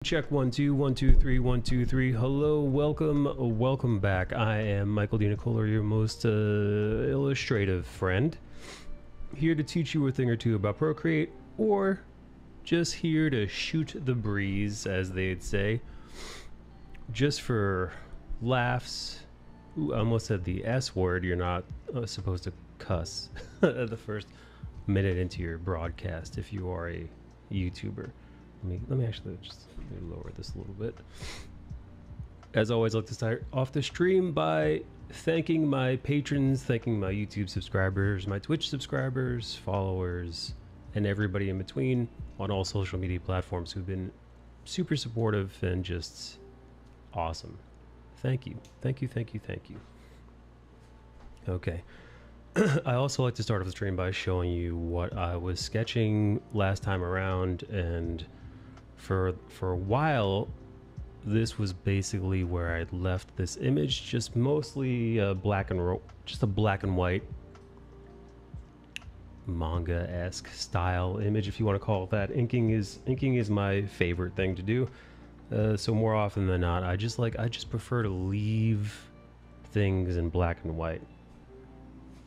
Check 1 2 1 2 3 1 2 3. Hello, welcome back. I am Michael D. Nicola, your most illustrative friend, here to teach you a thing or two about Procreate, or just here to shoot the breeze, as they'd say, just for laughs. Ooh, I almost said the S word. You're not supposed to cuss the first minute into your broadcast if you are a YouTuber. Let me actually just lower this a little bit. As always, I'd like to start off the stream by thanking my patrons, thanking my YouTube subscribers, my Twitch subscribers, followers, and everybody in between on all social media platforms who've been super supportive and just awesome. Thank you. Thank you, thank you, thank you. Okay. I also like to start off the stream by showing you what I was sketching last time around, and for a while this was basically where I'd left this image, just mostly just a black and white manga-esque style image, if you want to call it that. Inking is my favorite thing to do, so more often than not I just prefer to leave things in black and white.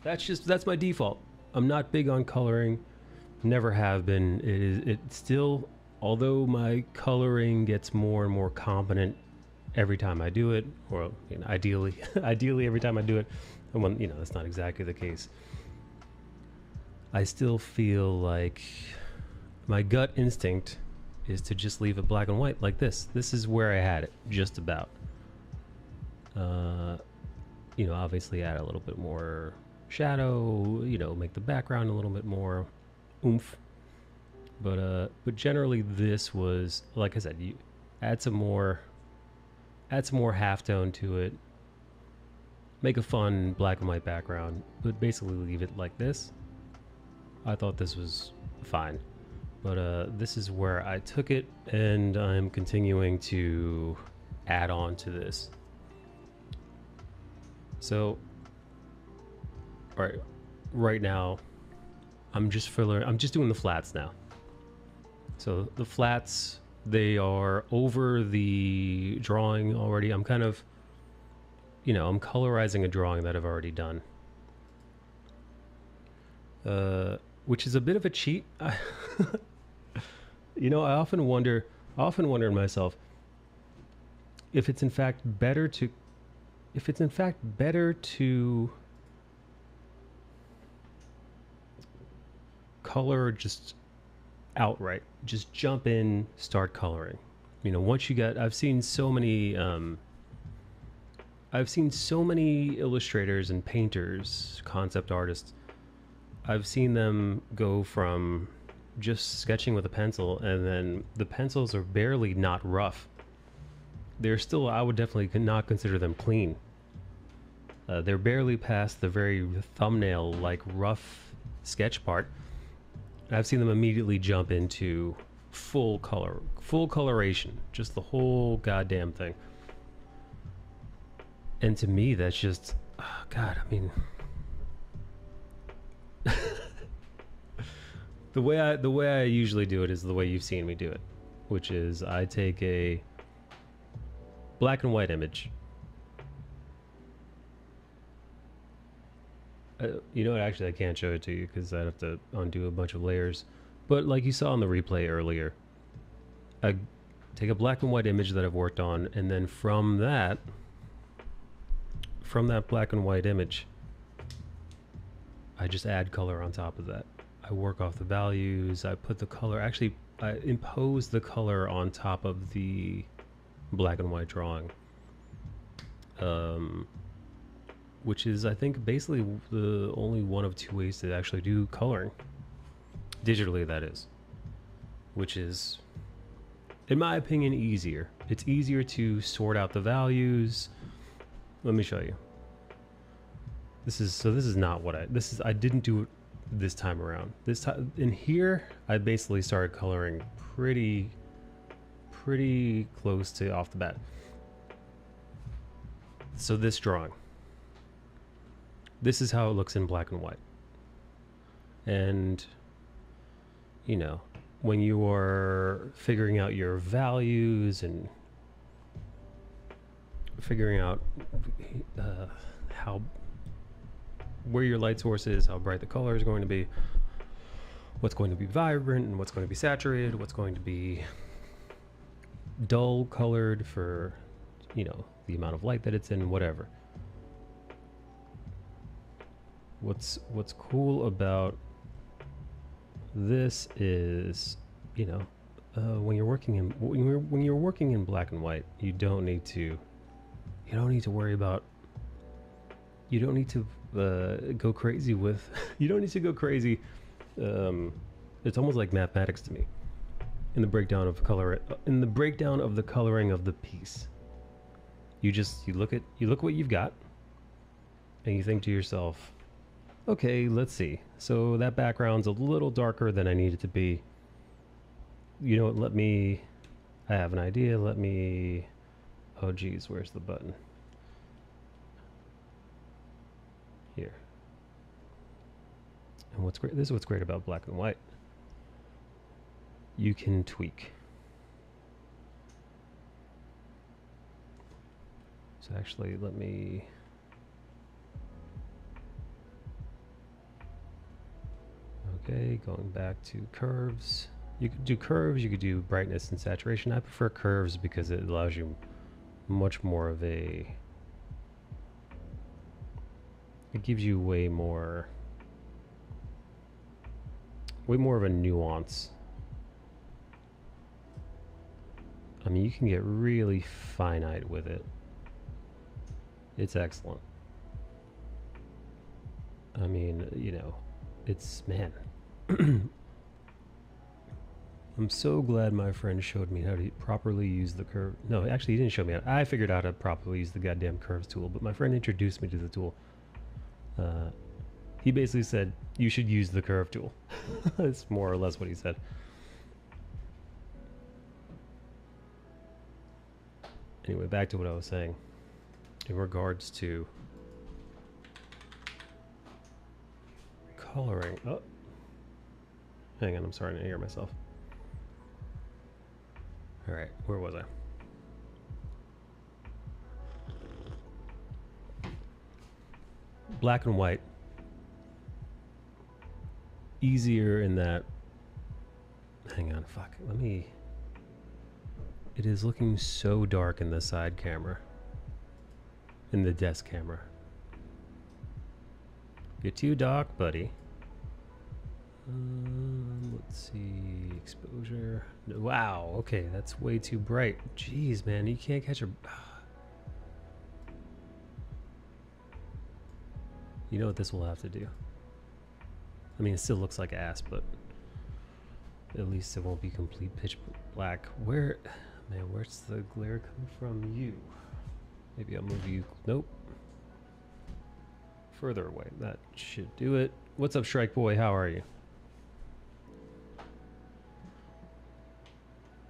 That's my default. I'm not big on coloring, never have been. It's still, although my coloring gets more and more competent every time I do it, or ideally every time I do it, and when that's not exactly the case, I still feel like my gut instinct is to just leave it black and white like this. This is where I had it, just about. Obviously add a little bit more shadow, make the background a little bit more oomph. But generally this was, like I said, you add some more halftone to it, make a fun black and white background, but basically leave it like this. I thought this was fine, but this is where I took it, and I'm continuing to add on to this. So right now I'm just doing the flats now. So the flats, they are over the drawing already. I'm kind of, I'm colorizing a drawing that I've already done, which is a bit of a cheat. I often wonder to myself if it's in fact better to color just outright, just jump in, start coloring. Once you get, I've seen so many illustrators and painters, concept artists. I've seen them go from just sketching with a pencil, and then the pencils are barely not rough. They're still, I would definitely not consider them clean. They're barely past the very thumbnail like rough sketch part. I've seen them immediately jump into full coloration, just the whole goddamn thing. And to me, that's just, oh God, I mean, the way I usually do it is the way you've seen me do it, which is I take a black and white image. Actually I can't show it to you because I'd have to undo a bunch of layers, but like you saw in the replay earlier, I take a black and white image that I've worked on, and then from that black and white image I just add color on top of that. I work off the values, I put the color, actually I impose the color on top of the black and white drawing, which is, I think, basically the only one of two ways to actually do coloring digitally, that is, which is, in my opinion, easier. It's easier to sort out the values. Let me show you. This is not what I didn't do it this time around. This time in here I basically started coloring pretty close to off the bat. So this drawing, this is how it looks in black and white. And when you are figuring out your values and figuring out where your light source is, how bright the color is going to be, what's going to be vibrant and what's going to be saturated, what's going to be dull colored for, you know, the amount of light that it's in, whatever. What's cool about this is, you know, when you're working in black and white, you don't need to worry about, you don't need to go crazy with you don't need to go crazy. It's almost like mathematics to me in the breakdown of the coloring of the piece. You look what you've got and you think to yourself, okay, let's see. So that background's a little darker than I need it to be. You know what, I have an idea. Oh geez, where's the button? Here. And this is what's great about black and white. You can tweak. So actually, okay, going back to curves. You could do curves, you could do brightness and saturation. I prefer curves because it allows you much more of it gives you way more of a nuance. I mean, you can get really finite with it. It's excellent. I mean, you know, it's, man. I'm so glad my friend showed me how to properly use the curve. No, actually, he didn't show me how. I figured out how to properly use the goddamn curves tool, but my friend introduced me to the tool. He basically said, you should use the curve tool. That's more or less what he said. Anyway, back to what I was saying in regards to coloring. Oh, hang on, I'm starting to hear myself. All right, where was I? Black and white. Easier in that. Hang on, fuck. It is looking so dark in the side camera. In the desk camera. You're too dark, buddy. Let's see. Exposure. Wow, okay, that's way too bright. Jeez, man, you can't catch a... You know what this will have to do? I mean, it still looks like ass, but at least it won't be complete pitch black. Where's the glare coming from? You. Maybe I'll move you. Nope. Further away. That should do it. What's up, Shrike Boy? How are you?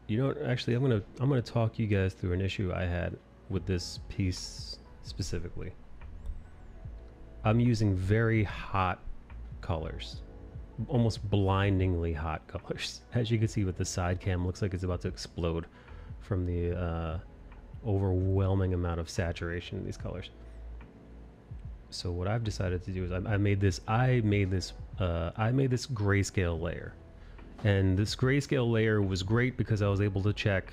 You know what? Actually, I'm gonna talk you guys through an issue I had with this piece specifically. I'm using very hot colors, almost blindingly hot colors. As you can see with the side cam, looks like it's about to explode from the overwhelming amount of saturation in these colors. So what I've decided to do is I made this grayscale layer, and this grayscale layer was great because I was able to check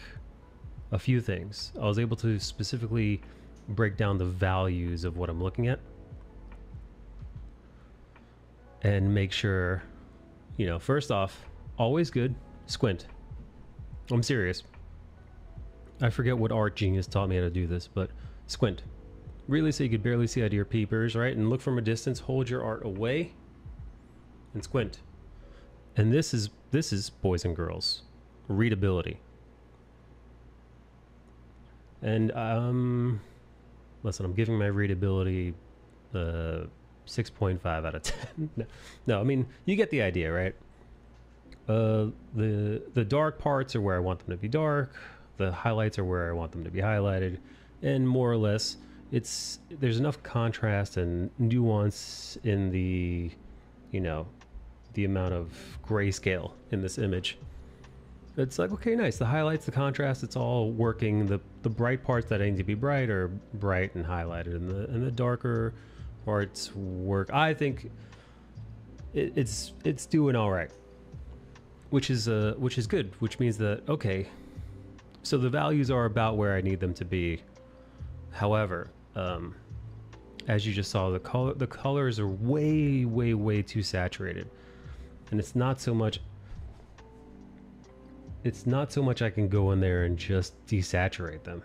a few things. I was able to specifically break down the values of what I'm looking at and make sure, you know, first off, always good, squint. I'm serious. I forget what art genius taught me how to do this, but squint. Really, so you could barely see out of your peepers, right? And look from a distance, hold your art away and squint. And this is, boys and girls, readability. And listen, I'm giving my readability 6.5 out of 10. No, I mean, you get the idea, right? The dark parts are where I want them to be dark. The highlights are where I want them to be highlighted. And more or less, there's enough contrast and nuance in the, you know, the amount of grayscale in this image it's like, okay, nice. The highlights, the contrast, it's all working. The bright parts that need to be bright are bright and highlighted, and the darker parts work. I think it's doing all right, which is good, which means that, okay, so the values are about where I need them to be. However, as you just saw, the colors are way too saturated, and it's not so much I can go in there and just desaturate them.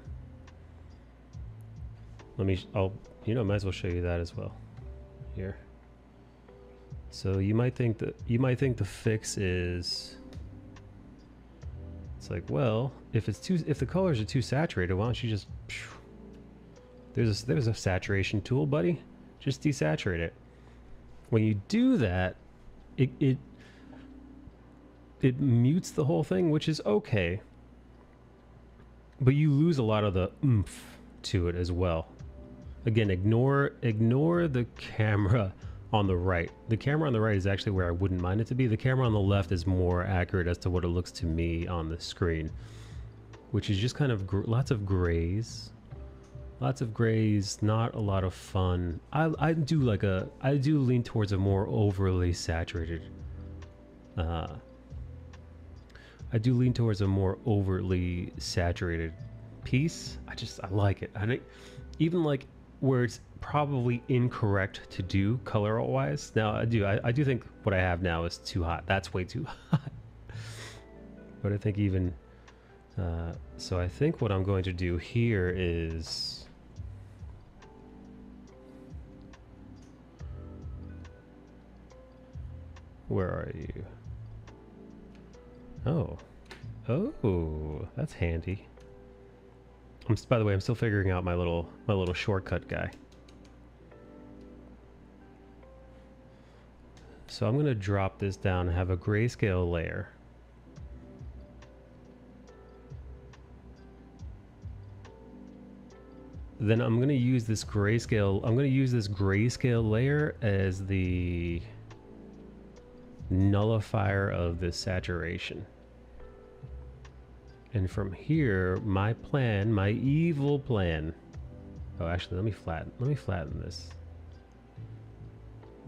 Might as well show you that as well here. So you might think the fix is, it's like, well, if the colors are too saturated, why don't you just, there's a saturation tool, buddy, just desaturate it. When you do that, it mutes the whole thing, which is okay, but you lose a lot of the oomph to it as well. Again, ignore the camera on the right. The camera on the right is actually where I wouldn't mind it to be. The camera on the left is more accurate as to what it looks to me on the screen, which is just kind of lots of grays, not a lot of fun. I do lean towards a more overly saturated piece. I like it. I think even like where it's probably incorrect to do color wise. Now I do think what I have now is too hot. That's way too hot. But I think even so I think what I'm going to do here is, where are you? Oh, that's handy. By the way, I'm still figuring out my little shortcut guy. So I'm going to drop this down and have a grayscale layer. Then I'm going to use this grayscale layer as the nullifier of the saturation. And from here, my evil plan. Oh, actually, let me flatten this.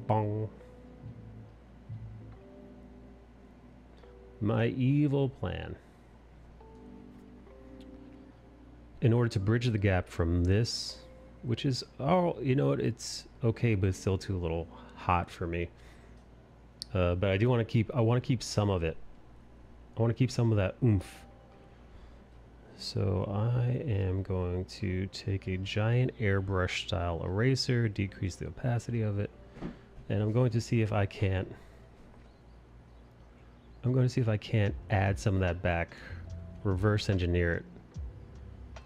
Bong. My evil plan. In order to bridge the gap from this, which is, oh, you know what, it's okay, but it's still too little hot for me. But I want to keep some of it. I want to keep some of that oomph. So I am going to take a giant airbrush style eraser, decrease the opacity of it, and I'm going to see if I can't add some of that back, reverse engineer it.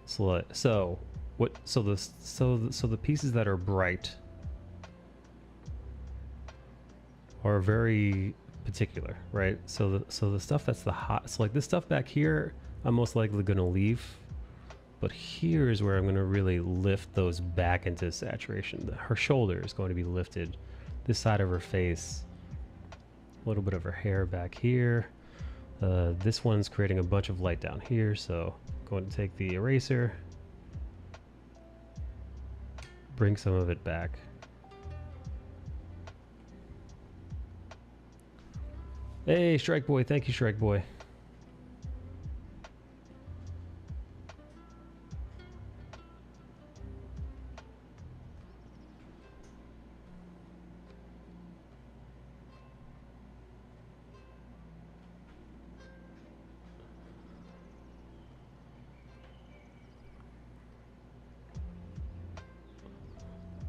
So the pieces that are bright are very particular, right? So the stuff that's the hot, so like this stuff back here, I'm most likely going to leave, but here's where I'm going to really lift those back into saturation. Her shoulder is going to be lifted, this side of her face, a little bit of her hair back here. This one's creating a bunch of light down here, so I'm going to take the eraser, bring some of it back. Hey, Strike Boy, thank you, Strike Boy.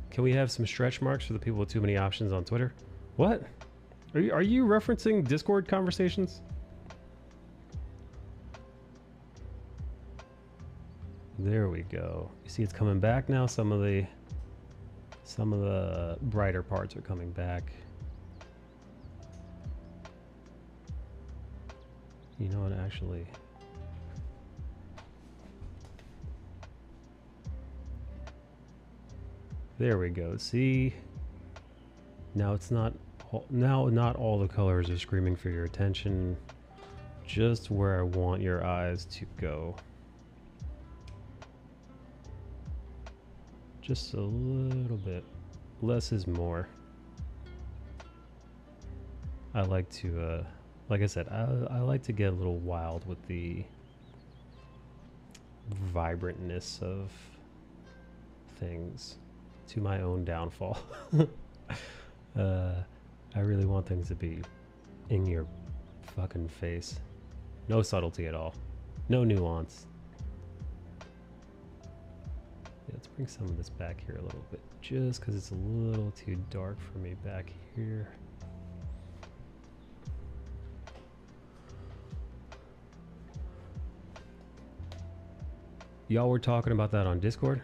Can we have some stretch marks for the people with too many options on Twitter? What? Are you referencing Discord conversations? There we go. You see it's coming back now. Some of the brighter parts are coming back. You know what, actually, there we go. See, now it's not all the colors are screaming for your attention. just where I want your eyes to go. Just a little bit. Less is more. I like to, like I said, I like to get a little wild with the vibrantness of things to my own downfall. I really want things to be in your fucking face. No subtlety at all. No nuance. Yeah, let's bring some of this back here a little bit, just because it's a little too dark for me back here. Y'all were talking about that on Discord?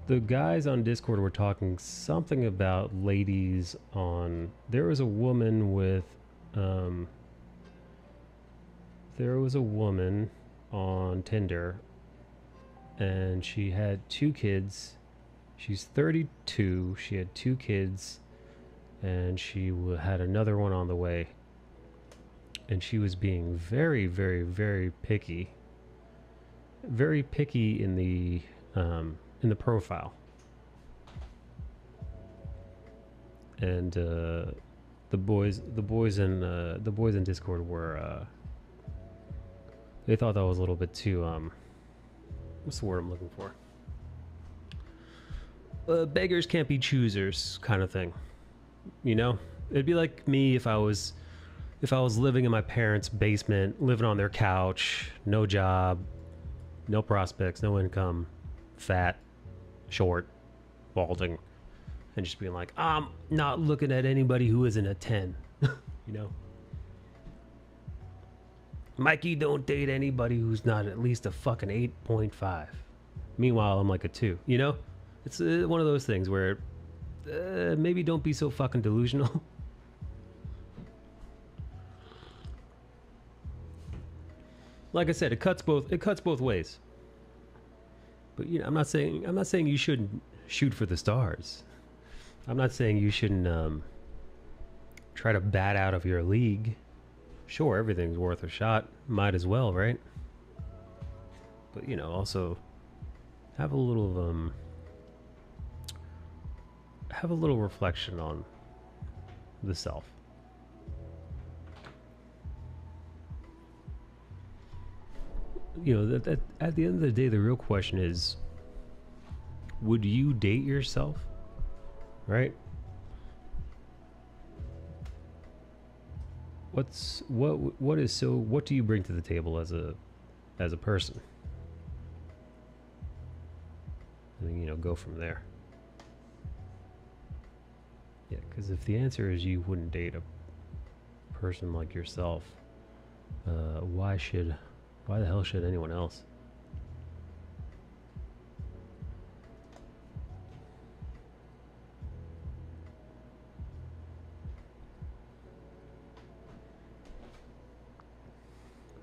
The guys on Discord were talking something about ladies on... There was a woman with... there was a woman on Tinder, and she had 2 kids. She's 32. She had 2 kids, and she had another one on the way. And she was being very, very, very picky. Very picky in the profile. And the boys in Discord were they thought that was a little bit too what's the word I'm looking for? Beggars can't be choosers kind of thing. You know? It'd be like me if I was living in my parents' basement, living on their couch, no job, no prospects, no income, fat, short, balding, and just being like, I'm not looking at anybody who isn't a 10. You know? Mikey, don't date anybody who's not at least a fucking 8.5. Meanwhile, I'm like a 2. You know? It's one of those things where maybe don't be so fucking delusional. Like I said, it cuts both ways. But you know, I'm not saying you shouldn't shoot for the stars. I'm not saying you shouldn't try to bat out of your league. Sure, everything's worth a shot. Might as well, right? But you know, also have a little reflection on the self. You know, that at the end of the day, the real question is, would you date yourself? Right? What do you bring to the table as a person? And then, you know, go from there. Yeah, because if the answer is you wouldn't date a person like yourself, why the hell should anyone else?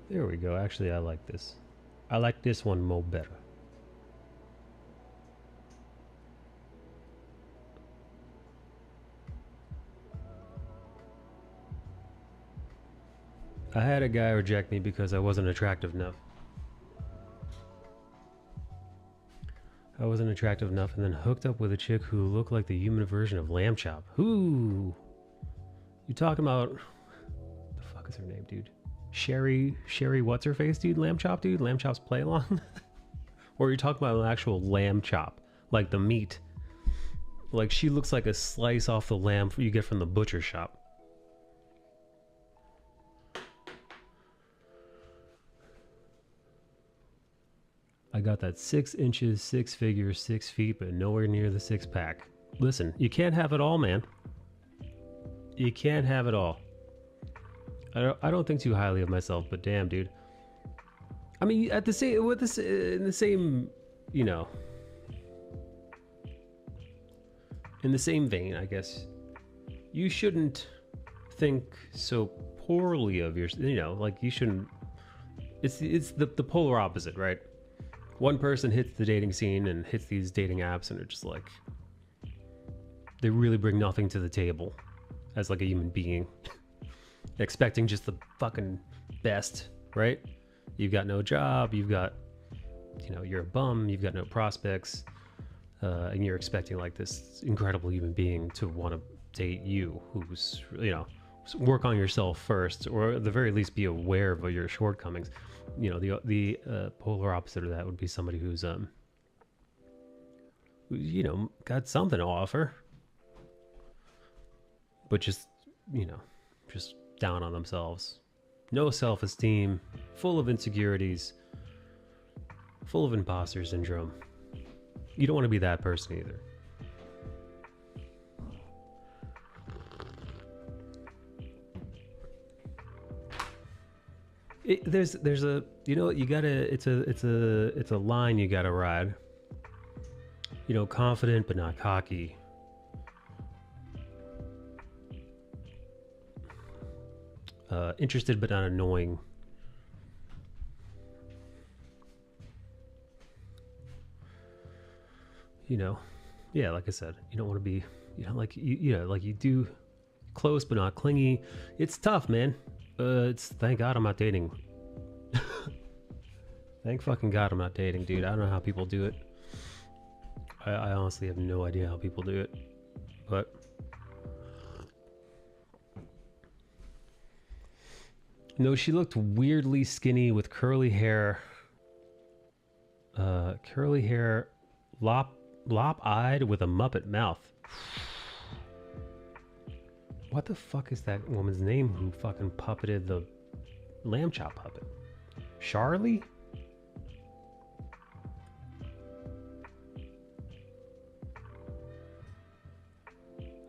There we go. Actually, I like this. I like this one more better. I had a guy reject me because I wasn't attractive enough. I wasn't attractive enough, and then hooked up with a chick who looked like the human version of Lamb Chop. Who? You talking about... The fuck is her name, dude? Sherry, what's her face, dude? Lamb Chop, dude? Lamb Chop's play along? Or are you talking about an actual lamb chop? Like the meat? Like she looks like a slice off the lamb you get from the butcher shop. I got that 6 inches, 6 figures, 6 feet, but nowhere near the 6-pack. Listen, you can't have it all, man. You can't have it all. I don't think too highly of myself, but damn, dude. I mean, in the same, you know, in the same vein, I guess, you shouldn't think so poorly of yourself. You know, like you shouldn't. It's the polar opposite, right? One person hits the dating scene and hits these dating apps, and they're just like, they really bring nothing to the table as like a human being. expecting just the fucking best, right? You've got no job, you've got, you know, you're a bum, you've got no prospects, and you're expecting like this incredible human being to want to date you, who's, you know, work on yourself first, or at the very least be aware of your shortcomings. You know, the polar opposite of that would be somebody who's you know, got something to offer, but just, you know, just down on themselves, no self-esteem, full of insecurities, full of imposter syndrome. You don't want to be that person either. There's a, you know, you gotta, it's a line you gotta ride. You know, confident but not cocky. Interested but not annoying. You know, yeah, like I said, you don't want to be, you know, like you know, like you do, close but not clingy. It's tough, man. It's, thank God I'm not dating. Thank fucking God I'm not dating, dude. I don't know how people do it. I honestly have no idea how people do it, but no, she looked weirdly skinny with curly hair, lop-eyed with a Muppet mouth. What the fuck is that woman's name who fucking puppeted the lamb chop puppet? Charlie?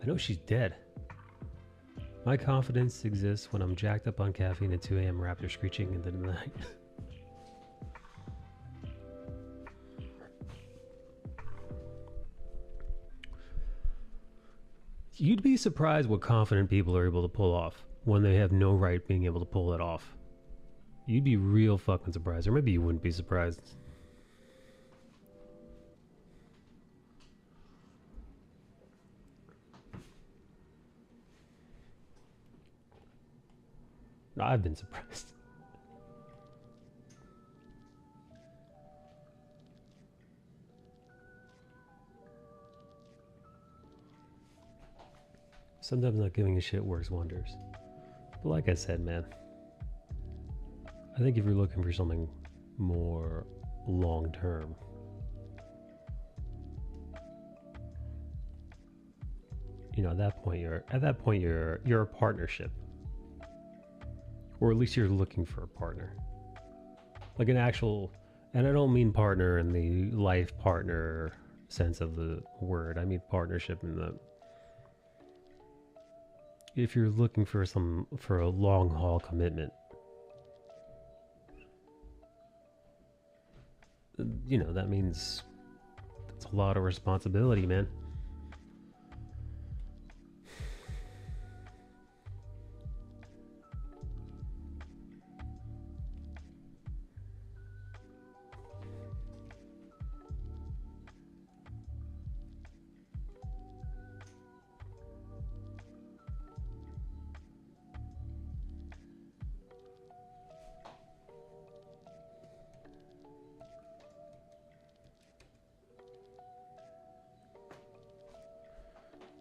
I know she's dead. My confidence exists when I'm jacked up on caffeine at 2 a.m. raptor screeching into the night. You'd be surprised what confident people are able to pull off when they have no right being able to pull it off. You'd be real fucking surprised, or maybe you wouldn't be surprised. I've been surprised. Sometimes not giving a shit works wonders. But like I said, man, I think if you're looking for something more long term, you know, at that point you're a partnership. Or at least you're looking for a partner. Like an actual, and I don't mean partner in the life partner sense of the word. I mean partnership in the, if you're looking for a long haul commitment, you know, that means it's a lot of responsibility, man.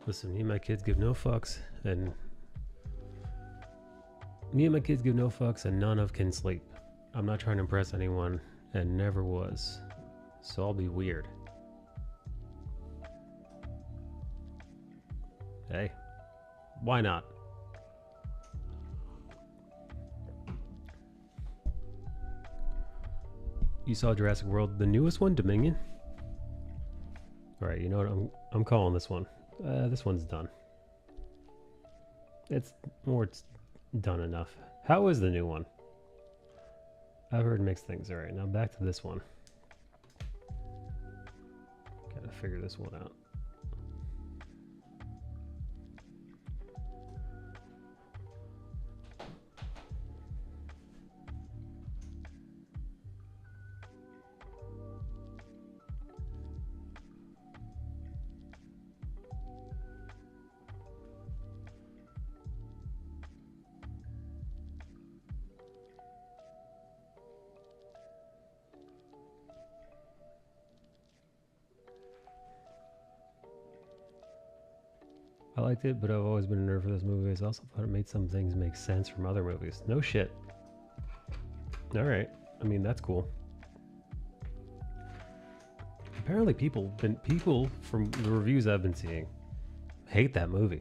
Listen, me and my kids give no fucks, and none of can sleep. I'm not trying to impress anyone, and never was. So I'll be weird. Hey, why not? You saw Jurassic World, the newest one, Dominion? Alright, you know what? I'm calling this one. This one's done. It's done enough. How is the new one? I've heard mixed things. Alright, now back to this one. Gotta figure this one out. I liked it, but I've always been a nerd for those movies. I also thought it made some things make sense from other movies. No shit. All right. I mean, that's cool. Apparently people from the reviews I've been seeing hate that movie.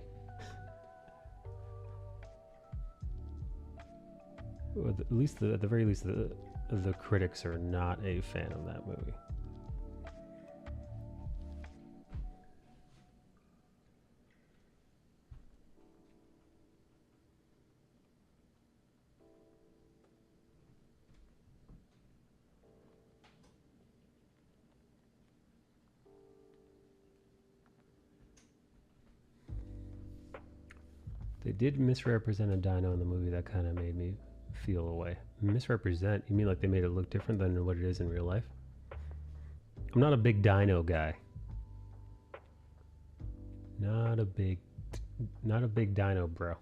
Or at least at the very least the critics are not a fan of that movie. They did misrepresent a dino in the movie. That kind of made me feel away. Misrepresent? You mean like they made it look different than what it is in real life? I'm not a big dino guy. Not a big dino bro.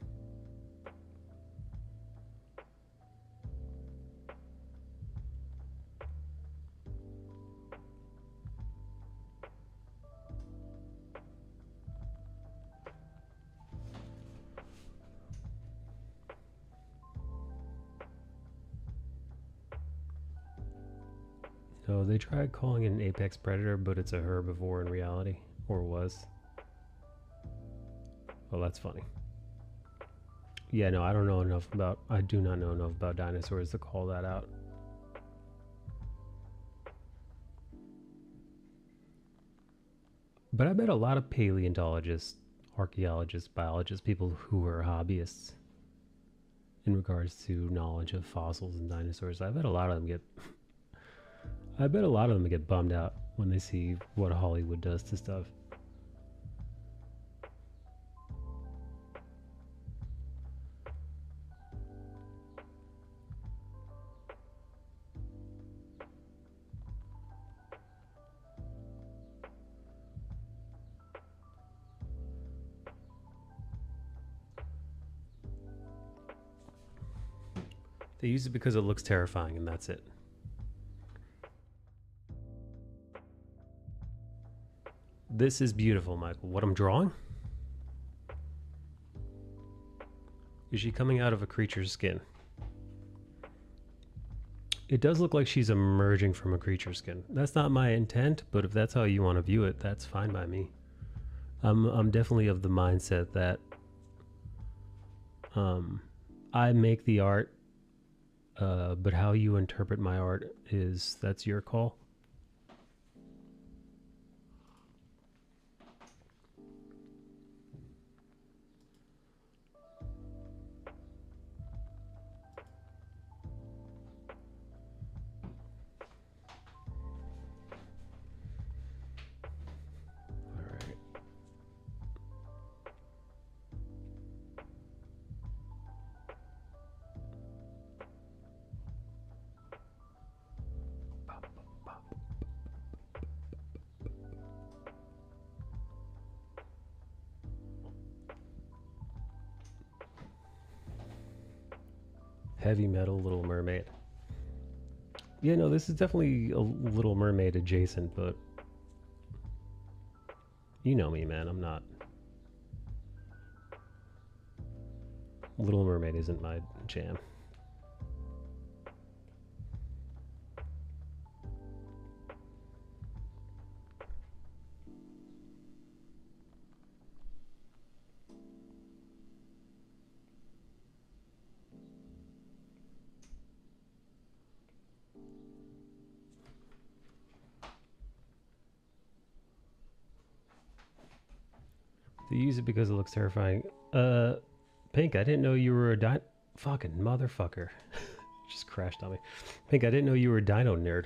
So they tried calling it an apex predator, but it's a herbivore in reality, or was. Well, that's funny. Yeah, no, I do not know enough about dinosaurs to call that out. But I bet a lot of paleontologists, archaeologists, biologists, people who are hobbyists in regards to knowledge of fossils and dinosaurs, I bet a lot of them get bummed out when they see what Hollywood does to stuff. They use it because it looks terrifying, and that's it. This is beautiful, Michael. What I'm drawing? Is she coming out of a creature's skin? It does look like she's emerging from a creature's skin. That's not my intent, but if that's how you want to view it, that's fine by me. I'm definitely of the mindset that I make the art, but how you interpret my art that's your call. Heavy metal Little Mermaid. Yeah, no, this is definitely a Little Mermaid adjacent, but you know me, man. I'm not. Little Mermaid isn't my jam. They use it because it looks terrifying. Pink, I didn't know you were a fucking motherfucker. Just crashed on me. Pink, I didn't know you were a dino nerd.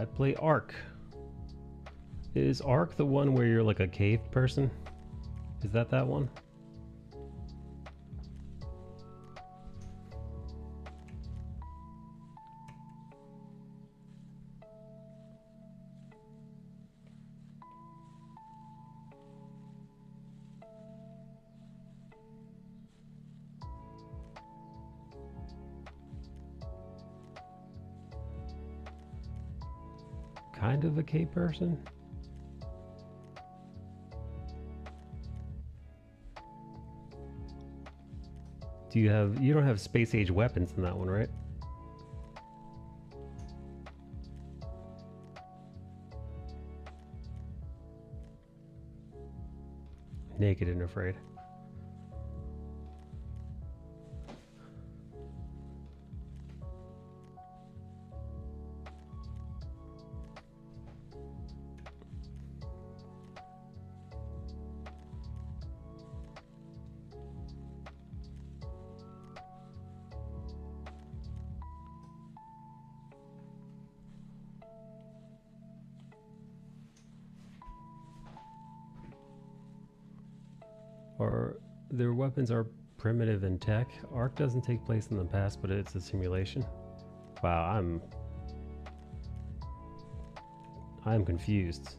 I play Ark. Is Ark the one where you're like a cave person? Is that one? Kind of a cave person? You don't have space age weapons in that one, right? Naked and afraid. Or their weapons are primitive in tech. Ark doesn't take place in the past, but it's a simulation. Wow, I'm confused.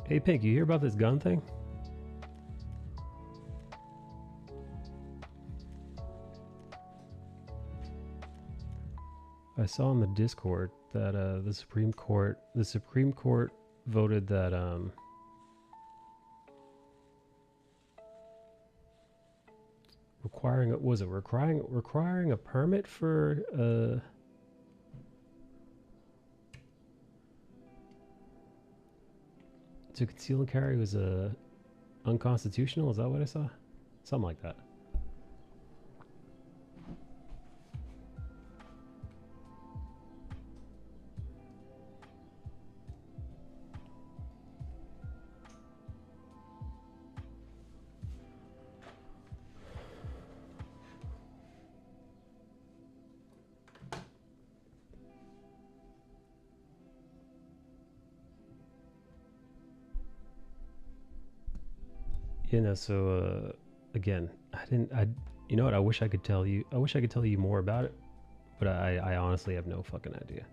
Hey Pink, you hear about this gun thing? I saw in the Discord that the Supreme Court voted that requiring a permit for to conceal and carry was unconstitutional? Is that what I saw? Something like that. You know, so again, you know what, I wish I could tell you more about it, but I honestly have no fucking idea.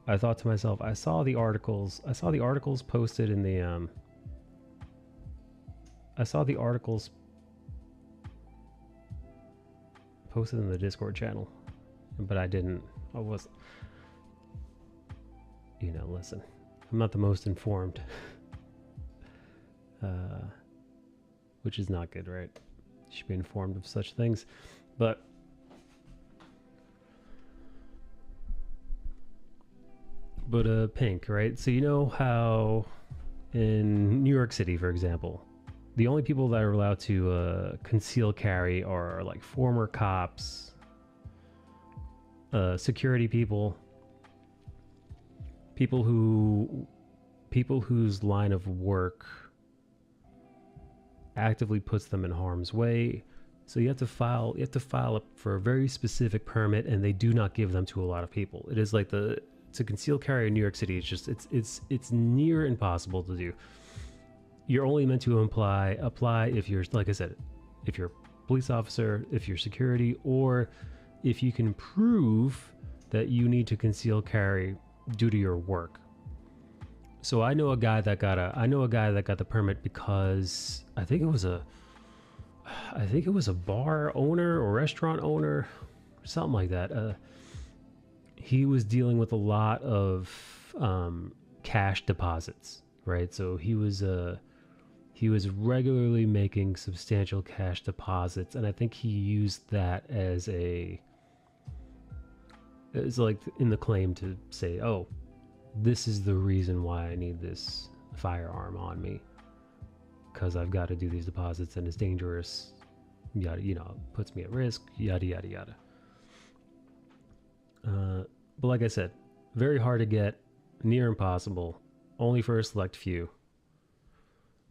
I thought to myself, I saw the articles posted in the posted in the Discord channel, but I wasn't, you know, listen, I'm not the most informed. Which is not good, right? You should be informed of such things. But Pink, right? So you know how in New York City, for example, the only people that are allowed to conceal carry are like former cops, security people whose line of work actively puts them in harm's way. So you have to file up for a very specific permit, and they do not give them to a lot of people. It is like to conceal carry in New York City, it's near impossible to do. You're only meant to apply if you're, like I said, if you're a police officer, if you're security, or if you can prove that you need to conceal carry due to your work. So I know a guy that got the permit because I think it was a bar owner or restaurant owner, something like that. He was dealing with a lot of cash deposits, right? So he was regularly making substantial cash deposits, and I think he used that as like in the claim to say, oh, this is the reason why I need this firearm on me, because I've got to do these deposits and it's dangerous, yada, you know, puts me at risk, yada yada yada. But like I said, very hard to get, near impossible, only for a select few.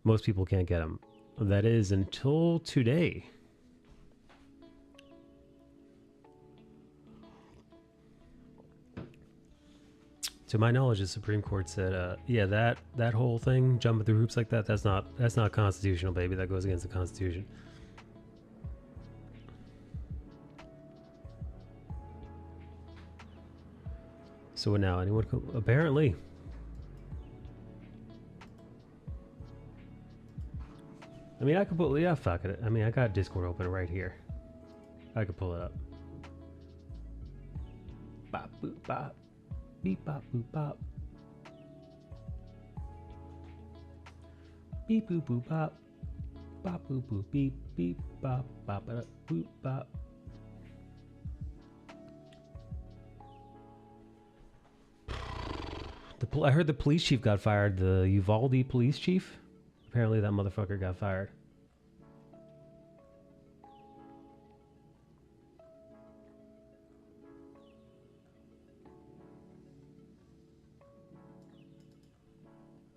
Most people can't get them. That is until today. To my knowledge, the Supreme Court said, yeah, that whole thing, jumping through hoops like that, that's not constitutional, baby. That goes against the Constitution. So what now? Anyone could, apparently. I mean, I could pull, yeah, fuck it. I mean, I got Discord open right here. I could pull it up. Bop, boop, bop. Beep, bop, boop, bop. Beep, boop, boop, bop. Bop, boop, boop, beep, beep, bop, bop, bop, boop, bop. I heard the police chief got fired, the Uvalde police chief. Apparently that motherfucker got fired.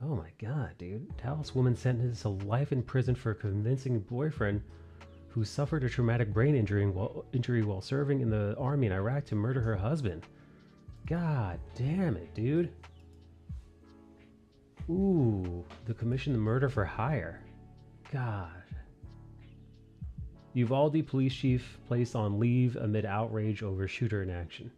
Oh my god, dude. Dallas woman sentenced to life in prison for convincing boyfriend who suffered a traumatic brain injury while serving in the army in Iraq to murder her husband. God damn it, dude. Ooh, the commission the murder for hire. God. Uvalde police chief placed on leave amid outrage over shooter in action.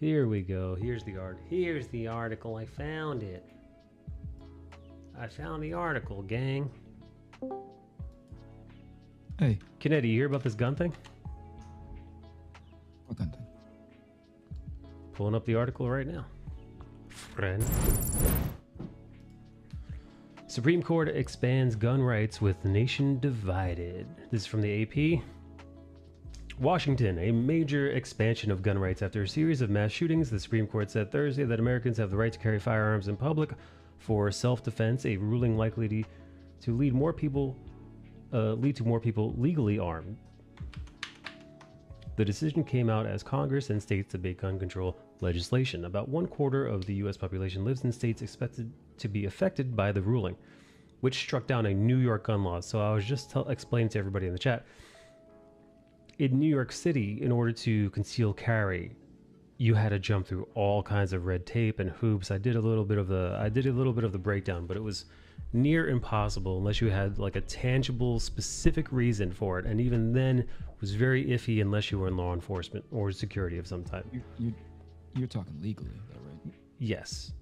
Here we go. Here's the article. I found it. I found the article, gang. Hey. Kennedy, you hear about this gun thing? What gun thing? Pulling up the article right now. Friend. Supreme Court expands gun rights with nation divided. This is from the AP. Washington, a major expansion of gun rights after a series of mass shootings. The Supreme Court said Thursday that Americans have the right to carry firearms in public for self-defense, a ruling likely to lead to more people legally armed. The decision came out as Congress and states debate gun control legislation. About 1/4 of the U.S. population lives in states expected to be affected by the ruling, which struck down a New York gun law. So I was just explaining to everybody in the chat. In New York City, in order to conceal carry, you had to jump through all kinds of red tape and hoops. I did a little bit of the breakdown, but it was near impossible unless you had like a tangible, specific reason for it. And even then, it was very iffy unless you were in law enforcement or security of some type. You're talking legally, though, right? Yes.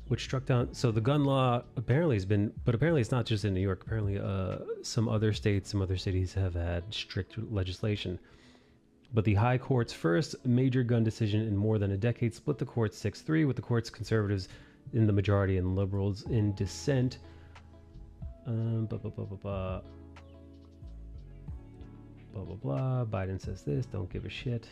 Which struck down. So the gun law apparently has been, but apparently it's not just in New York. Apparently, some other states, some other cities have had strict legislation. But the High Court's first major gun decision in more than a decade split the court 6-3, with the court's conservatives in the majority and liberals in dissent. Blah, blah, blah, blah, blah. Blah, blah, blah. Biden says this. Don't give a shit.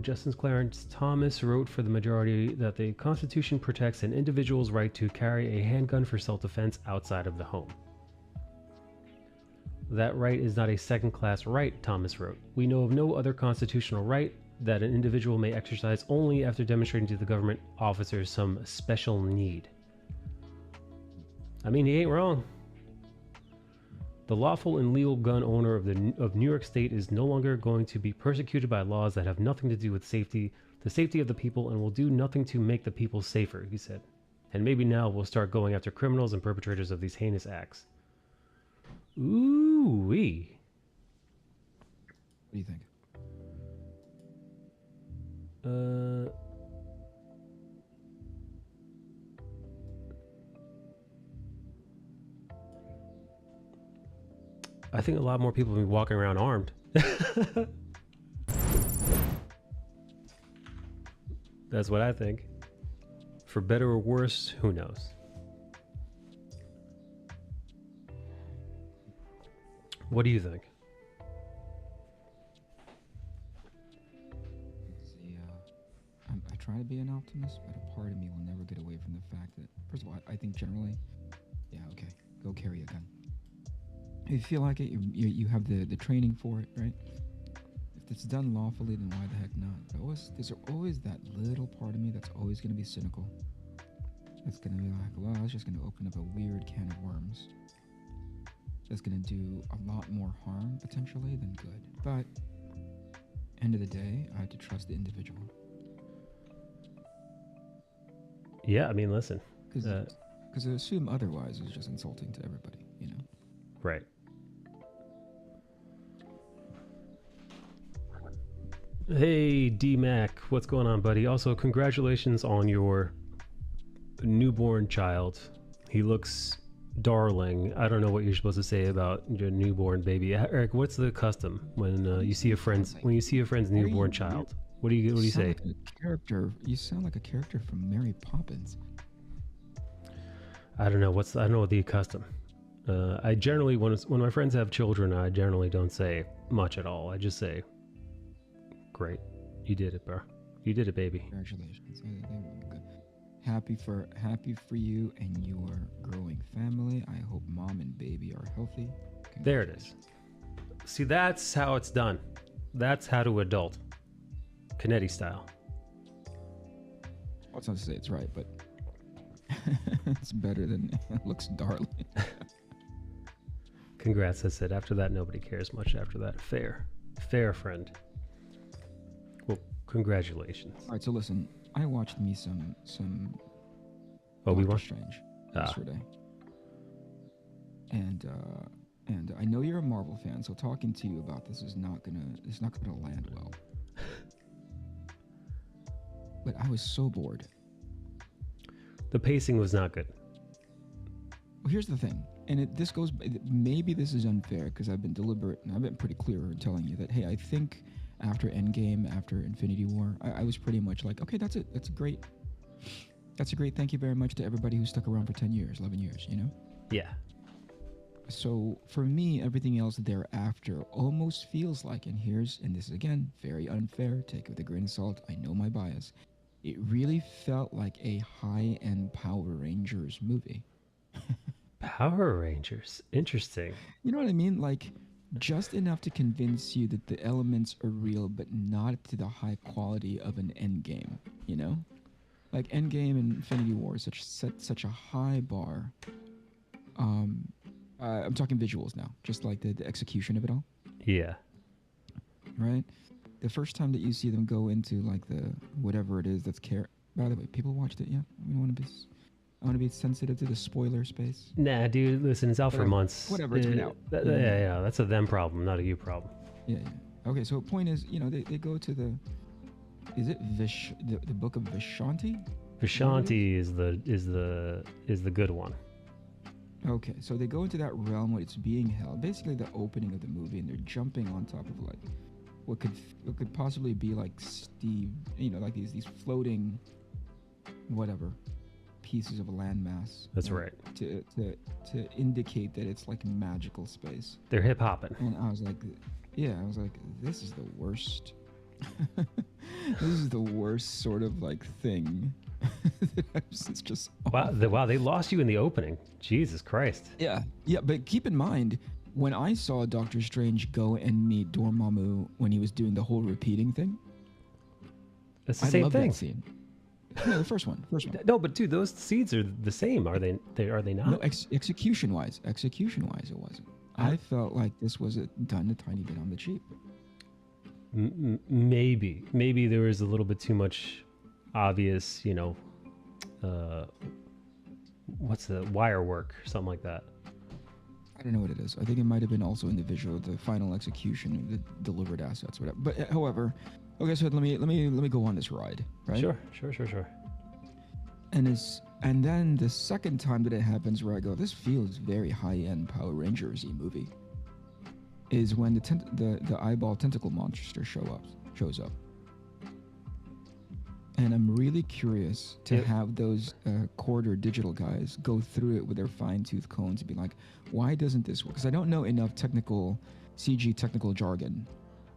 Justice Clarence Thomas wrote for the majority that the Constitution protects an individual's right to carry a handgun for self-defense outside of the home. That right is not a second-class right, Thomas wrote. We know of no other constitutional right that an individual may exercise only after demonstrating to the government officers some special need. I mean, he ain't wrong. The lawful and legal gun owner of New York State is no longer going to be persecuted by laws that have nothing to do with the safety of the people, and will do nothing to make the people safer, he said. And maybe now we'll start going after criminals and perpetrators of these heinous acts. Ooh-wee. What do you think? I think a lot more people will be walking around armed. That's what I think. For better or worse, who knows? What do you think? See, I try to be an optimist, but a part of me will never get away from the fact that, first of all, I think generally, yeah, okay, go carry a gun. If you feel like it, you have the training for it, right? it's done lawfully, then why the heck not? But there's always that little part of me that's always going to be cynical. It's going to be like, well, it's just going to open up a weird can of worms. That's going to do a lot more harm, potentially, than good. But, end of the day, I have to trust the individual. Yeah, I mean, listen. Because to assume otherwise is just insulting to everybody, you know? Right. Hey, D-Mac, what's going on, buddy? Also, congratulations on your newborn child. He looks darling. I don't know what you're supposed to say about your newborn baby. Eric, what's the custom when you see a friend's newborn child? What do you say? Like a character. You sound like a character from Mary Poppins. I don't know what the custom. I generally when my friends have children, I generally don't say much at all. I just say, "Great, you did it, bro. You did it, baby." Congratulations. Happy for you and your growing family. I hope mom and baby are healthy. There it is. See, that's how it's done. That's how to adult. Canetti style. Well, it's not to say it's right, but it's better than it looks darling. Congrats, I said. After that, nobody cares much after that. Fair friend. Well, congratulations. All right, so listen, I watched me some Obi-Wan? Strange yesterday. And I know you're a Marvel fan, so talking to you about this is not gonna land well. But I was so bored. The pacing was not good. Well, here's the thing, and maybe this is unfair because I've been deliberate and I've been pretty clear in telling you that, hey, I think after Endgame, after Infinity War, I was pretty much like, okay, that's it. That's a great thank you very much to everybody who stuck around for 10 years, 11 years, you know? Yeah. So for me, everything else thereafter almost feels like, and this is again, very unfair, take it with a grain of salt, I know my bias. It really felt like a high-end Power Rangers movie. Power Rangers. Interesting. You know what I mean? Like, just enough to convince you that the elements are real, but not to the high quality of an Endgame, you know? Like, Endgame and Infinity War set such a high bar. I'm talking visuals now, just like the execution of it all. Yeah. Right? The first time that you see them go into, like, the whatever it is that's By the way, people watched it, yeah? I want to be sensitive to the spoiler space. Nah, dude, listen, it's out for months. Whatever, it's been out. Yeah, that's a them problem, not a you problem. Yeah. Okay, so the point is, you know, they go to the book of Vishanti? Vishanti is the good one. Okay, so they go into that realm where it's being held. Basically, the opening of the movie, and they're jumping on top of like what could possibly be like Steve, you know, like these floating, whatever, pieces of landmass. That's right. To indicate that it's like magical space. They're hip hopping. And I was like, this is the worst. This is the worst sort of like thing. It's just wow, they lost you in the opening. Jesus Christ. Yeah, but keep in mind, when I saw Doctor Strange go and meet Dormammu when he was doing the whole repeating thing, that's the same thing. That scene. No, the first one. No, but dude, those seeds are the same. Are they not? No, execution wise, it wasn't. I felt like this was done a tiny bit on the cheap. Maybe there was a little bit too much obvious, you know, what's the wire work, something like that. I don't know what it is. I think it might have been also in the visual, the final execution of the delivered assets, whatever. But however, okay, so let me go on this ride, right? Sure. And then the second time that it happens, where I go, this feels very high-end Power Rangers-y movie, is when the eyeball tentacle monster shows up. And I'm really curious to have those quarter digital guys go through it with their fine-tooth combs and be like, why doesn't this work? Because I don't know enough CG technical jargon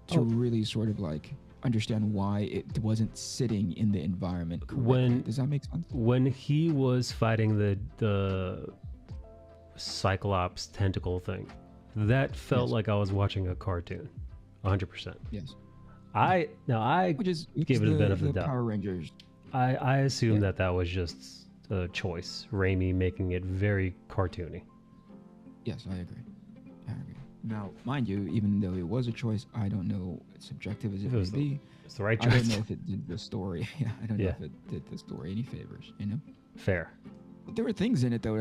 to really sort of like understand why it wasn't sitting in the environment correctly. Does that make sense? When he was fighting the Cyclops tentacle thing, that felt like I was watching a cartoon. 100%. Yes. I which is give it a benefit of the the doubt. Power Rangers. I assume Yeah. that was just a choice. Raimi making it very cartoony. Yes, I agree. I agree. Now, mind you, even though it was a choice, I don't know, subjective as If it it may was be, it's the right I don't choice. know if it did the story. Yeah, I don't know Yeah. if it did the story any favors, you know? Fair. But there were things in it that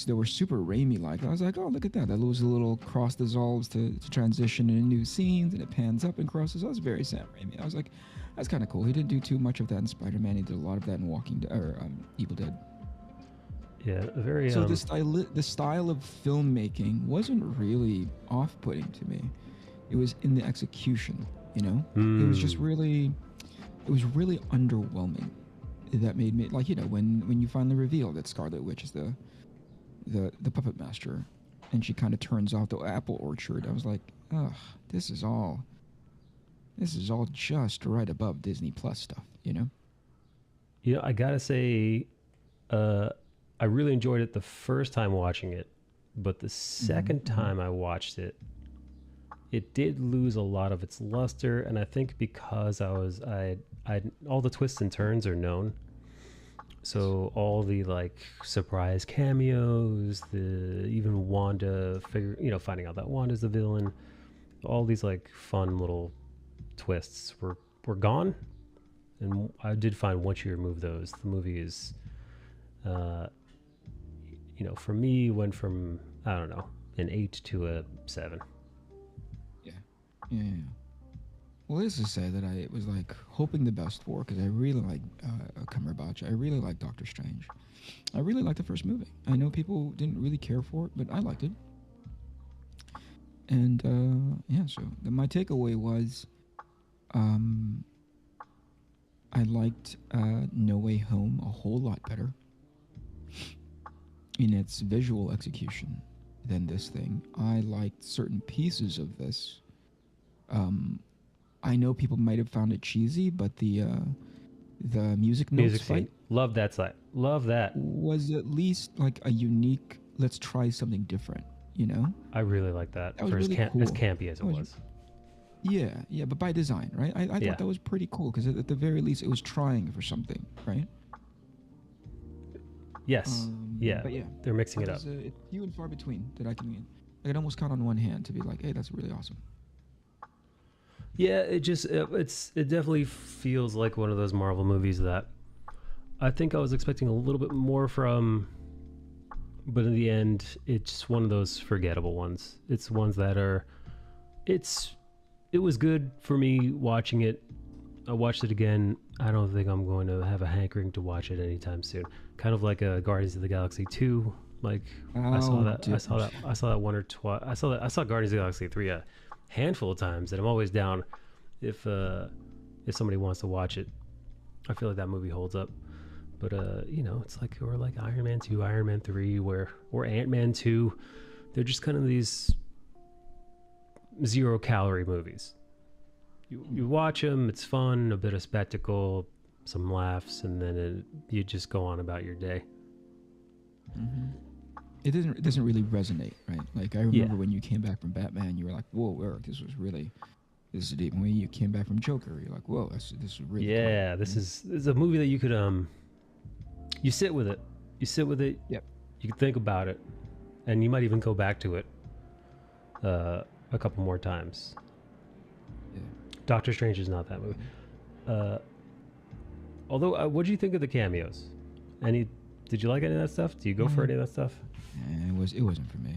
that were super Raimi-like. I was like, oh, look at that. That was a little cross dissolves to transition into new scenes, and it pans up and crosses. That was very Sam Raimi. I was like, that's kind of cool. He didn't do too much of that in Spider-Man. He did a lot of that in Walking Dead, or Evil Dead. Yeah, very So the style of filmmaking wasn't really off-putting to me. It was in the execution, you know? It was just really underwhelming. That made me like, you know, when you finally reveal that Scarlet Witch is the puppet master, and she kind of turns off the apple orchard. I was like, ugh, this is all just right above Disney Plus stuff, you know? You know, I gotta say, I really enjoyed it the first time watching it, but the second time I watched it, it did lose a lot of its luster, and I think because I all the twists and turns are known, so all the like surprise cameos, the even Wanda finding out that Wanda's the villain, all these like fun little twists were gone, and I did find once you remove those, the movie is, for me, went from, I don't know, an 8 to a 7. Yeah. Well, this is sad that I was like hoping the best for, because I really like Cumberbatch. I really like Doctor Strange. I really liked the first movie. I know people didn't really care for it, but I liked it. And so my takeaway was, I liked No Way Home a whole lot better in its visual execution than this thing. I liked certain pieces of this. I know people might have found it cheesy, but the music notes fight, love that side. Love that. was at least like a unique. Let's try something different. You know. I really like that. That was really cool. As campy as it was. Yeah, but by design, right? I thought that was pretty cool, because at the very least, it was trying for something, right? Yes. But yeah, they're mixing it up. It's few and far between that I can almost count on one hand to be like, hey, that's really awesome. Yeah, it definitely feels like one of those Marvel movies that I think I was expecting a little bit more from, but in the end, it's one of those forgettable ones. It's ones that are, it was good for me watching it. I watched it again. I don't think I'm going to have a hankering to watch it anytime soon. Kind of like a Guardians of the Galaxy 2. Like I saw that one or twice. I saw Guardians of the Galaxy 3 a handful of times, and I'm always down if somebody wants to watch it. I feel like that movie holds up. But it's like, or like Iron Man 2, Iron Man 3, or Ant-Man 2. They're just kind of these 0-calorie movies. You watch them, it's fun, a bit of spectacle, some laughs, and then you just go on about your day. It doesn't really resonate, right? Like I remember when you came back from Batman, you were like, "Whoa, Eric, this is deep." And when you came back from Joker, you're like, "Whoa, this is really cool." This is a movie that you could you sit with it. Yep. You could think about it, and you might even go back to it a couple more times. Yeah. Doctor Strange is not that movie. Although, what do you think of the cameos? Did you like any of that stuff? Do you go for any of that stuff? Yeah, it wasn't for me.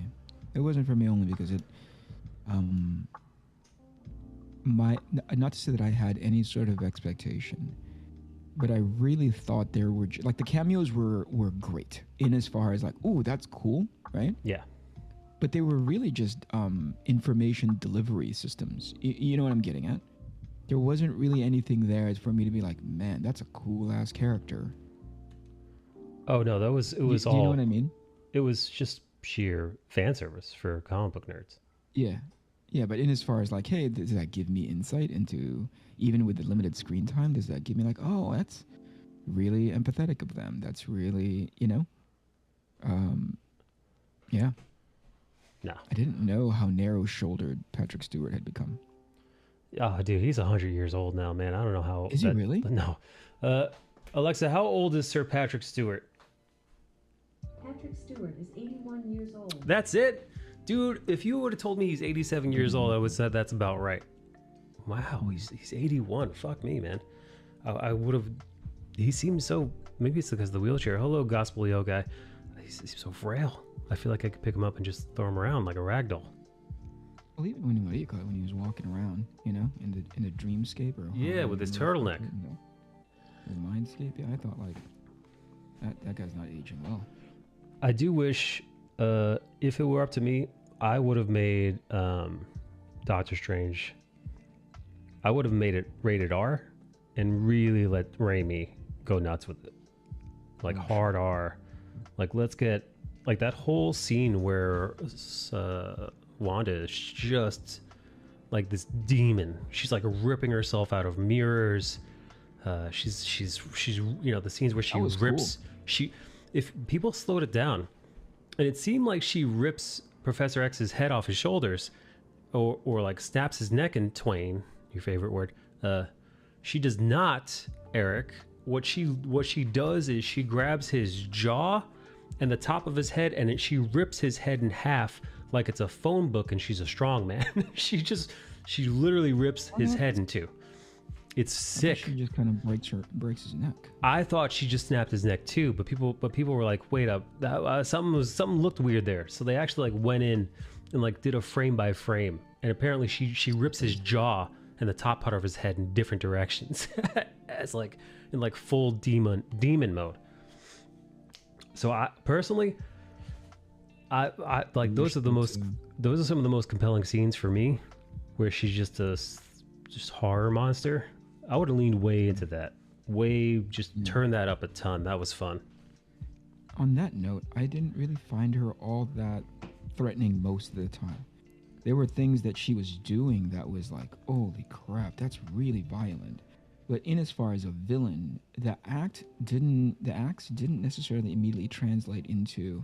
It wasn't for me only because it, not to say that I had any sort of expectation, but I really thought there were like the cameos were great in as far as like, oh, that's cool, right? Yeah. But they were really just information delivery systems. You know what I'm getting at? There wasn't really anything there for me to be like, man, that's a cool ass character. Oh no, it was all. Do you know what I mean? It was just sheer fan service for comic book nerds. Yeah, but in as far as like, hey, does that give me insight into, even with the limited screen time, does that give me like, oh, that's really empathetic of them. That's really, yeah. No. I didn't know how narrow-shouldered Patrick Stewart had become. Oh, dude, he's 100 years old now, man. I don't know how. Is he really? No. Uh, Alexa, how old is Sir Patrick Stewart? Patrick Stewart is 81 years old. That's it? Dude, if you would have told me he's 87 years old, I would have said that's about right. Wow, he's 81. Fuck me, man. I would have... He seems so... Maybe it's because of the wheelchair. Hello, Gospel Yo guy. He's so frail. I feel like I could pick him up and just throw him around like a rag doll. Well, even when he was walking around, you know, in the dreamscape or Yeah, with his turtleneck. The mindscape. Yeah, I thought like that guy's not aging well. I do wish, if it were up to me, I would have made Doctor Strange. I would have made it rated R, and really let Raimi go nuts with it, like hard R. Like let's get like that whole scene where Wanda is just like this demon. She's like ripping herself out of mirrors. She's you know, the scenes where she rips. Cool. If people slowed it down, and it seemed like she rips Professor X's head off his shoulders, or like snaps his neck in twain. Your favorite word. She does not, Eric. What she does is she grabs his jaw and the top of his head, and she rips his head in half like it's a phone book, and she's a strong man. she literally rips his head in two. It's sick. She just kind of breaks his neck. I thought she just snapped his neck too, but people were like, "Wait up, something looked weird there." So they actually like went in and like did a frame by frame, and apparently she rips his jaw and the top part of his head in different directions, as like in like full demon mode. So I personally, I like those are some of the most compelling scenes for me, where she's just a horror monster. I would have leaned way into that. Turn that up a ton. That was fun. On that note, I didn't really find her all that threatening most of the time. There were things that she was doing that was like, holy crap, that's really violent. But in as far as a villain, the acts didn't necessarily immediately translate into,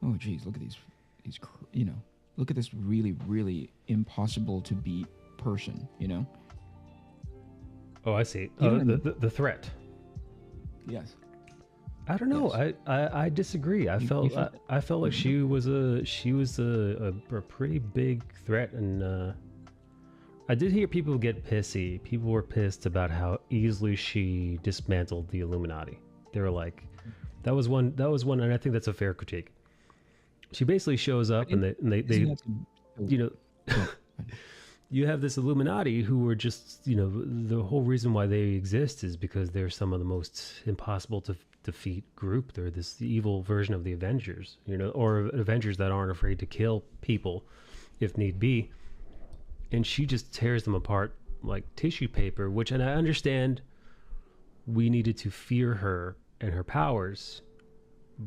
oh geez, look at these, you know, look at this really, really impossible to beat person, you know? Oh, I see. The threat. Yes. I don't know. Yes. I disagree. I felt like she was a pretty big threat, and I did hear people get pissy. People were pissed about how easily she dismantled the Illuminati. They were like, that was one, and I think that's a fair critique. She basically shows up, and they you know. You have this Illuminati who were just, you know, the whole reason why they exist is because they're some of the most impossible to defeat group. They're this evil version of the Avengers, you know, or Avengers that aren't afraid to kill people if need be. And she just tears them apart like tissue paper, which, and I understand we needed to fear her and her powers,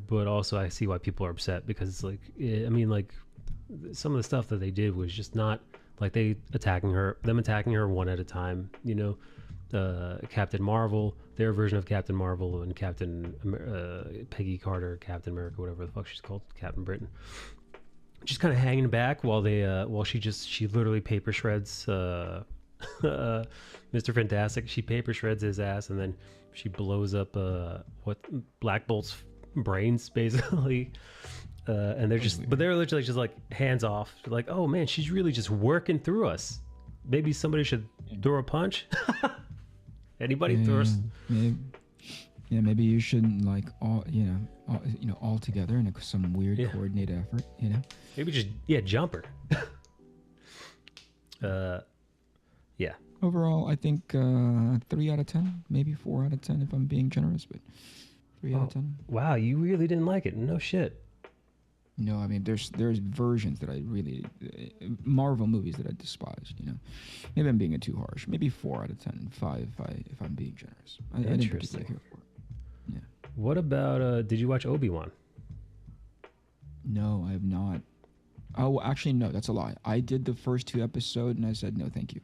but also I see why people are upset, because it's like, I mean, like some of the stuff that they did was just not, like them attacking her one at a time, you know. Captain Marvel, their version of Captain Marvel, and Peggy Carter, Captain America, whatever the fuck she's called, Captain Britain, just kind of hanging back while she literally paper shreds Mr. Fantastic. She paper shreds his ass, and then she blows up Black Bolt's brains, basically. And they're literally just like hands off. They're like, oh man, she's really just working through us. Maybe somebody should throw a punch. Anybody throw us? Maybe you shouldn't like all together in some weird coordinated effort. You know, maybe just jump her. Yeah. Overall, I think 3 out of 10, maybe 4 out of 10 if I'm being generous, but 3 out of 10. Wow, you really didn't like it? No shit. No, I mean, there's versions that I really, Marvel movies that I despised, you know. Maybe I'm being too harsh. Maybe 4 out of 10, 5 if I'm being generous. I didn't particularly care for it. Yeah. What about, did you watch Obi-Wan? No, I have not. Oh, actually, no, that's a lie. I did the first 2 episodes and I said, no, thank you.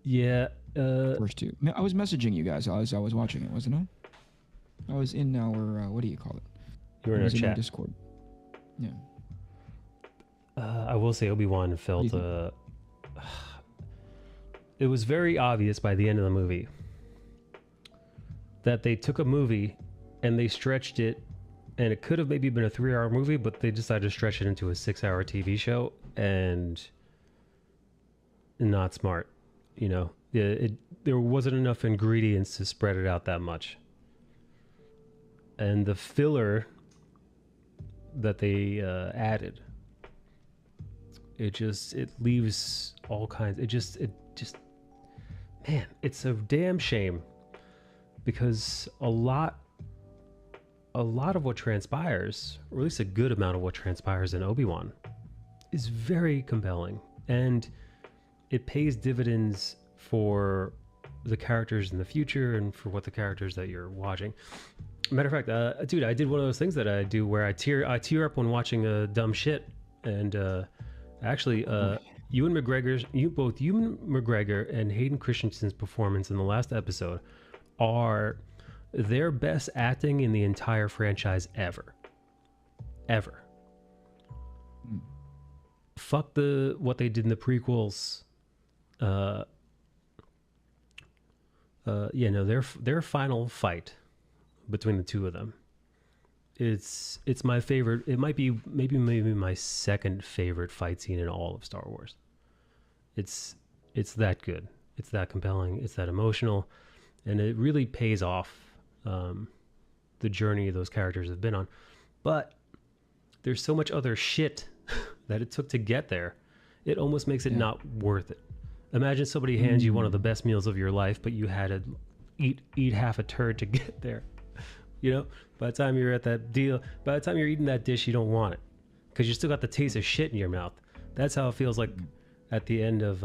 Yeah. First 2. I was messaging you guys as I was watching it, wasn't I? I was in our, what do you call it? You were in our chat. Discord. Yeah. I will say Obi-Wan felt it was very obvious by the end of the movie that they took a movie and they stretched it, and it could have maybe been a 3-hour movie, but they decided to stretch it into a 6-hour TV show, and not smart. You know, there wasn't enough ingredients to spread it out that much. And the filler that they added, it leaves all kinds. It just, man, it's a damn shame, because a lot of what transpires, or at least a good amount of what transpires in Obi-Wan, is very compelling, and it pays dividends for the characters in the future and for what the characters that you're watching. Matter of fact, dude, I did one of those things that I do where I tear up when watching dumb shit, and actually, both Ewan McGregor and Hayden Christensen's performance in the last episode are their best acting in the entire franchise ever. Fuck what they did in the prequels. Their final fight between the two of them, it's my favorite. It might be maybe my second favorite fight scene in all of Star Wars. It's that good. It's that compelling. It's that emotional, and it really pays off the journey those characters have been on. But there's so much other shit that it took to get there. It almost makes it not worth it. Imagine somebody hands you one of the best meals of your life, but you had to eat half a turd to get there. You know, by the time you're eating that dish, you don't want it, because you still got the taste of shit in your mouth. That's how it feels like at the end of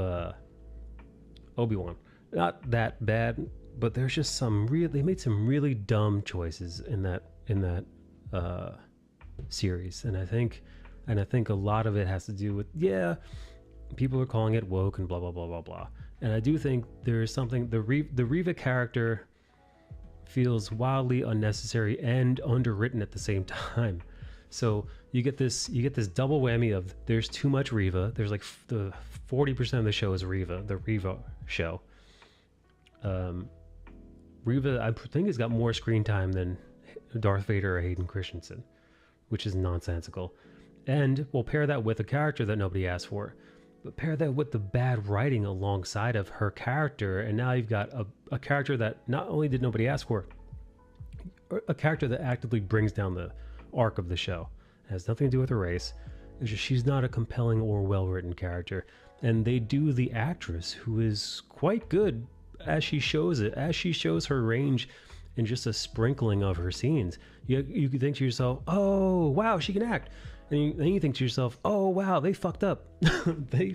Obi-Wan. Not that bad, but there's just they made some really dumb choices in that series, and I think a lot of it has to do with people are calling it woke and blah blah blah blah blah. And I do think there is something, the Reva character feels wildly unnecessary and underwritten at the same time. So you get this double whammy of, there's too much Reva. There's like the 40% of the show is Reva, the Reva show. Reva, I think, has got more screen time than Darth Vader or Hayden Christensen, which is nonsensical. And we'll pair that with a character that nobody asked for, but pair that with the bad writing alongside of her character, and now you've got a character that not only did nobody ask for, a character that actively brings down the arc of the show. It has nothing to do with her race. It's just she's not a compelling or well-written character. And they do the actress, who is quite good as she shows her range in just a sprinkling of her scenes. You could think to yourself, oh, wow, she can act. And then you think to yourself, oh, wow, they fucked up. They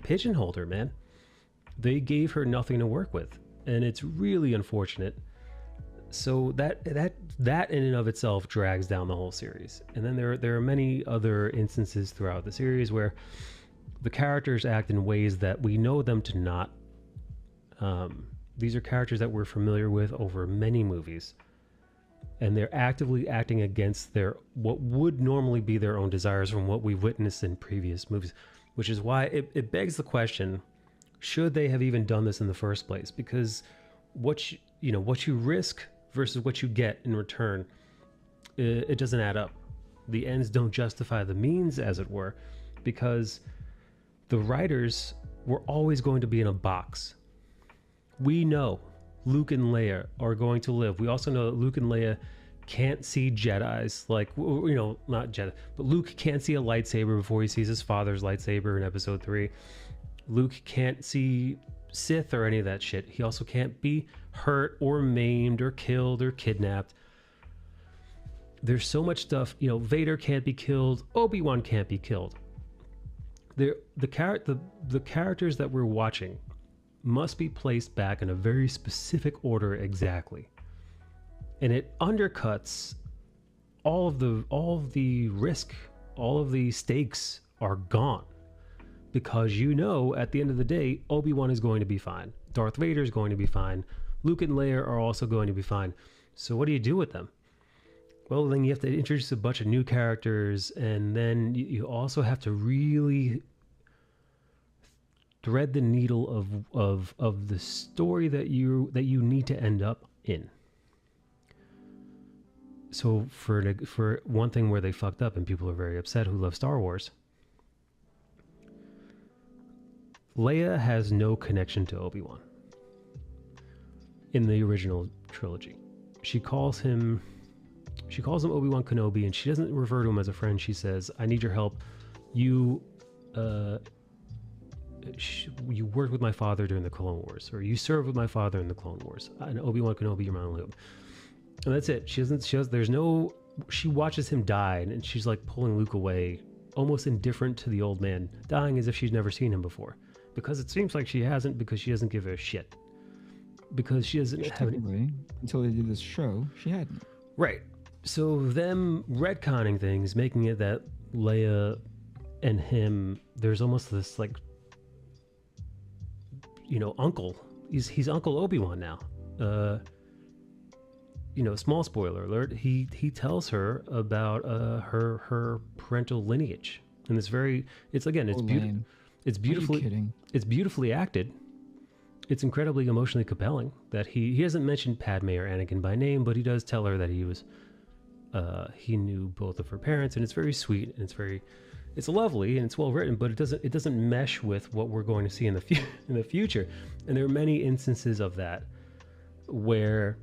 pigeonholed her, man. They gave her nothing to work with. And it's really unfortunate. So that in and of itself drags down the whole series. And then there are many other instances throughout the series where the characters act in ways that we know them to not. These are characters that we're familiar with over many movies, and they're actively acting against what would normally be their own desires from what we've witnessed in previous movies, which is why it begs the question, should they have even done this in the first place? Because what you risk versus what you get in return, it doesn't add up. The ends don't justify the means, as it were, because the writers were always going to be in a box. We know Luke and Leia are going to live. We also know that Luke and Leia can't see Jedis, not Jedi, but Luke can't see a lightsaber before he sees his father's lightsaber in episode 3. Luke can't see Sith or any of that shit. He also can't be hurt or maimed or killed or kidnapped. There's so much stuff. Vader can't be killed. Obi-Wan can't be killed. The characters that we're watching must be placed back in a very specific order exactly. And it undercuts all of the risk, all of the stakes are gone. Because at the end of the day, Obi-Wan is going to be fine. Darth Vader is going to be fine. Luke and Leia are also going to be fine. So what do you do with them? Well, then you have to introduce a bunch of new characters, and then you also have to really thread the needle of the story that you need to end up in. So for one thing where they fucked up and people are very upset who love Star Wars, Leia has no connection to Obi-Wan in the original trilogy. She calls him Obi-Wan Kenobi, and she doesn't refer to him as a friend. She says, "I need your help. You worked with my father during the Clone Wars, or you served with my father in the Clone Wars. And Obi-Wan Kenobi, you're my only hope." And that's it. She watches him die, and she's like pulling Luke away, almost indifferent to the old man dying, as if she's never seen him before. Because it seems like she hasn't, because she doesn't give a shit. Because she doesn't have any... Until they did this show, she hadn't. Right. So them retconning things, making it that Leia and him, there's almost this like, uncle. He's Uncle Obi-Wan now. Small spoiler alert. He tells her about her parental lineage, and it's beautiful. It's beautifully acted. It's incredibly emotionally compelling that he hasn't mentioned Padme or Anakin by name, but he does tell her that he knew both of her parents, and it's very sweet, and it's lovely, and it's well written, but it doesn't mesh with what we're going to see in the future. And there are many instances of that where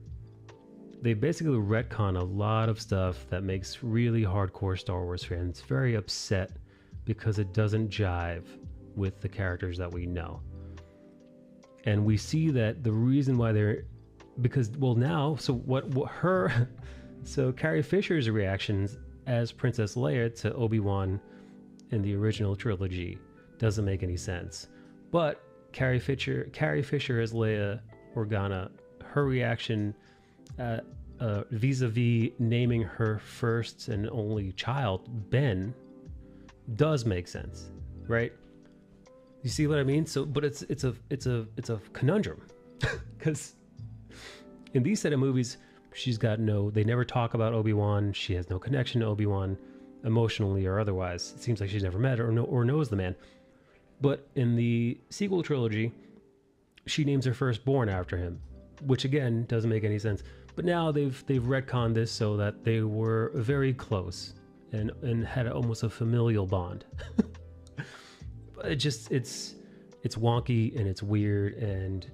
they basically retcon a lot of stuff that makes really hardcore Star Wars fans very upset because it doesn't jive with the characters that we know. And we see that the reason why so Carrie Fisher's reactions as Princess Leia to Obi-Wan in the original trilogy doesn't make any sense. But Carrie Fisher as Leia Organa, her reaction vis-a-vis naming her first and only child Ben does make sense, right? You see what I mean? So, but it's a conundrum because in these set of movies, they never talk about Obi-Wan. She has no connection to Obi-Wan emotionally or otherwise. It seems like she's never met or knows the man. But in the sequel trilogy, she names her firstborn after him, which again doesn't make any sense. But now they've retconned this so that they were very close and had almost a familial bond. It's wonky and it's weird, and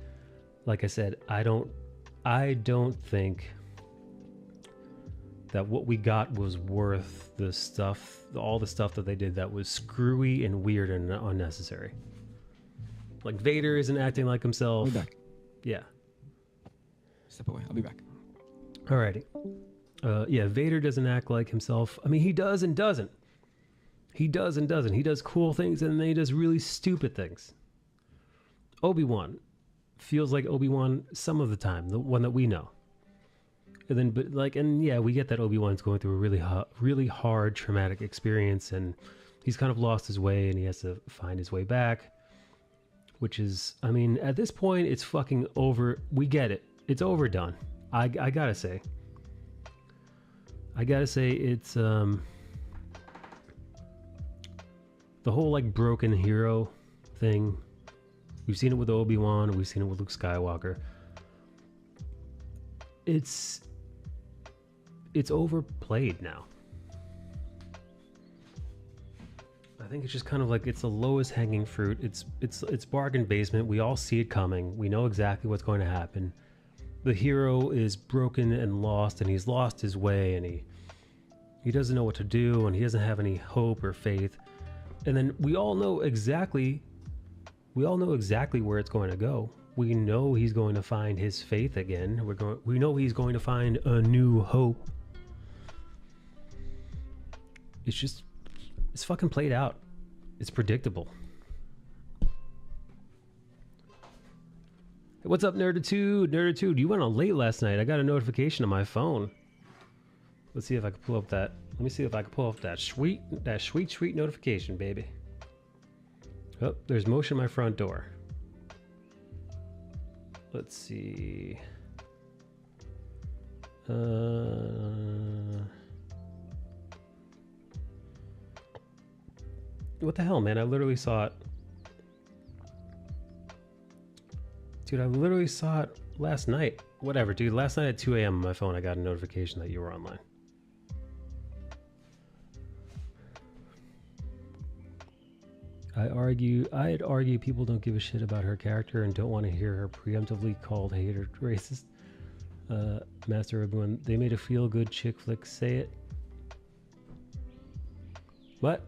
like I said, I don't think that what we got was worth all the stuff that they did that was screwy and weird and unnecessary. Like Vader isn't acting like himself. I'll be back. Yeah. Step away. I'll be back. Alrighty. Vader doesn't act like himself. I mean, he does and doesn't. He does and doesn't. He does cool things and then he does really stupid things. Obi-Wan feels like Obi-Wan some of the time, the one that we know. And then, we get that Obi-Wan's going through a really hard traumatic experience, and he's kind of lost his way and he has to find his way back, which is, I mean, at this point, it's fucking over. We get it. It's overdone. I gotta say. It's, the whole like broken hero thing. We've seen it with Obi-Wan, we've seen it with Luke Skywalker. It's overplayed now. I think it's just kind of like it's the lowest hanging fruit. It's bargain basement. We all see it coming. We know exactly what's going to happen. The hero is broken and lost, and he's lost his way, and he doesn't know what to do, and he doesn't have any hope or faith. And then we all know exactly where it's going to go. We know he's going to find his faith again. We know he's going to find a new hope. It's fucking played out. It's predictable. Hey, what's up, Nerditude? Nerditude, you went on late last night. I got a notification on my phone. Let's see if I can pull up that. Let me see if I can pull up that sweet notification, baby. Oh, there's motion at my front door. Let's see. What the hell, man? I literally saw it. Dude, I literally saw it last night. Whatever, dude. Last night at 2 a.m. on my phone, I got a notification that you were online. I'd argue people don't give a shit about her character and don't want to hear her preemptively called hater racist. Master Obi-Wan, they made a feel-good chick flick say it. What?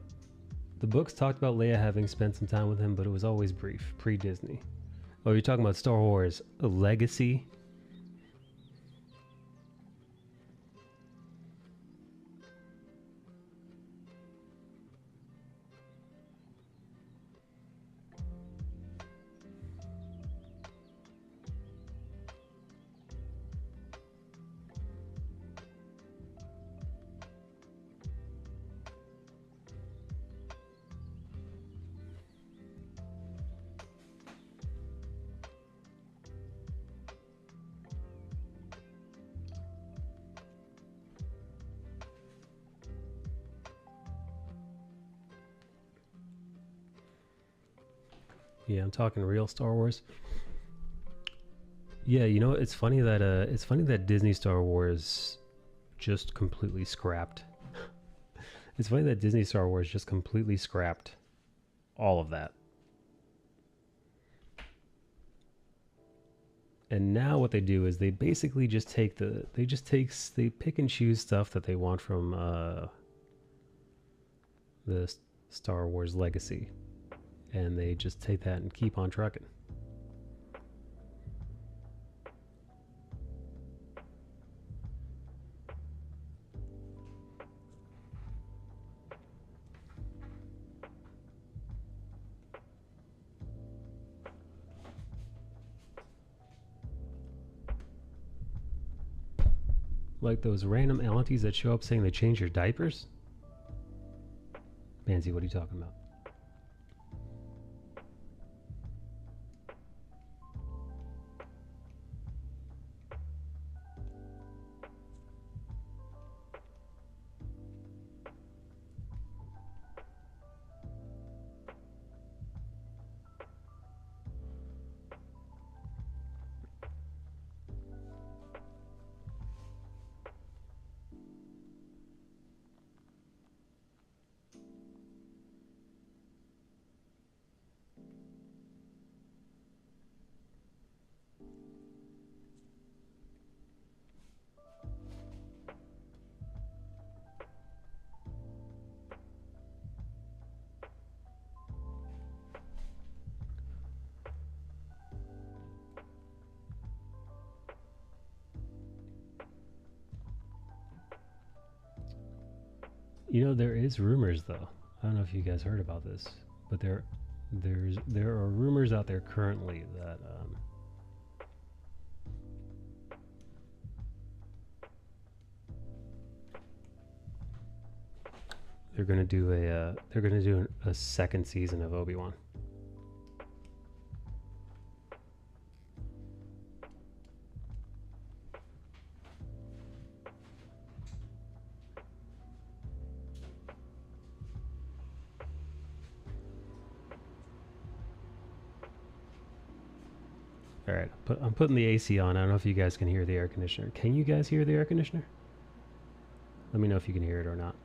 The books talked about Leia having spent some time with him, but it was always brief, pre-Disney. Oh, you're talking about Star Wars Legacy? Yeah, I'm talking real Star Wars. Yeah, you know, it's funny that Disney Star Wars just completely scrapped. It's funny that Disney Star Wars just completely scrapped all of that. And now what they do is they basically just take they pick and choose stuff that they want from the Star Wars Legacy. And they just take that and keep on trucking. Like those random aunties that show up saying they changed your diapers? Manzi, what are you talking about? You know, there is rumors though. I don't know if you guys heard about this, but there are rumors out there currently that they're gonna do a second season of Obi-Wan. All right, I'm putting the AC on. I don't know if you guys can hear the air conditioner. Can you guys hear the air conditioner? Let me know if you can hear it or not.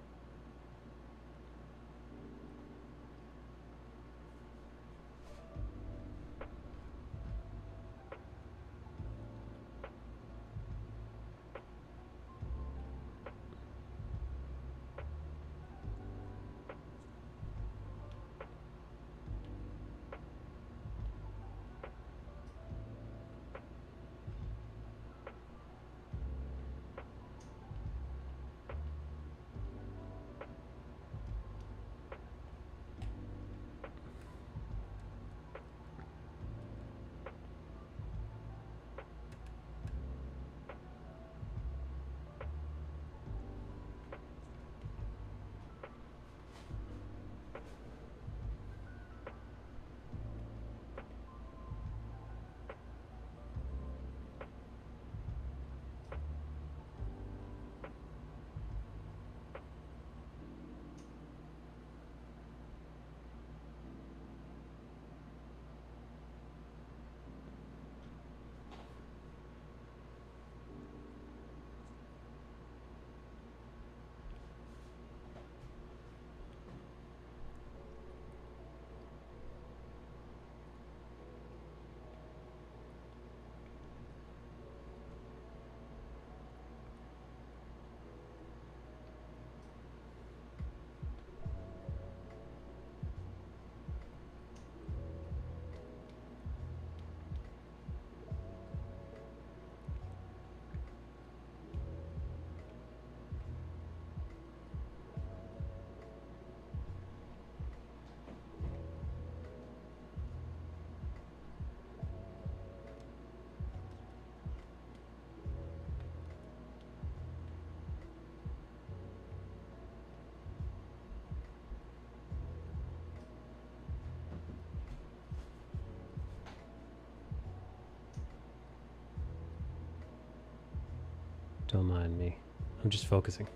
Don't mind me. I'm just focusing.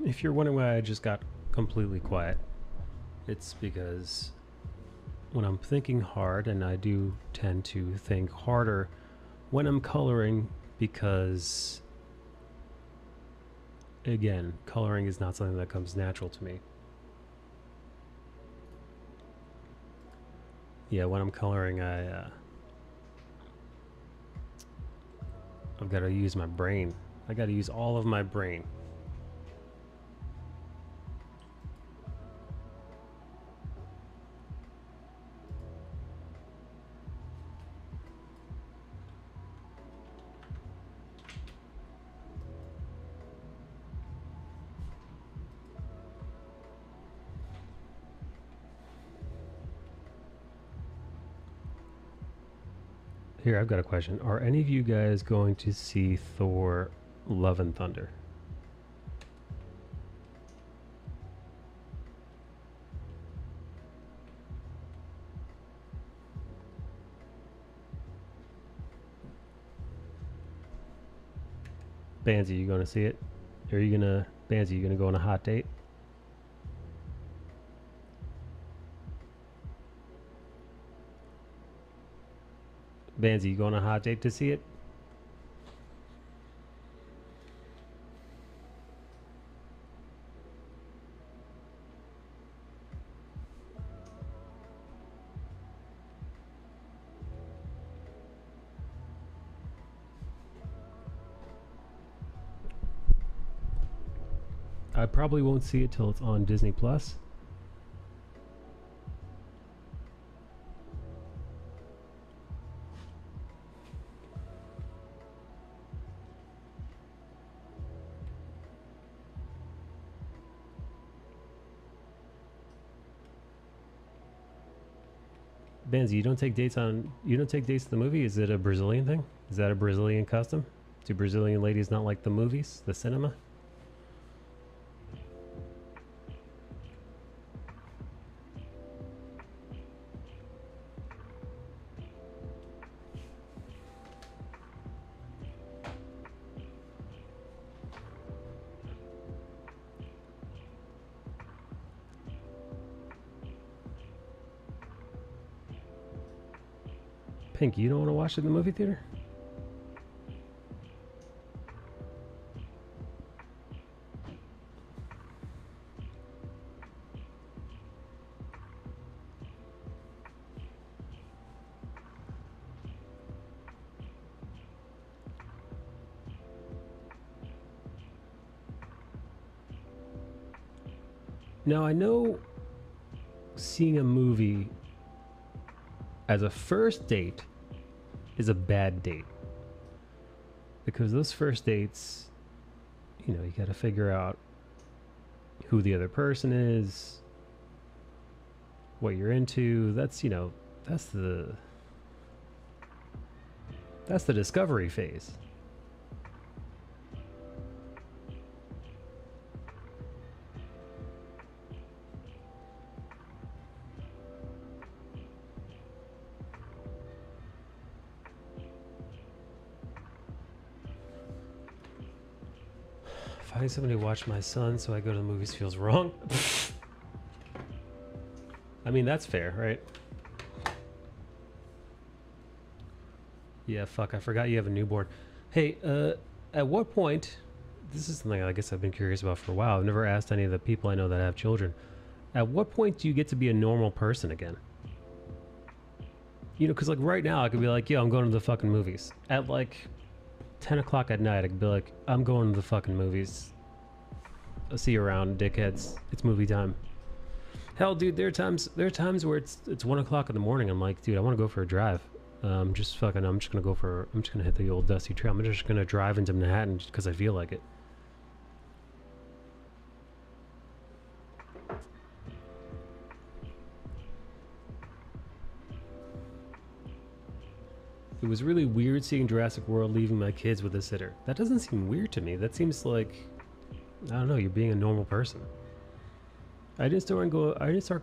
If you're wondering why I just got completely quiet, it's because when I'm thinking hard, and I do tend to think harder when I'm coloring, because again, coloring is not something that comes natural to me. Yeah, when I'm coloring, I've got to use my brain. I got to use all of my brain. Here, I've got a question. Are any of you guys going to see Thor Love and Thunder? Banzi, you going to see it? Are you going to, Banzi, you going to go on a hot date? Banzi, you go on a hot date to see it? I probably won't see it till it's on Disney Plus. Banzi, you don't take dates to the movie? Is it a Brazilian thing? Is that a Brazilian custom? Do Brazilian ladies not like the movies, the cinema? Pink, you don't want to watch it in the movie theater? Now, I know seeing a movie as a first date is a bad date, because those first dates, you know, you got to figure out who the other person is, what you're into. That's, you know, that's the discovery phase. Finding somebody to watch my son so I go to the movies feels wrong. I mean, that's fair, right? Yeah, fuck, I forgot you have a newborn. Hey, at what point, this is something I guess I've been curious about for a while. I've never asked any of the people I know that have children. At what point do you get to be a normal person again? You know, because like right now I could be like, yo, I'm going to the fucking movies. At like 10 o'clock at night, I could be like, I'm going to the fucking movies. I'll see you around, dickheads. It's movie time. Hell, dude, there are times where it's 1 o'clock in the morning. I'm like, dude, I want to go for a drive. I'm just gonna hit the old dusty trail. I'm just gonna drive into Manhattan just because I feel like it. It was really weird seeing Jurassic World leaving my kids with a sitter. That doesn't seem weird to me. That seems like, I don't know, you're being a normal person. I didn't start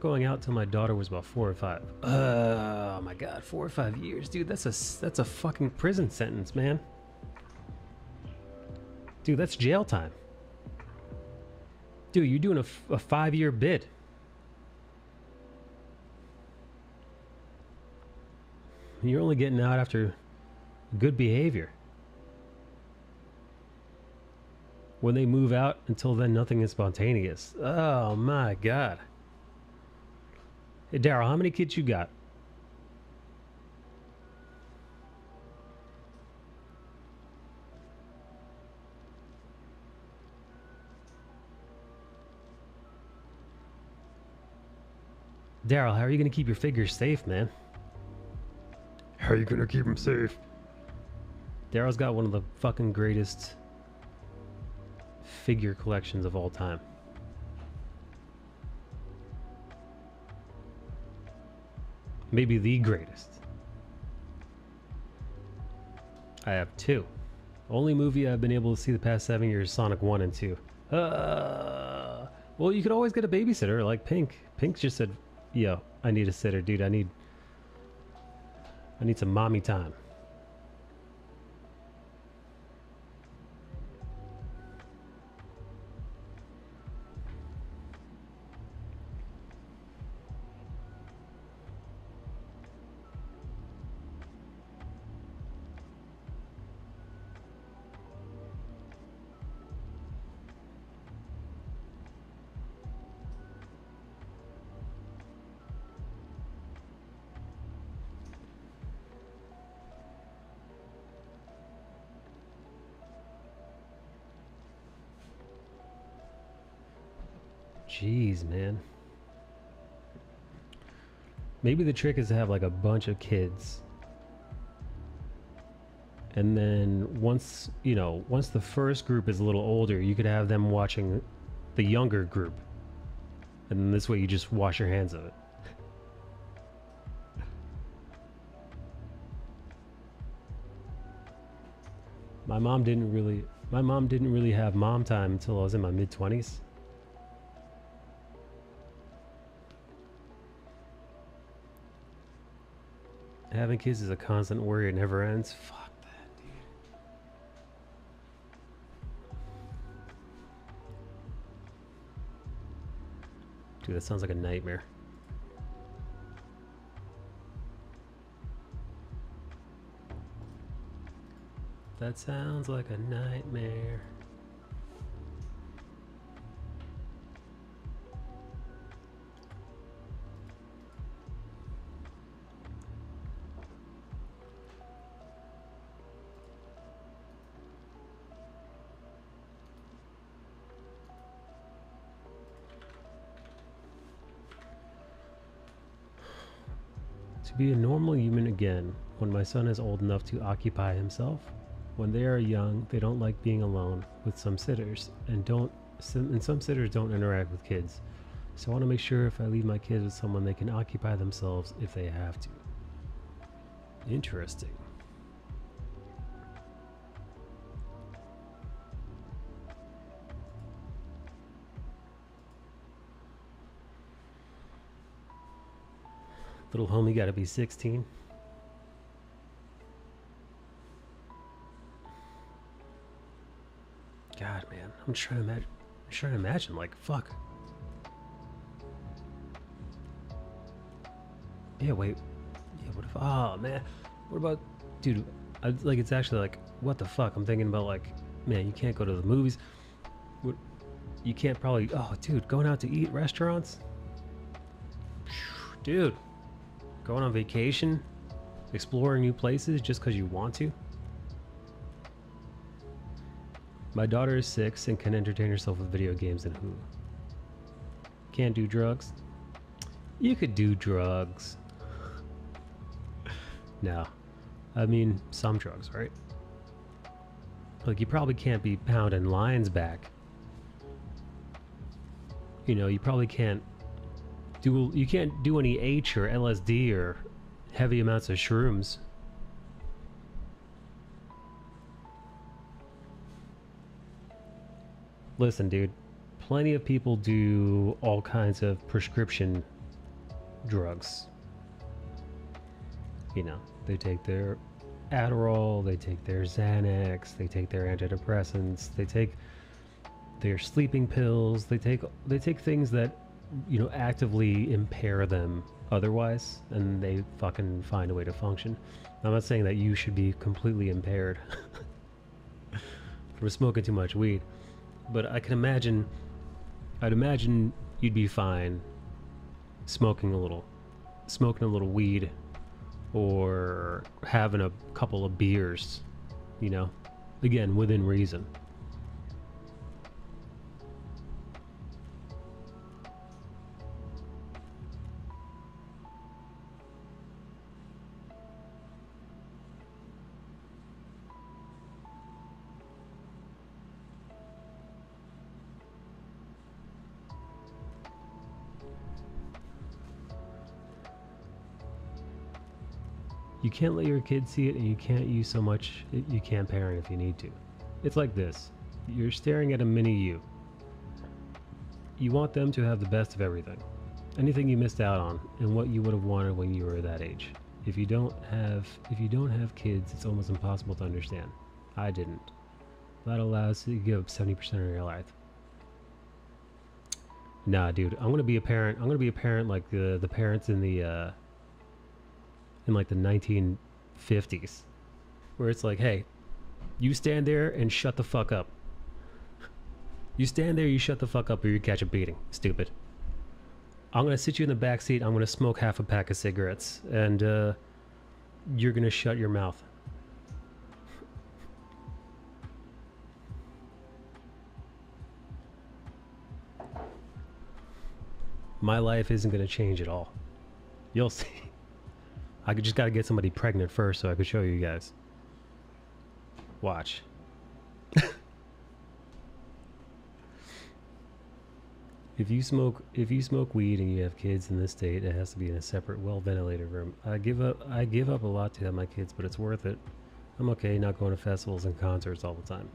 going out till my daughter was about 4 or 5. Oh my god, 4 or 5 years, dude. That's a fucking prison sentence, man. Dude, that's jail time. Dude, you're doing a 5-year bid. You're only getting out after good behavior. When they move out, until then, nothing is spontaneous. Oh my God. Hey, Daryl, how many kids you got? Daryl, how are you going to keep your figures safe, man? How are you going to keep them safe? Daryl's got one of the fucking greatest figure collections of all time. Maybe the greatest. I have 2. Only movie I've been able to see the past 7 years, Sonic 1 and 2. Well, you could always get a babysitter like Pink. Pink just said, yo, I need a sitter, dude. I need some mommy time. Jeez, man. Maybe the trick is to have like a bunch of kids. And then once the first group is a little older, you could have them watching the younger group. And then this way you just wash your hands of it. My mom didn't really have mom time until I was in my mid-20s. Having kids is a constant worry. It never ends. Fuck that, dude. Dude, that sounds like a nightmare. That sounds like a nightmare. To be a normal human again, when my son is old enough to occupy himself. When they are young, they don't like being alone with some sitters, and some sitters don't interact with kids. So I want to make sure if I leave my kids with someone, they can occupy themselves if they have to. Interesting. Little homie got to be 16. God, man, I'm trying to imagine. Like, fuck. Yeah, wait. Yeah, what if? Oh man, what about, dude? Like, it's actually like, what the fuck? I'm thinking about like, man, you can't go to the movies. You can't probably. Oh, dude, going out to eat restaurants. Dude, going on vacation, exploring new places just because you want to. My daughter is 6 and can entertain herself with video games and Hulu. Can't do drugs. You could do drugs. No. I mean, some drugs, right? Like, you probably can't be pounding lions back. You know, you probably can't do any H or LSD or heavy amounts of shrooms. Listen, dude, plenty of people do all kinds of prescription drugs. You know, they take their Adderall, they take their Xanax, they take their antidepressants, they take their sleeping pills, they take things that, you know, actively impair them otherwise, and they fucking find a way to function. I'm not saying that you should be completely impaired from smoking too much weed, but I'd imagine you'd be fine smoking a little weed or having a couple of beers, you know, again, within reason. You can't let your kids see it, and you can't use so much. You can't parent if you need to. It's like this. You're staring at a mini you. You want them to have the best of everything. Anything you missed out on and what you would have wanted when you were that age. If you don't have kids, it's almost impossible to understand. I didn't. That allows you to give up 70% of your life. Nah, dude, I'm gonna be a parent. I'm gonna be a parent like the parents in the like the 1950s, where it's like, hey, you stand there and shut the fuck up. You stand there, you shut the fuck up, or you catch a beating, stupid. I'm gonna sit you in the back seat. I'm gonna smoke half a pack of cigarettes, and you're gonna shut your mouth. My life isn't gonna change at all. You'll see. I just gotta get somebody pregnant first so I could show you guys. Watch. If you smoke weed and you have kids in this state, it has to be in a separate, well-ventilated room. I give up a lot to have my kids, but it's worth it. I'm okay not going to festivals and concerts all the time.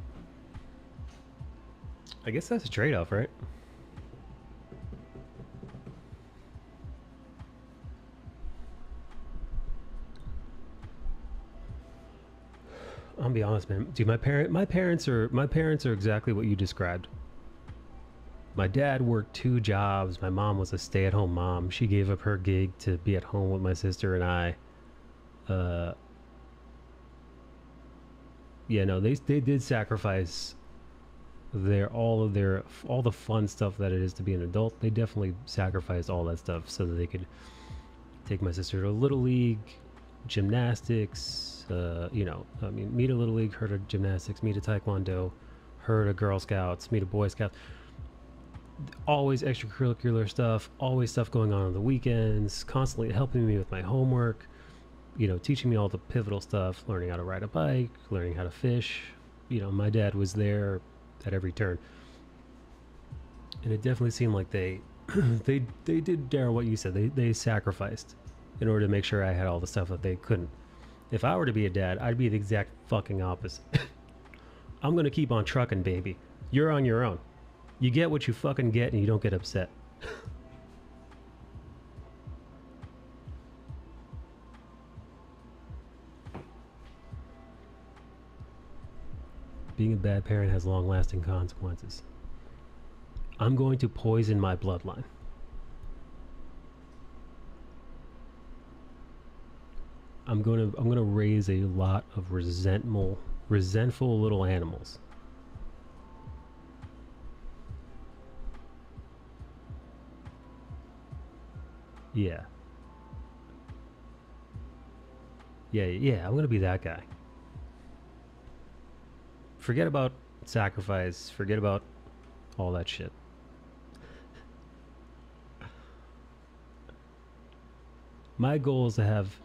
I guess that's a trade-off, right? I'll be honest, man. Dude, my parents are exactly what you described. My dad worked 2 jobs. My mom was a stay-at-home mom. She gave up her gig to be at home with my sister and I. Yeah, no, they did sacrifice all the fun stuff that it is to be an adult. They definitely sacrificed all that stuff so that they could take my sister to Little League, gymnastics, you know, I mean, meet a Little League, her to gymnastics, meet a Taekwondo, her to Girl Scouts, meet a Boy Scout. Always extracurricular stuff, always stuff going on the weekends, constantly helping me with my homework, you know, teaching me all the pivotal stuff, learning how to ride a bike, learning how to fish. You know, my dad was there at every turn. And it definitely seemed like they did, Daryl, what you said. They sacrificed in order to make sure I had all the stuff that they couldn't. If I were to be a dad, I'd be the exact fucking opposite. I'm gonna keep on trucking, baby. You're on your own. You get what you fucking get and you don't get upset. Being a bad parent has long-lasting consequences. I'm going to poison my bloodline. I'm gonna raise a lot of resentful little animals. Yeah. Yeah, I'm gonna be that guy. Forget about sacrifice, forget about all that shit. My goal is to have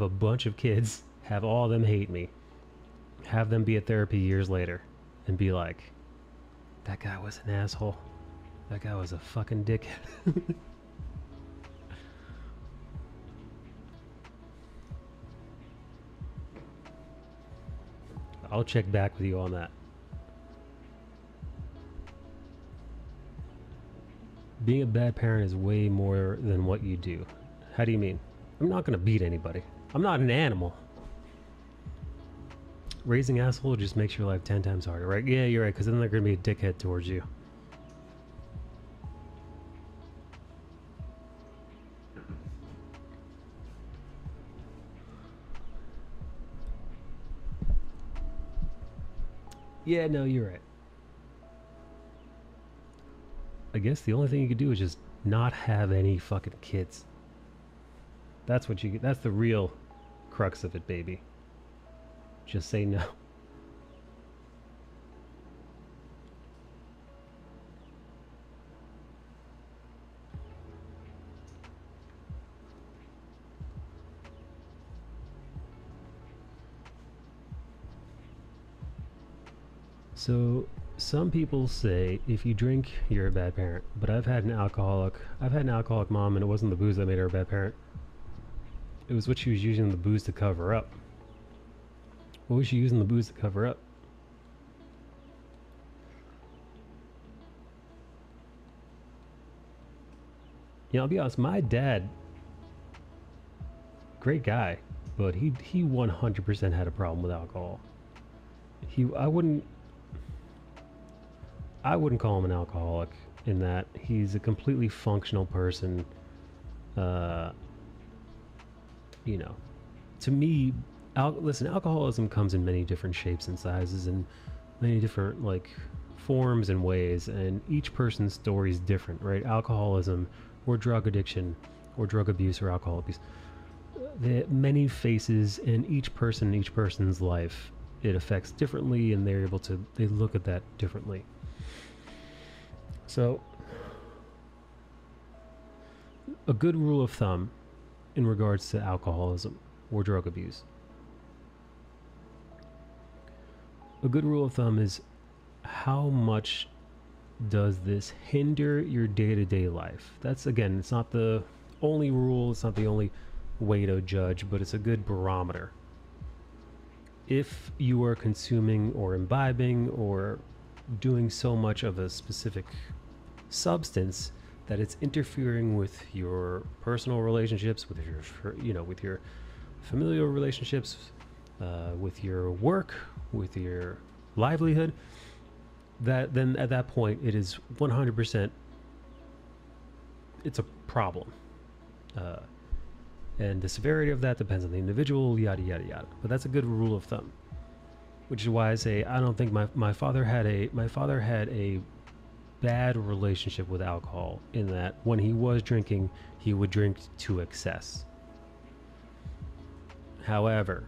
a bunch of kids, have all of them hate me, have them be at therapy years later, and be like, that guy was an asshole. That guy was a fucking dickhead. I'll check back with you on that. Being a bad parent is way more than what you do. How do you mean? I'm not gonna beat anybody. I'm not an animal. raising asshole just makes your life 10 times harder, right? Yeah, you're right, because then they're going to be a dickhead towards you. Yeah, no, you're right. I guess the only thing you could do is just not have any fucking kids. That's what you. That's the real crux of it, baby. Just say no. So some people say if you drink, you're a bad parent. But I've had an alcoholic mom, and it wasn't the booze that made her a bad parent. It was what she was using the booze to cover up. What was she using the booze to cover up? Yeah, I'll be honest, my dad, great guy, but he 100% had a problem with alcohol. I wouldn't call him an alcoholic in that he's a completely functional person. You know, to me, listen, alcoholism comes in many different shapes and sizes and many different like forms and ways, and each person's story is different, right? Alcoholism or drug addiction or drug abuse or alcohol abuse, the many faces, and each person's life, it affects differently, and they look at that differently. So a good rule of thumb in regards to alcoholism or drug abuse, a good rule of thumb is how much does this hinder your day-to-day life? That's, again, it's not the only rule, it's not the only way to judge, but it's a good barometer. If you are consuming or imbibing or doing so much of a specific substance that it's interfering with your personal relationships, with your familial relationships, with your work, with your livelihood, then at that point it is 100%, it's a problem. And the severity of that depends on the individual, yada yada yada. But that's a good rule of thumb, which is why I say I don't think my father had a bad relationship with alcohol, in that when he was drinking, he would drink to excess. However,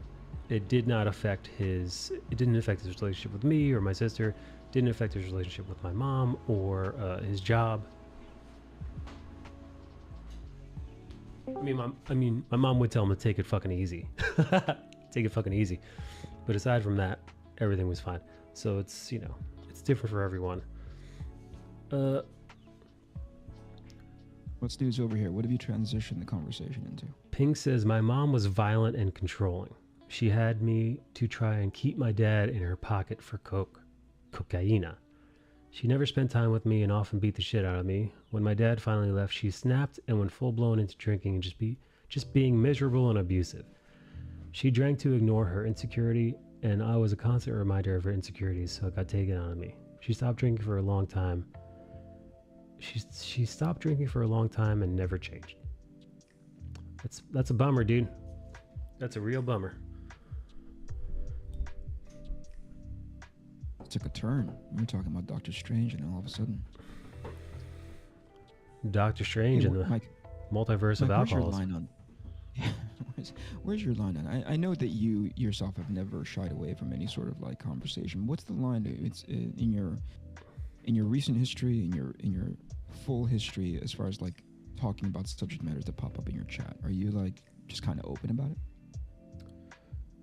it didn't affect his relationship with me or my sister, didn't affect his relationship with my mom or his job. My mom would tell him to take it fucking easy. Take it fucking easy. But aside from that, everything was fine. So it's different for everyone. What's news over here? What have you transitioned the conversation into? Pink says, my mom was violent and controlling. She had me to try and keep my dad in her pocket for cocaine. She never spent time with me and often beat the shit out of me. When my dad finally left, she snapped and went full-blown into drinking and just being miserable and abusive. She drank to ignore her insecurity, and I was a constant reminder of her insecurities, so it got taken out of me. She stopped drinking for a long time. She stopped drinking for a long time and never changed. That's a bummer, dude. That's a real bummer. It took a turn. We were talking about Doctor Strange, and all of a sudden, Doctor Strange and the Mike, multiverse of alcoholism. Where's your line on? I know that you yourself have never shied away from any sort of like conversation. What's the line? It's in your recent history, in your full history, as far as like talking about subject matters that pop up in your chat. Are you like just kind of open about it?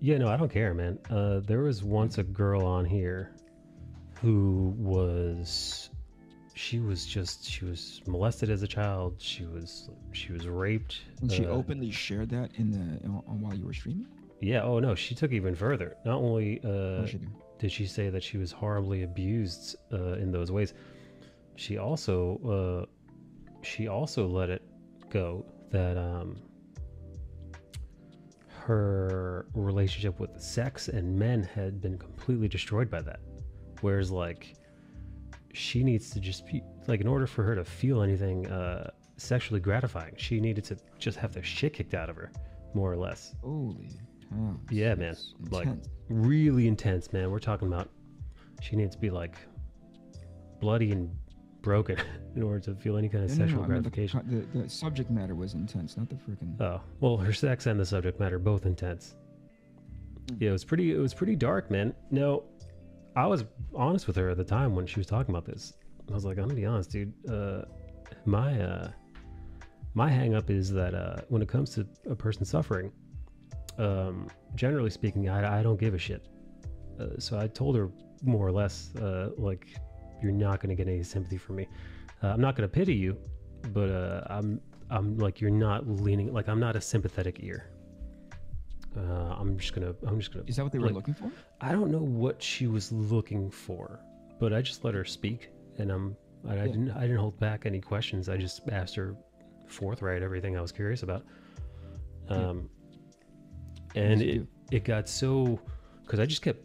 Yeah, no, I don't care, man. There was once a girl on here who was molested as a child. She was raped. And she openly shared that while you were streaming? Yeah. Oh no, she took it even further. Not only did she say that she was horribly abused in those ways, she also let it go that her relationship with sex and men had been completely destroyed by that. Whereas like she needs to just be like, in order for her to feel anything sexually gratifying, she needed to just have the shit kicked out of her, more or less. Holy cow. Yeah, man. It's Like intense. really intense, man. We're talking about she needs to be like bloody and broken in order to feel any kind of sexual I mean, gratification. the subject matter was intense, not the freaking. Oh, well, her sex and the subject matter both intense. Yeah, it was pretty dark, man. No, I was honest with her at the time when she was talking about this. I was like, I'm gonna be honest, dude. My hang up is that when it comes to a person suffering, generally speaking, I don't give a shit. So I told her more or less, like, you're not gonna get any sympathy from me. I'm not gonna pity you, but I'm like, you're not leaning, like, I'm not a sympathetic ear. I'm just gonna. Is that what they were like, looking for? I don't know what she was looking for, but I just let her speak, and I didn't hold back any questions. I just asked her forthright everything I was curious about. And it got so, because I just kept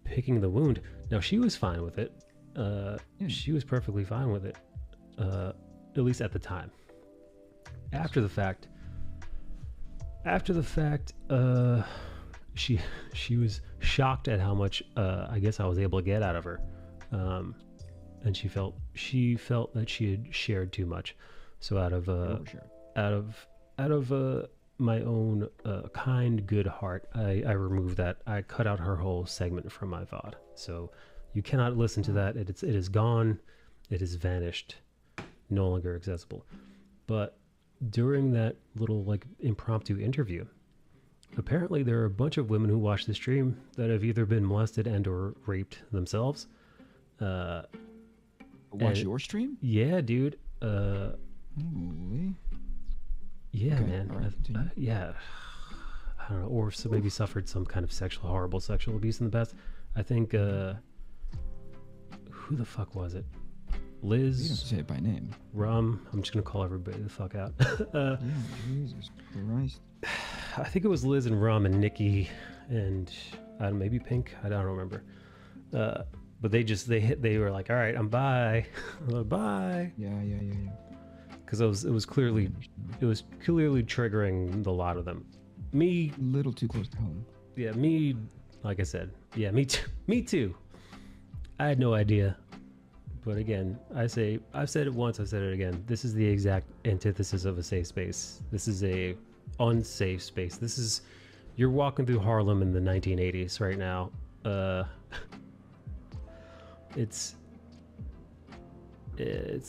picking the wound. Now she was fine with it. She was perfectly fine with it, at least at the time. After the fact, she was shocked at how much I guess I was able to get out of her, and she felt that she had shared too much. So out of my own kind, good heart, I removed that. I cut out her whole segment from my VOD. So you cannot listen to that. It is gone. It has vanished. No longer accessible. But during that little like impromptu interview, apparently there are a bunch of women who watch the stream that have either been molested and or raped themselves. Watch your stream? Yeah, dude. Holy. Yeah, Okay, man. all right, continue. Yeah. I don't know. Or so maybe suffered some kind of horrible sexual abuse in the past. I think, who the fuck was it? You don't have to Liz, say it by name. Rum. I'm just going to call everybody the fuck out. Yeah, Jesus Christ. I think it was Liz and Rum and Nikki and maybe Pink. I don't remember. But they were like, all right, I'm bye. I'm like, bye. Yeah. Because it was clearly triggering the lot of them. Me, A little too close to home. yeah, me, like I said, yeah, me too. I had no idea. But again, I've said it once, I've said it again. This is the exact antithesis of a safe space. This is a unsafe space. You're walking through Harlem in the 1980s right now. It's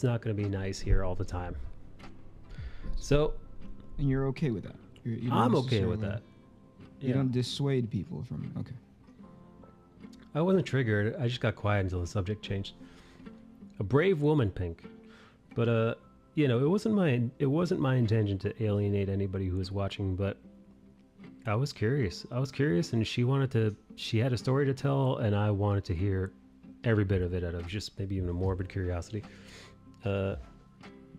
not going to be nice here all the time. So, And you're okay with that? You don't I'm okay with necessarily- that. You don't dissuade people from. Okay. I wasn't triggered. I just got quiet until the subject changed. A brave woman, Pink. But it wasn't my intention to alienate anybody who was watching, but I was curious. And she had a story to tell, and I wanted to hear every bit of it out of just maybe even a morbid curiosity.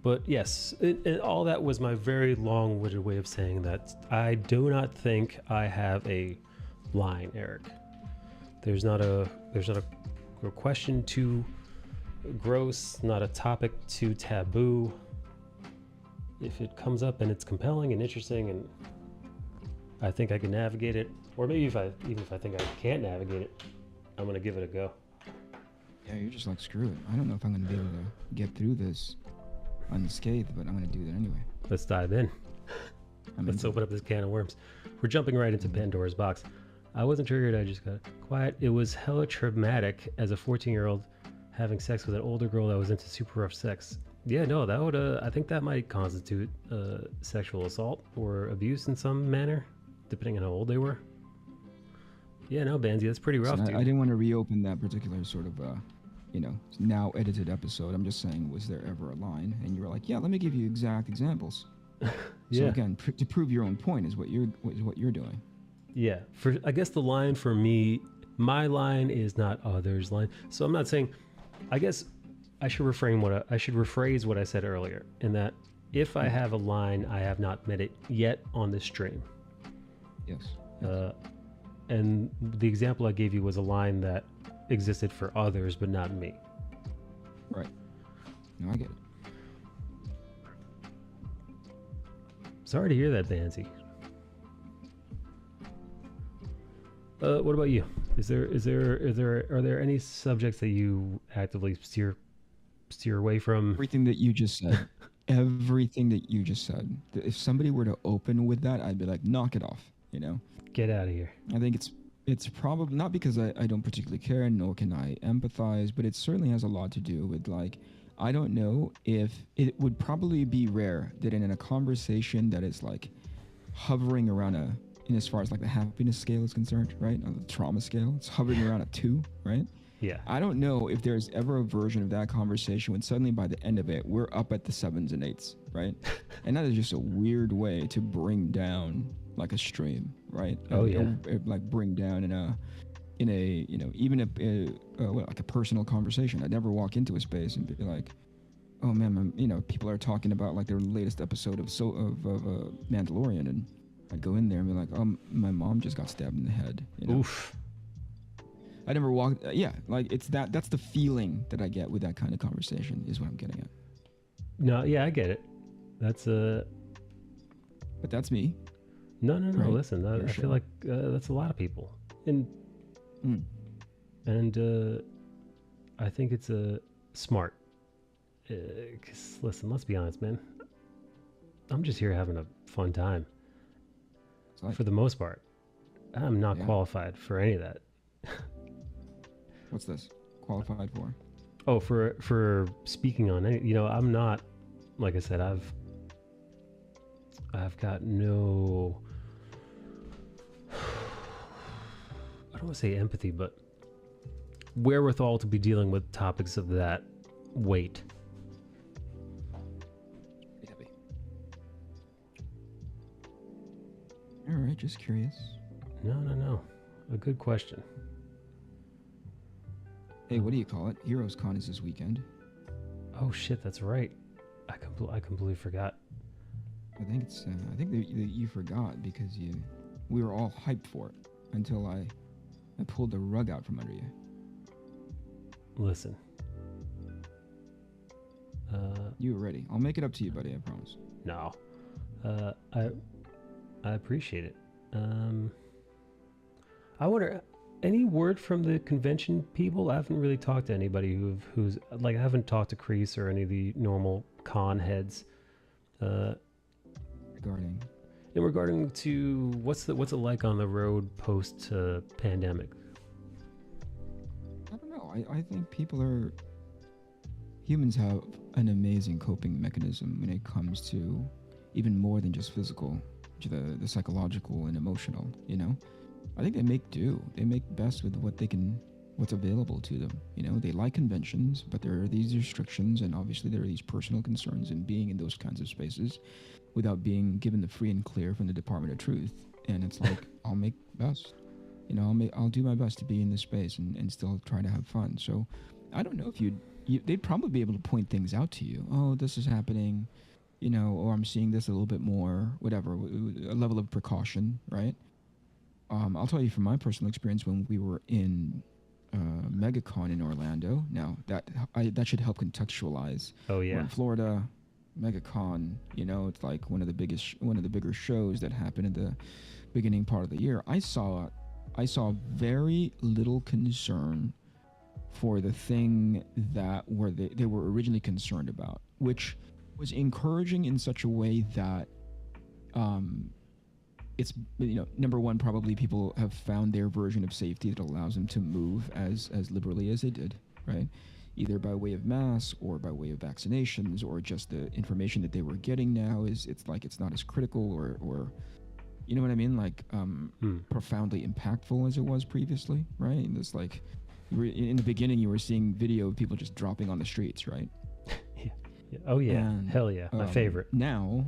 But yes, all that was my very long-winded way of saying that I do not think I have a line, Eric. There's not a question too gross, not a topic too taboo. If it comes up and it's compelling and interesting, and I think I can navigate it, or maybe even if I think I can't navigate it, I'm gonna give it a go. Yeah, you're just like, screw it. I don't know if I'm going to be able to get through this unscathed, but I'm going to do that anyway. Let's dive in. Let's into open up this can of worms. We're jumping right into Pandora's box. I wasn't triggered, I just got quiet. It was hella traumatic as a 14-year-old having sex with an older girl that was into super rough sex. Yeah, no, that would, I think that might constitute sexual assault or abuse in some manner, depending on how old they were. Yeah, no, Banzi, that's pretty rough, So dude. I didn't want to reopen that particular sort of, now edited episode. I'm just saying, was there ever a line? And you were like, yeah, let me give you exact examples. Yeah. So again, to prove your own point is what you're doing. Yeah, I guess the line for me, my line is not others' line. So I'm not saying, I guess I should rephrase what I said earlier, in that if I have a line, I have not met it yet on this stream. Yes. And the example I gave you was a line that existed for others, but not me. Right. No, I get it. Sorry to hear that, Bansi. What about you? Are there any subjects that you actively steer away from? Everything that you just said. Everything that you just said. If somebody were to open with that, I'd be like, knock it off. You know. Get out of here. I think it's probably not because I don't particularly care, nor can I empathize, but it certainly has a lot to do with, like, I don't know if it would probably be rare that in a conversation that is like hovering around in as far as like the happiness scale is concerned, right? On the trauma scale, it's hovering around a 2, right? Yeah. I don't know if there's ever a version of that conversation when suddenly by the end of it, we're up at the 7s and 8s, right? And that is just a weird way to bring down like a stream, right? Oh, yeah. Like bring down in a you know, even like a personal conversation. I'd never walk into a space and be like, oh man, you know, people are talking about like their latest episode of Mandalorian, and I'd go in there and be like, oh, my mom just got stabbed in the head. You know? Oof. I never walked. Yeah, like it's that's the feeling that I get with that kind of conversation is what I'm getting at. No, yeah, I get it. That's But that's me. No. Right? Listen, I Sure. feel like that's a lot of people, and I think it's smart. Cause listen, let's be honest, man. I'm just here having a fun time. Like, for the most part, I'm not Yeah. qualified for any of that. what's this? Qualified for? Oh, for speaking on any, you know, I'm not, like I said, I've got no, I don't want to say empathy, but wherewithal to be dealing with topics of that weight. Pretty heavy. All right, just curious. No. A good question. Hey, what do you call it? Heroes Con is this weekend. Oh shit, that's right. I completely forgot. I think it's. I think that you forgot because we were all hyped for it until I pulled the rug out from under you. Listen. You were ready. I'll make it up to you, buddy. I promise. No. I appreciate it. I wonder, any word from the convention people? I haven't really talked to anybody who's like, I haven't talked to Kreese or any of the normal con heads. Regarding to what's it like on the road post pandemic? I don't know. I think humans have an amazing coping mechanism when it comes to even more than just physical, to the psychological and emotional, you know? I think they make do. They make best with what's available to them. You know, they like conventions, but there are these restrictions, and obviously there are these personal concerns in being in those kinds of spaces without being given the free and clear from the Department of Truth. And it's like, I'll make best. You know, I'll do my best to be in this space and still try to have fun. So I don't know if they'd probably be able to point things out to you. Oh, this is happening, you know, or I'm seeing this a little bit more, whatever, a level of precaution, right? I'll tell you from my personal experience when we were in MegaCon in Orlando. Now that should help contextualize. Oh We're yeah. in Florida, MegaCon. You know, it's like one of the bigger shows that happened in the beginning part of the year. I saw very little concern for the thing that they were originally concerned about, which was encouraging in such a way that it's, you know, number one, probably people have found their version of safety that allows them to move as liberally as they did, right? Either by way of masks or by way of vaccinations, or just the information that they were getting now it's not as critical or you know what I mean? Like profoundly impactful as it was previously, right? And it's like in the beginning you were seeing video of people just dropping on the streets, right? Yeah. Oh yeah. And, hell yeah. My favorite. Now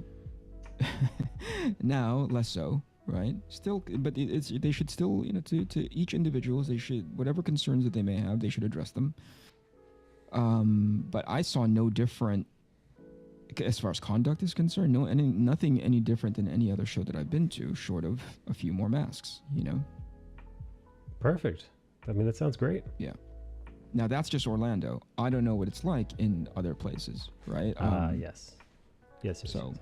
less so, right? Still, but they should still, you know, to each individuals, they should, whatever concerns that they may have, they should address them. But I saw no different as far as conduct is concerned, nothing any different than any other show that I've been to, short of a few more masks. You know. Perfect. I mean, that sounds great. Yeah. Now that's just Orlando. I don't know what it's like in other places, right? Yes. Yes. So,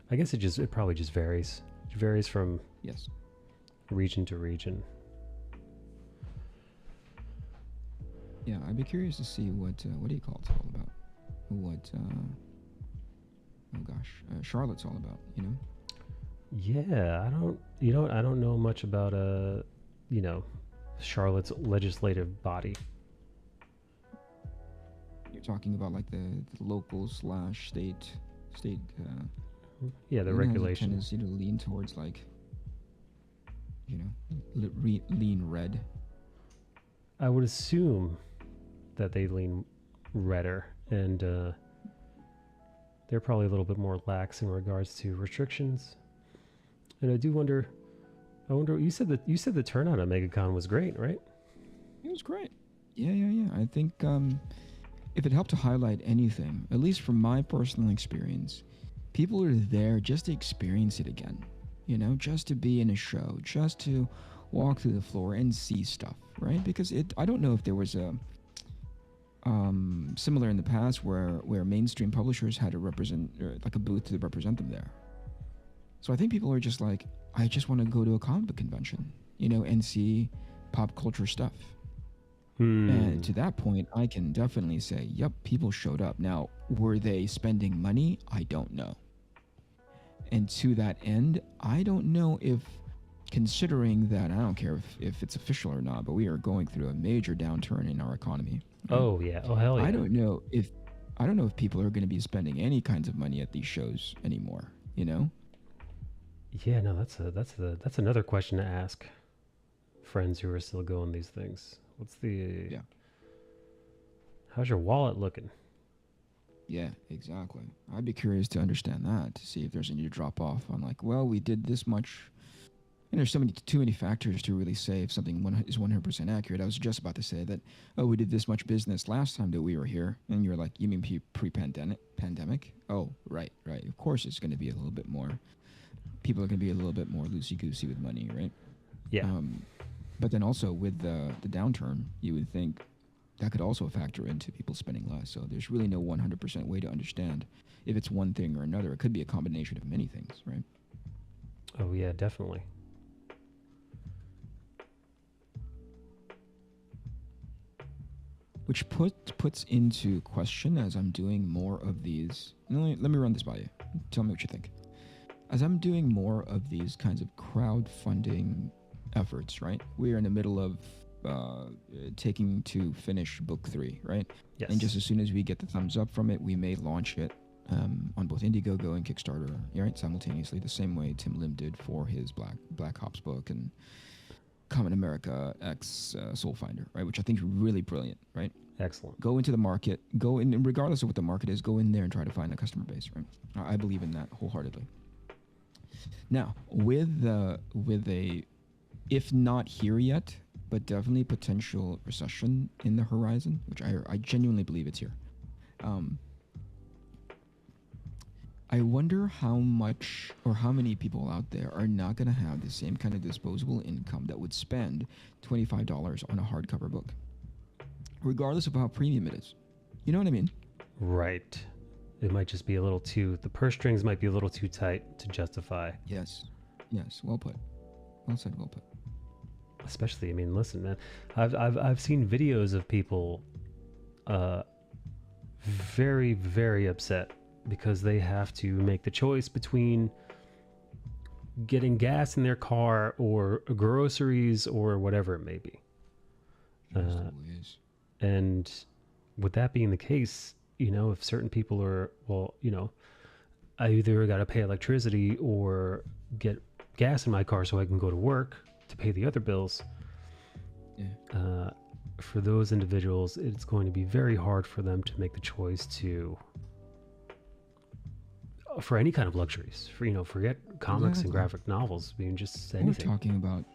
I guess it probably just varies. It varies from yes, region to region. Yeah, I'd be curious to see what do you call it's all about? What Charlotte's all about, you know? Yeah, I don't know much about Charlotte's legislative body. You're talking about like the local / state. Yeah, the regulation. Tendency to lean towards like, you know, lean red. I would assume that they lean redder, and they're probably a little bit more lax in regards to restrictions. And I wonder. You said the turnout at MegaCon was great, right? It was great. Yeah. I think if it helped to highlight anything, at least from my personal experience, people are there just to experience it again. You know, just to be in a show, just to walk through the floor and see stuff, right? Because I don't know if there was a similar in the past where mainstream publishers had to represent, like a booth to represent them there. So I think people are just like, I just want to go to a comic book convention, you know, and see pop culture stuff. And to that point, I can definitely say, yep, people showed up. Now, were they spending money? I don't know. And to that end, I don't know if, considering that, I don't care if it's official or not, but we are going through a major downturn in our economy. Right? Oh yeah. Oh hell yeah. I don't know if people are going to be spending any kinds of money at these shows anymore, you know? Yeah, no, that's another question to ask friends who are still going these things. How's your wallet looking? Yeah, exactly. I'd be curious to understand that, to see if there's any drop off on like, well, we did this much. And there's too many factors to really say if something is 100% accurate. I was just about to say that, oh, we did this much business last time that we were here. And you're like, you mean pre-pandemic? Oh, right. Of course it's going to be a little bit more. People are going to be a little bit more loosey-goosey with money, right? Yeah. But then also with the downturn, you would think that could also factor into people spending less. So there's really no 100% way to understand if it's one thing or another. It could be a combination of many things, right? Oh, yeah, definitely. Which puts into question, as I'm doing more of these. Let me run this by you. Tell me what you think. As I'm doing more of these kinds of crowdfunding efforts, right? We are in the middle of taking to finish book 3, right? Yes. And just as soon as we get the thumbs up from it, we may launch it on both Indiegogo and Kickstarter, right? Simultaneously, the same way Tim Lim did for his Black Ops book and Common America X Soul Finder, right? Which I think is really brilliant, right? Excellent. Go into the market, go in, regardless of what the market is, go in there and try to find a customer base, right? I believe in that wholeheartedly. Now, with a, if not here yet, but definitely potential recession in the horizon, which I genuinely believe it's here. I wonder how much or how many people out there are not going to have the same kind of disposable income that would spend $25 on a hardcover book, regardless of how premium it is. You know what I mean? Right. It might just be a little too, the purse strings might be a little too tight to justify. Yes. Well put. Well said. Well put. Especially, I mean, listen, man, I've seen videos of people very, very upset because they have to make the choice between getting gas in their car or groceries or whatever it may be. And with that being the case, you know, if certain people are, well, you know, I either got to pay electricity or get gas in my car so I can go to work to pay the other bills. Yeah. For those individuals, it's going to be very hard for them to make the choice for any kind of luxuries. For, you know, forget comics and graphic novels. I mean, just anything. We're talking about,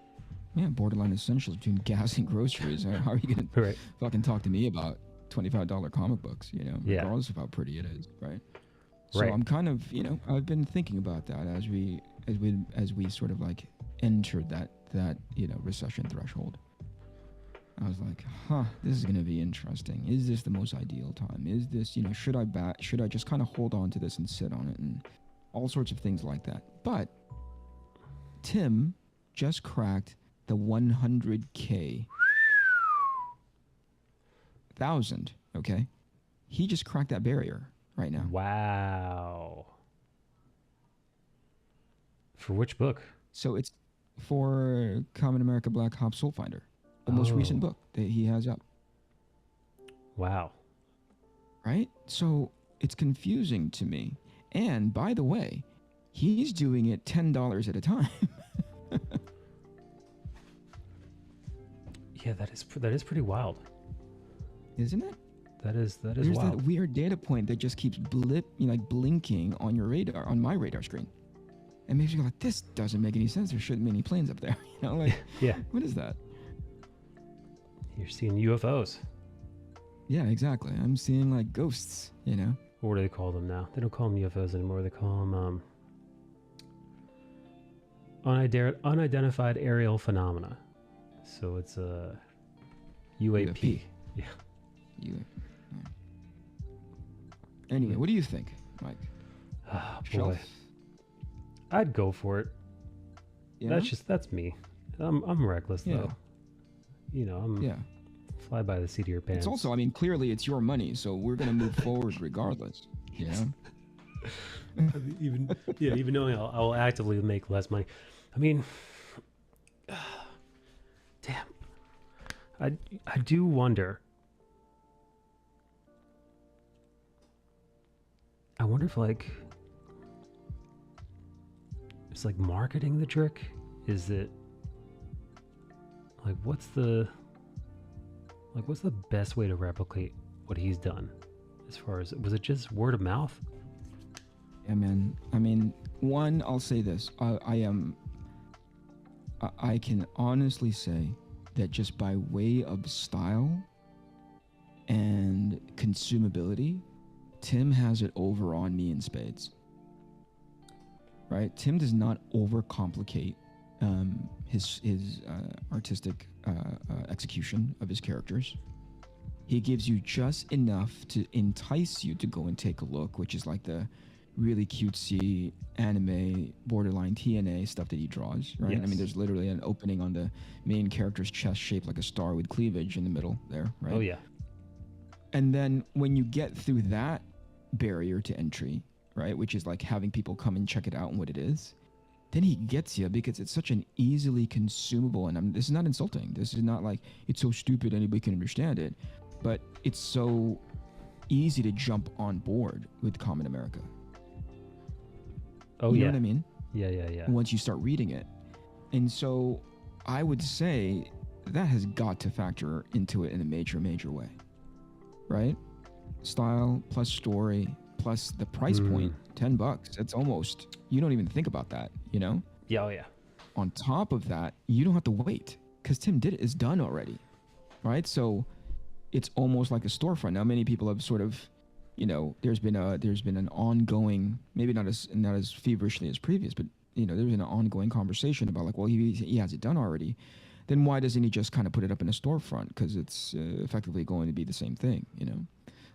borderline essentials between gas and groceries. How are you going to fucking talk to me about $25 comic books, Yeah. regardless of how pretty it is, right? So Right. I'm kind of, I've been thinking about that as we sort of like entered that recession threshold. I was like, this is going to be interesting. Is this the most ideal time? Is this, should I just kind of hold on to this and sit on it, and all sorts of things like that. But Tim just cracked the 100K thousand, okay? He just cracked that barrier right now. Wow. For which book? So it's for Common America Black Ops Soul Finder, the most recent book that he has up. Wow. Right? So it's confusing to me. And by the way, he's doing it $10 at a time. Yeah, that is pretty wild. Isn't it? That is There's wild. that weird data point that just keeps blinking on your radar, on my radar screen. It makes you go like, this doesn't make any sense. There shouldn't be any planes up there. Yeah. What is that? You're seeing UFOs. Yeah, exactly. I'm seeing like ghosts, What do they call them now? They don't call them UFOs anymore. They call them unidentified aerial phenomena. So it's a UAP. Yeah. Anyway, what do you think, Mike? Oh, Shelf? boy. I'd go for it. Yeah? That's me. I'm reckless though. I'm Yeah. fly by the seat of your pants. It's also, clearly it's your money, so we're going to move forward regardless. even knowing I will actively make less money. Damn. I do wonder. I wonder if it's like marketing the trick. Is it what's the best way to replicate what he's done? As far as, was it just word of mouth? Yeah, man. One, I'll say this. I can honestly say that just by way of style and consumability, Tim has it over on me in spades. Right? Tim does not overcomplicate his artistic execution of his characters. He gives you just enough to entice you to go and take a look, which is like the really cutesy anime borderline TNA stuff that he draws, right? Yes. There's literally an opening on the main character's chest shaped like a star with cleavage in the middle there, right? Oh yeah. And then when you get through that barrier to entry, right, which is like having people come and check it out and what it is, then he gets you because it's such an easily consumable, and this is not insulting. This is not like it's so stupid anybody can understand it, but it's so easy to jump on board with Common America. Oh, you yeah. know what I mean? Yeah. Once you start reading it. And so I would say that has got to factor into it in a major, major way, right? Style plus story plus the price point, $10. That's almost, you don't even think about that, Yeah, oh yeah. On top of that, you don't have to wait because Tim did it. It's done already, right? So it's almost like a storefront. Now, many people have sort of, there's been an ongoing, maybe not as feverishly as previous, but there's been an ongoing conversation about like, well, he has it done already. Then why doesn't he just kind of put it up in a storefront? Because it's effectively going to be the same thing,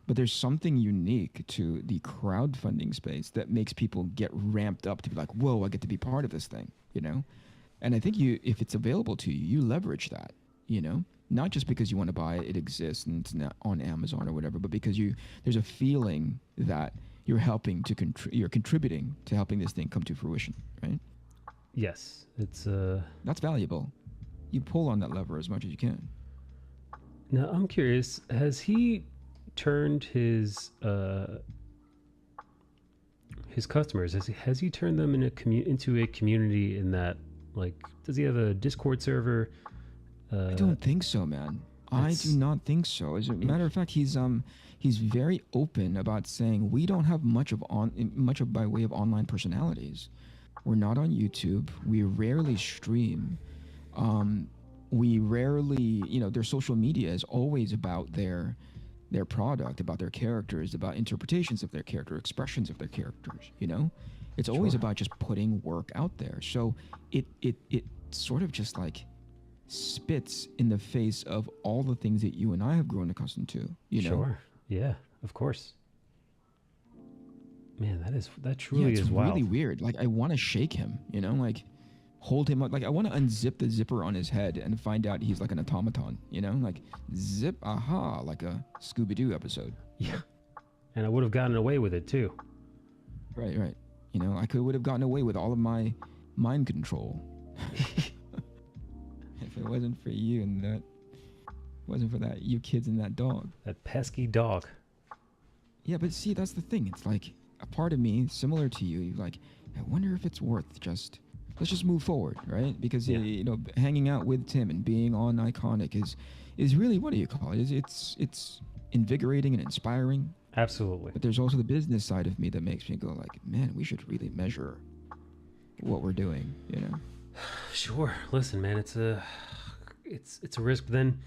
But there's something unique to the crowdfunding space that makes people get ramped up to be like, whoa, I get to be part of this thing, And I think if it's available to you, you leverage that, Not just because you want to buy it, it exists and it's not on Amazon or whatever, but because there's a feeling that you're helping you're contributing to helping this thing come to fruition, right? Yes, it's That's valuable. You pull on that lever as much as you can. Now I'm curious, has he turned his customers, has he turned them into a community in that, like, does he have a Discord server? I don't think so, man. I do not think so. As a matter of fact, he's very open about saying we don't have much of by way of online personalities. We're not on YouTube. We rarely stream. We rarely, their social media is always about their their product, about their characters, about interpretations of their character, expressions of their characters, you know? It's always Sure. about just putting work out there. So it sort of just like spits in the face of all the things that you and I have grown accustomed to, you know? Sure. Yeah, of course. Man, that Yeah, truly it's is wild. really weird. Like I want to shake him, you know, like hold him up. Like I want to unzip the zipper on his head and find out he's like an automaton, you know, like zip, aha, like a Scooby-Doo episode. Yeah. And I would have gotten away with it too. Right, right. You know, I would have gotten away with all of my mind control if it wasn't for you and that wasn't for that you kids and that dog. That pesky dog. Yeah, but see, that's the thing. It's like a part of me, similar to you, like, I wonder if it's worth let's just move forward, right? Because Yeah. you know, hanging out with Tim and being on Iconic is really, what do you call it? It's invigorating and inspiring. Absolutely. But there's also the business side of me that makes me go like, man, we should really measure what we're doing, you know? Sure. Listen, man, it's a risk. But then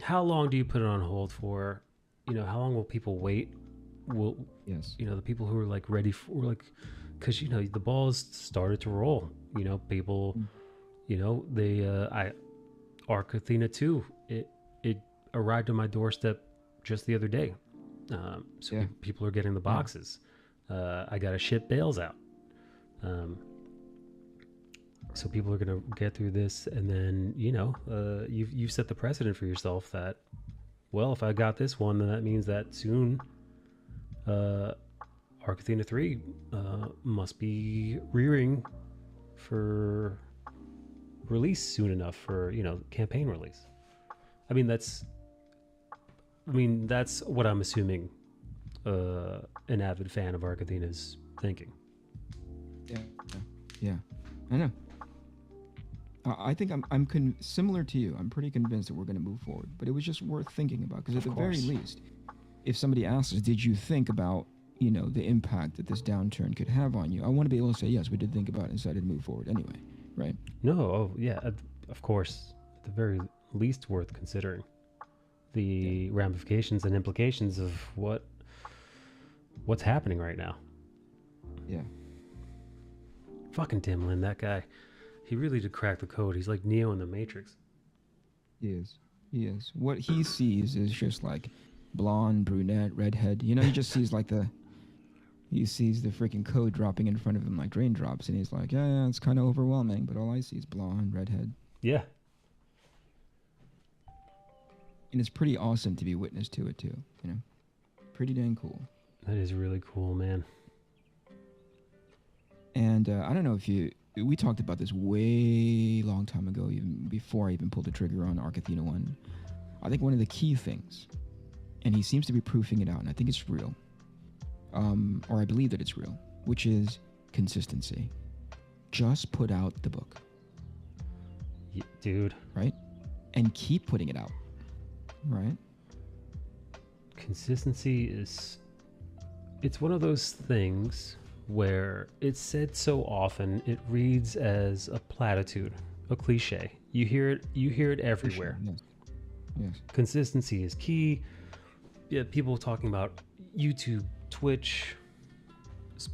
how long do you put it on hold for? You know, how long will people wait? Will, Yes. you know, the people who are like ready for, like, because, you know, the balls started to roll, you know, people, you know, Arc Athena 2, it arrived on my doorstep just the other day. So Yeah. people are getting the boxes. I got to ship bales out. So people are going to get through this, and then, you know, you've set the precedent for yourself that, well, if I got this one, then that means that soon Arc Athena 3 must be rearing for release soon enough for, you know, campaign release. I mean, that's what I'm assuming an avid fan of Arc Athena is thinking. Yeah. I know. I think I'm similar to you. I'm pretty convinced that we're going to move forward, but it was just worth thinking about, because at the very least, if somebody asks us, did you think about, you know, the impact that this downturn could have on you? I want to be able to say, yes, we did think about it and decided to move forward anyway, right? No, oh yeah, of course. At the very least, worth considering the ramifications and implications of what's happening right now. Yeah. Fucking Tim Lin, that guy. He really did crack the code. He's like Neo in the Matrix. He is. What he sees is just like blonde, brunette, redhead. You know, he just sees he sees the freaking code dropping in front of him like raindrops, and he's like, yeah, it's kind of overwhelming, but all I see is blonde, redhead. Yeah. And it's pretty awesome to be witness to it too, you know? Pretty dang cool. That is really cool, man. And I don't know if we talked about this way long time ago, even before I even pulled the trigger on Arc Athena 1. I think one of the key things, and he seems to be proofing it out, and I think it's real, or I believe that it's real, which is consistency. Just put out the book. Dude. Right? And keep putting it out. Right? Consistency it's one of those things where it's said so often it reads as a platitude, a cliche. You hear it everywhere. Sure, yes. Consistency is key. Yeah, people talking about YouTube, Twitch,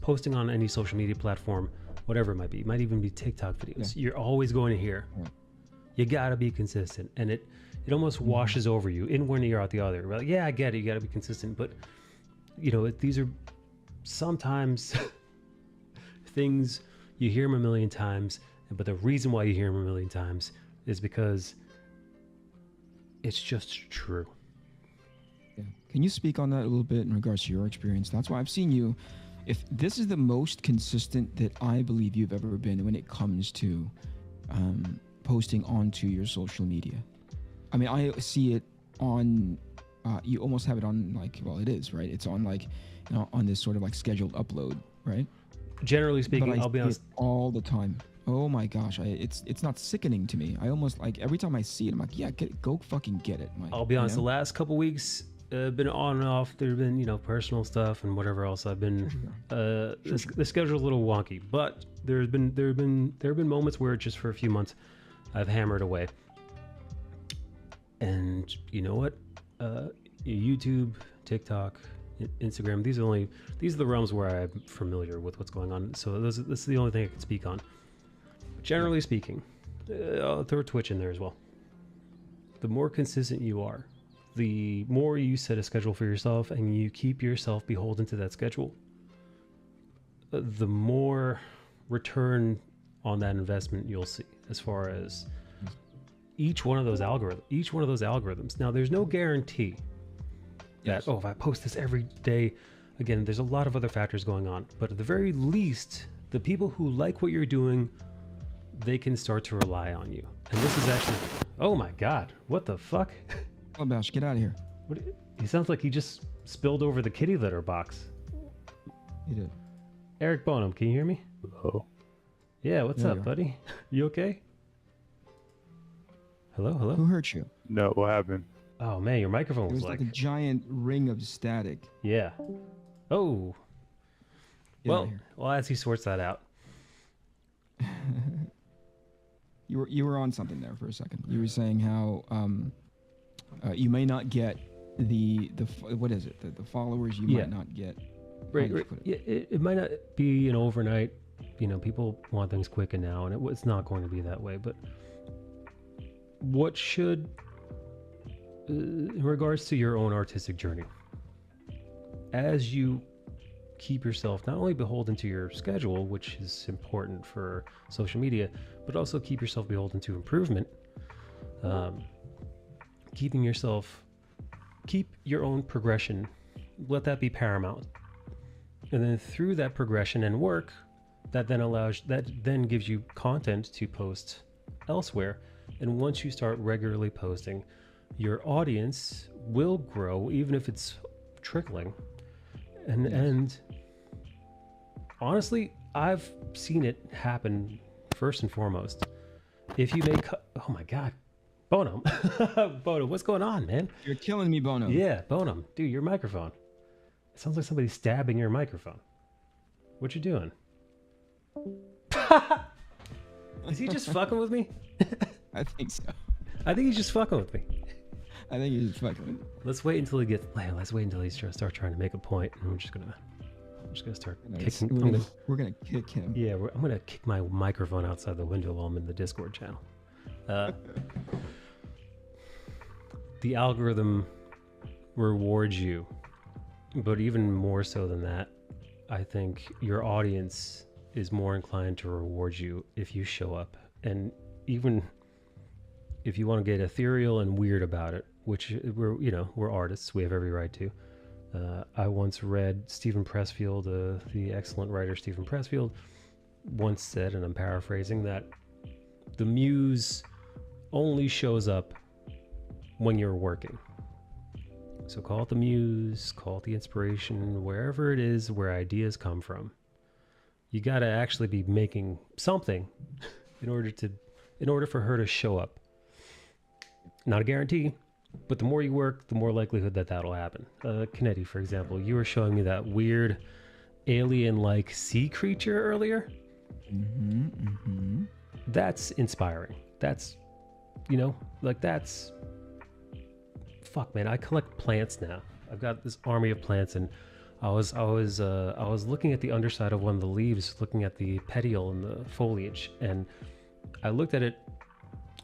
posting on any social media platform, whatever it might be. It might even be TikTok videos. Yeah. You're always going to hear. Right. You gotta be consistent, and it almost washes over you in one ear out the other. Like, yeah, I get it. You gotta be consistent, but you know, these are sometimes things you hear them a million times, but the reason why you hear them a million times is because it's just true. Yeah. Can you speak on that a little bit in regards to your experience? That's why I've seen you. If this is the most consistent that I believe you've ever been when it comes to posting onto your social media. I mean, I see it on. You almost have it on like, well, it is, right? It's on like, you know, on this sort of like scheduled upload, right? Generally speaking, I'll be honest, all the time. Oh my gosh, it's not sickening to me. I almost like every time I see it, I'm like, yeah, go fucking get it, Mike. I'll be honest. You know? The last couple weeks, been on and off. There've been, you know, personal stuff and whatever else. I've been the schedule's a little wonky, but there have been moments where just for a few months I've hammered away. And you know what? YouTube, TikTok, Instagram. These are the realms where I'm familiar with what's going on. So this is the only thing I can speak on. Generally speaking, I'll throw Twitch in there as well. The more consistent you are, the more you set a schedule for yourself and you keep yourself beholden to that schedule, the more return on that investment you'll see as far as each one of those algorithms. Now, there's no guarantee that, if I post this every day, again, there's a lot of other factors going on, but at the very least, the people who like what you're doing, they can start to rely on you. And this is actually, oh my God, what the fuck? Oh, Bash, get out of here. What? He sounds like he just spilled over the kitty litter box. He did. Eric Bonham, can you hear me? Hello. Yeah, what's There up, you are. buddy? You okay? Hello? Who hurt you? No, what happened? Oh man, your microphone It was was like a giant ring of static. yeah. Oh. Get out Well, of here. as he sorts that out. You were on something there for a second. You were saying how you may not get what is it? The followers you Yeah. might not get. Right, How do you right. put it? Yeah, it might not be an overnight. People want things quick and now, and it's not going to be that way. But what should, in regards to your own artistic journey, as you keep yourself not only beholden to your schedule, which is important for social media, but also keep yourself beholden to improvement, keep your own progression, let that be paramount. And then through that progression and work, that then gives you content to post elsewhere. And once you start regularly posting, your audience will grow, even if it's trickling. And honestly, I've seen it happen first and foremost. If you make, oh my God, Bonham, Bonham, what's going on, man? You're killing me, Bono. Yeah, Bonham, dude, your microphone. It sounds like somebody's stabbing your microphone. What you doing? Is he just fucking with me? I think so. I think he's just fucking with me. I think he's fucking. Let's wait until he gets. Let's wait until he starts trying to make a point, and I'm just gonna start kicking. We're gonna kick him. Yeah, I'm gonna kick my microphone outside the window while I'm in the Discord channel. The algorithm rewards you, but even more so than that, I think your audience is more inclined to reward you if you show up. And even if you want to get ethereal and weird about it, which we're artists, we have every right to. I once read Stephen Pressfield, the excellent writer Stephen Pressfield, once said, and I'm paraphrasing, that the muse only shows up when you're working. So call it the muse, call it the inspiration, wherever it is where ideas come from. You got to actually be making something in order for her to show up. Not a guarantee, but the more you work, the more likelihood that'll happen. Kennedy, for example, you were showing me that weird alien-like sea creature earlier. That's inspiring. That's, fuck, man. I collect plants now. I've got this army of plants, and I was looking at the underside of one of the leaves, looking at the petiole and the foliage, and I looked at it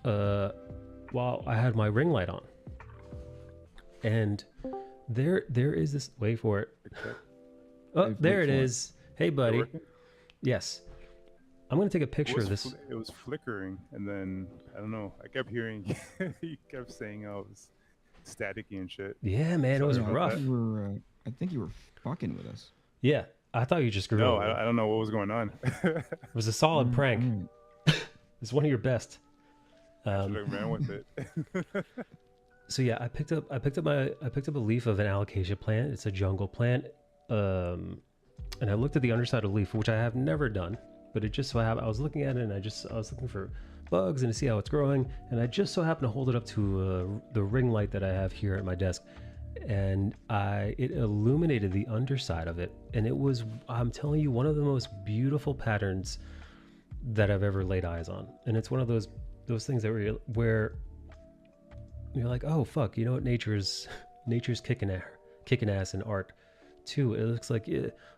while I had my ring light on, and there is this. Wait for it. Oh, there it is. Hey, buddy. Yes. I'm gonna take a picture of this. It was flickering, and then I don't know. I kept hearing you kept saying I was staticky and shit. Yeah, man, it was Sorry about rough. that. I think you were fucking with us. Yeah, I thought you just grew No, up. I don't know what was going on. It was a solid prank. It's one of your best. I ran with it. So yeah, I picked up a leaf of an alocasia plant. It's a jungle plant, and I looked at the underside of the leaf, which I have never done. But it just so happened I was looking at it, and I was looking for bugs and to see how it's growing, and I just so happened to hold it up to the ring light that I have here at my desk, and it illuminated the underside of it, and it was, I'm telling you, one of the most beautiful patterns that I've ever laid eyes on. And it's one of those things that where you're like, oh fuck, you know what, nature is nature's kicking ass in art too. It looks like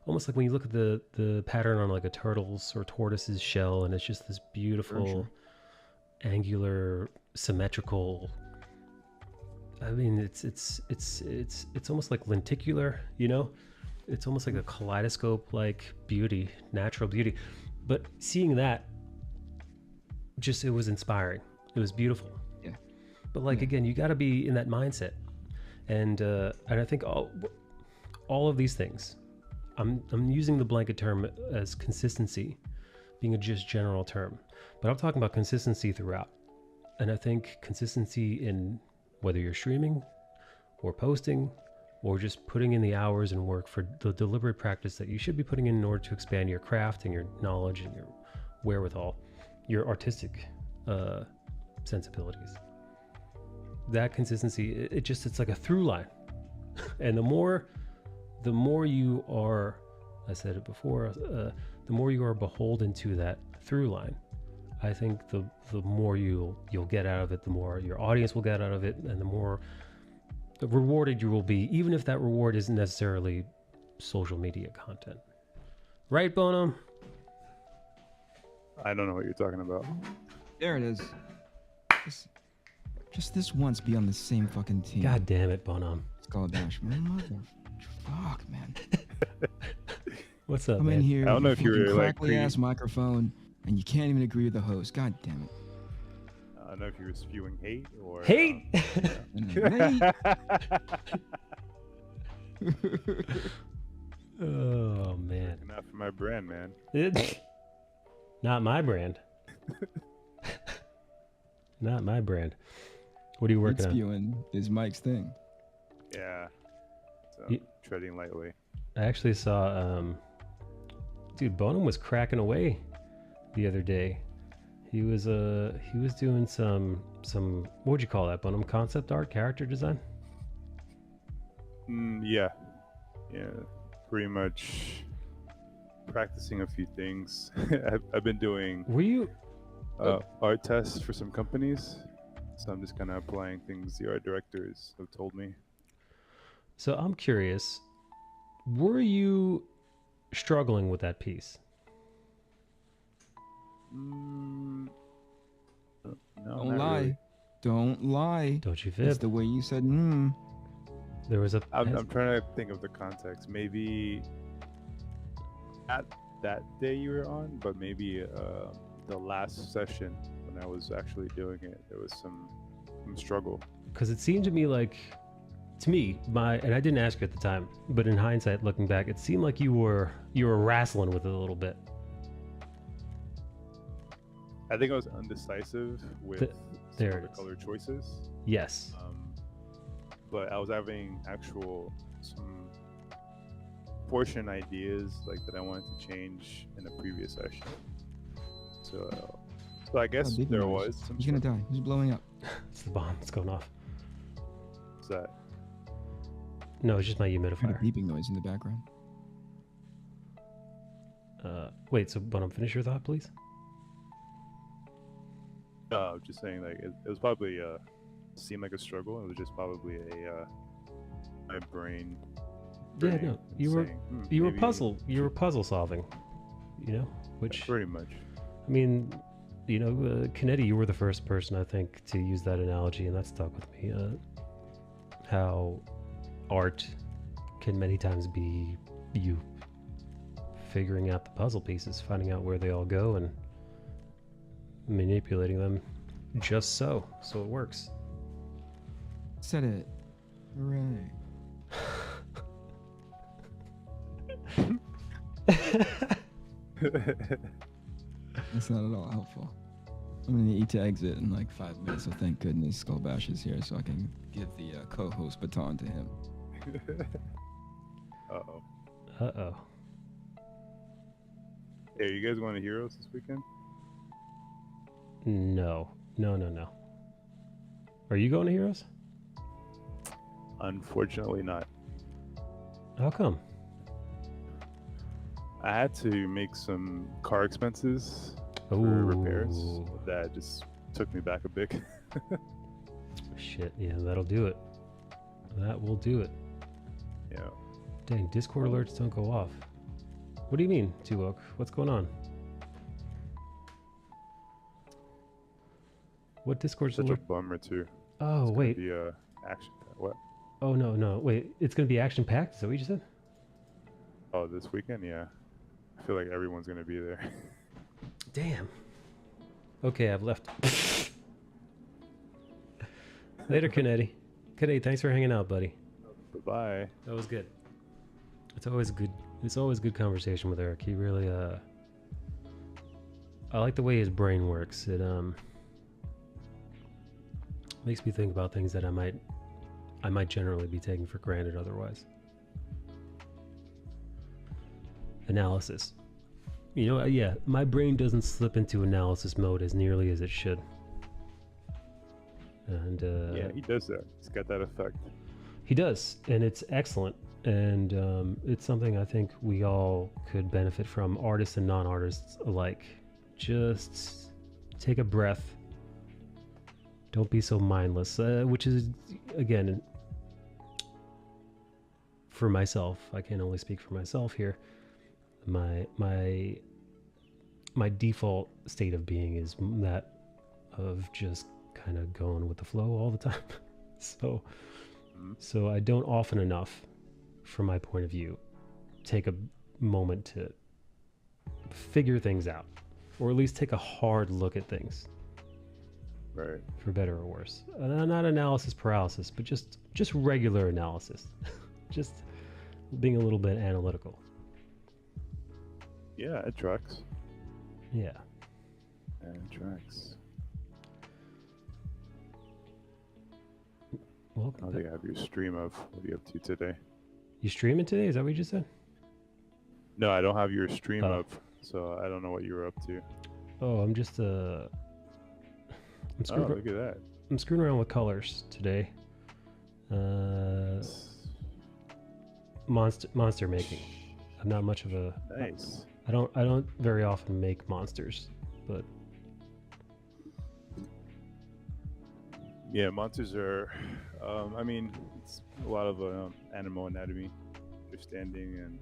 almost like when you look at the pattern on like a turtle's or tortoise's shell, and it's just this beautiful, angular, symmetrical. I mean, it's almost like lenticular, you know. It's almost like a kaleidoscope like beauty, natural beauty. But seeing that, it was inspiring. It was beautiful. Yeah. But like again, you got to be in that mindset, and I think all of these things, I'm using the blanket term as consistency, being a just general term, but I'm talking about consistency throughout. And I think consistency in whether you're streaming or posting or just putting in the hours and work for the deliberate practice that you should be putting in order to expand your craft and your knowledge and your wherewithal, your artistic sensibilities. That consistency, it's like a through line. And the more you are, I said it before, the more you are beholden to that through line, I think the more you'll get out of it, the more your audience will get out of it, and the more rewarded you will be, even if that reward isn't necessarily social media content. Right, Bonham? I don't know what you're talking about. There it is. Just this once be on the same fucking team. God damn it, Bonham. Skull Dash, man. Fuck, man. What's up, I'm man? in here. I don't know if you were, like, crackly ass microphone, and you can't even agree with the host. God damn it. I don't know if you were spewing hate or Hate? Oh, man. Not for my brand, man. Not my brand. Not my brand. What are you working on? Spewing is Mike's thing. Yeah. So treading lightly. I actually saw, dude, Bonham was cracking away the other day. He was doing some what would you call that, Bonham? Concept art, character design? Yeah. Pretty much practicing a few things. I've been doing Were you art tests for some companies, so I'm just kind of applying things the art directors have told me. So I'm curious, were you struggling with that piece? No, Don't not lie. really. Don't lie. Don't you That's fib? the way you said, There was a I'm trying to think of the context. Maybe at that day you were on, but maybe the last session when I was actually doing it, there was some struggle. because it seemed to me like, and I didn't ask you at the time, but in hindsight, looking back, it seemed like you were wrestling with it a little bit. I think I was undecisive with some there of the it is. color choices. Yes. But I was having some portion ideas like that I wanted to change in a previous session. So I guess beeping there noise. was some He's gonna die. He's blowing up. It's the bomb. It's going off. What's that? No, it's just my I heard a humidifier. beeping noise in the background. Wait, so Bonham, finish your thought, please. Just saying, like it was probably seemed like a struggle. It was just probably my brain. Yeah, brain no, you were saying, you were maybe- you were puzzle solving, you know, which pretty much. I mean, you know, Kennedy, you were the first person I think to use that analogy, and that stuck with me. How art can many times be you figuring out the puzzle pieces, finding out where they all go, and manipulating them just so it works. Said it. Hooray. That's not at all helpful. I'm gonna need to exit in like 5 minutes, so thank goodness Skullbash is here so I can give the co-host baton to him. Uh-oh. Uh-oh. Hey, you guys going to Heroes this weekend? No. Are you going to Heroes? Unfortunately not. How come? I had to make some car expenses for Ooh. repairs. That just took me back a bit. Shit, yeah, that'll do it. That will do it. Yeah. Dang, Discord alerts don't go off. What do you mean, Tuok? What's going on? What Discord's Such a alert? bummer too. Oh, wait. The action. What? Oh, no. Wait, it's going to be action-packed? Is that what you just said? Oh, this weekend? Yeah. I feel like everyone's gonna be there. Damn. Okay, I've left. Later, Kennedy. Kennedy, thanks for hanging out, buddy. Bye. That was good. It's always good. It's always good conversation with Eric. He really, I like the way his brain works. It makes me think about things that I might generally be taking for granted otherwise. Analysis. You know, yeah, my brain doesn't slip into analysis mode as nearly as it should. And Yeah, he does that. He's got that effect. he does, and it's excellent. And it's something I think we all could benefit from, artists and non-artists alike. Just take a breath. Don't be so mindless, which is, again, for myself, I can only speak for myself here. My default state of being is that of just kind of going with the flow all the time. So I don't often enough, from my point of view, take a moment to figure things out, or at least take a hard look at things. Right. For better or worse. Not analysis paralysis, but just regular analysis. Just being a little bit analytical. Yeah, it tracks. Yeah. And it tracks. Well, How do you have your stream of? What are you up to today? you streaming today? Is that what you just said? No, I don't have your stream Oh. up, so I don't know what you're up to. Oh, I'm just Oh, look at that. I'm screwing around with colors today. Monster making. I'm not much of a. Nice. I don't very often make monsters, but Yeah, monsters are. I mean, it's a lot of animal anatomy, understanding, and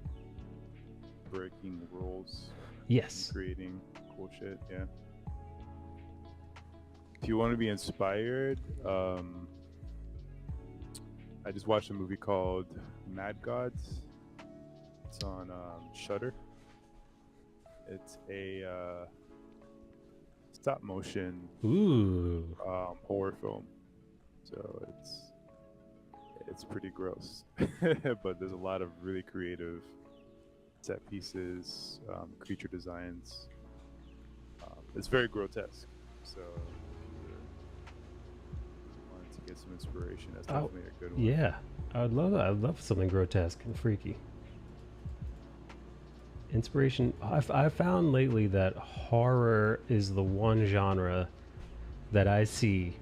breaking rules, yes. creating cool shit. Yeah. If you want to be inspired, I just watched a movie called Mad Gods. It's on Shudder. It's a stop motion Ooh. horror film. So it's pretty gross, but there's a lot of really creative set pieces, creature designs. It's very grotesque. So if you wanted to get some inspiration, that's definitely a good one. Yeah, I would love that. I'd love something grotesque and freaky. Inspiration. I've found lately that horror is the one genre that I see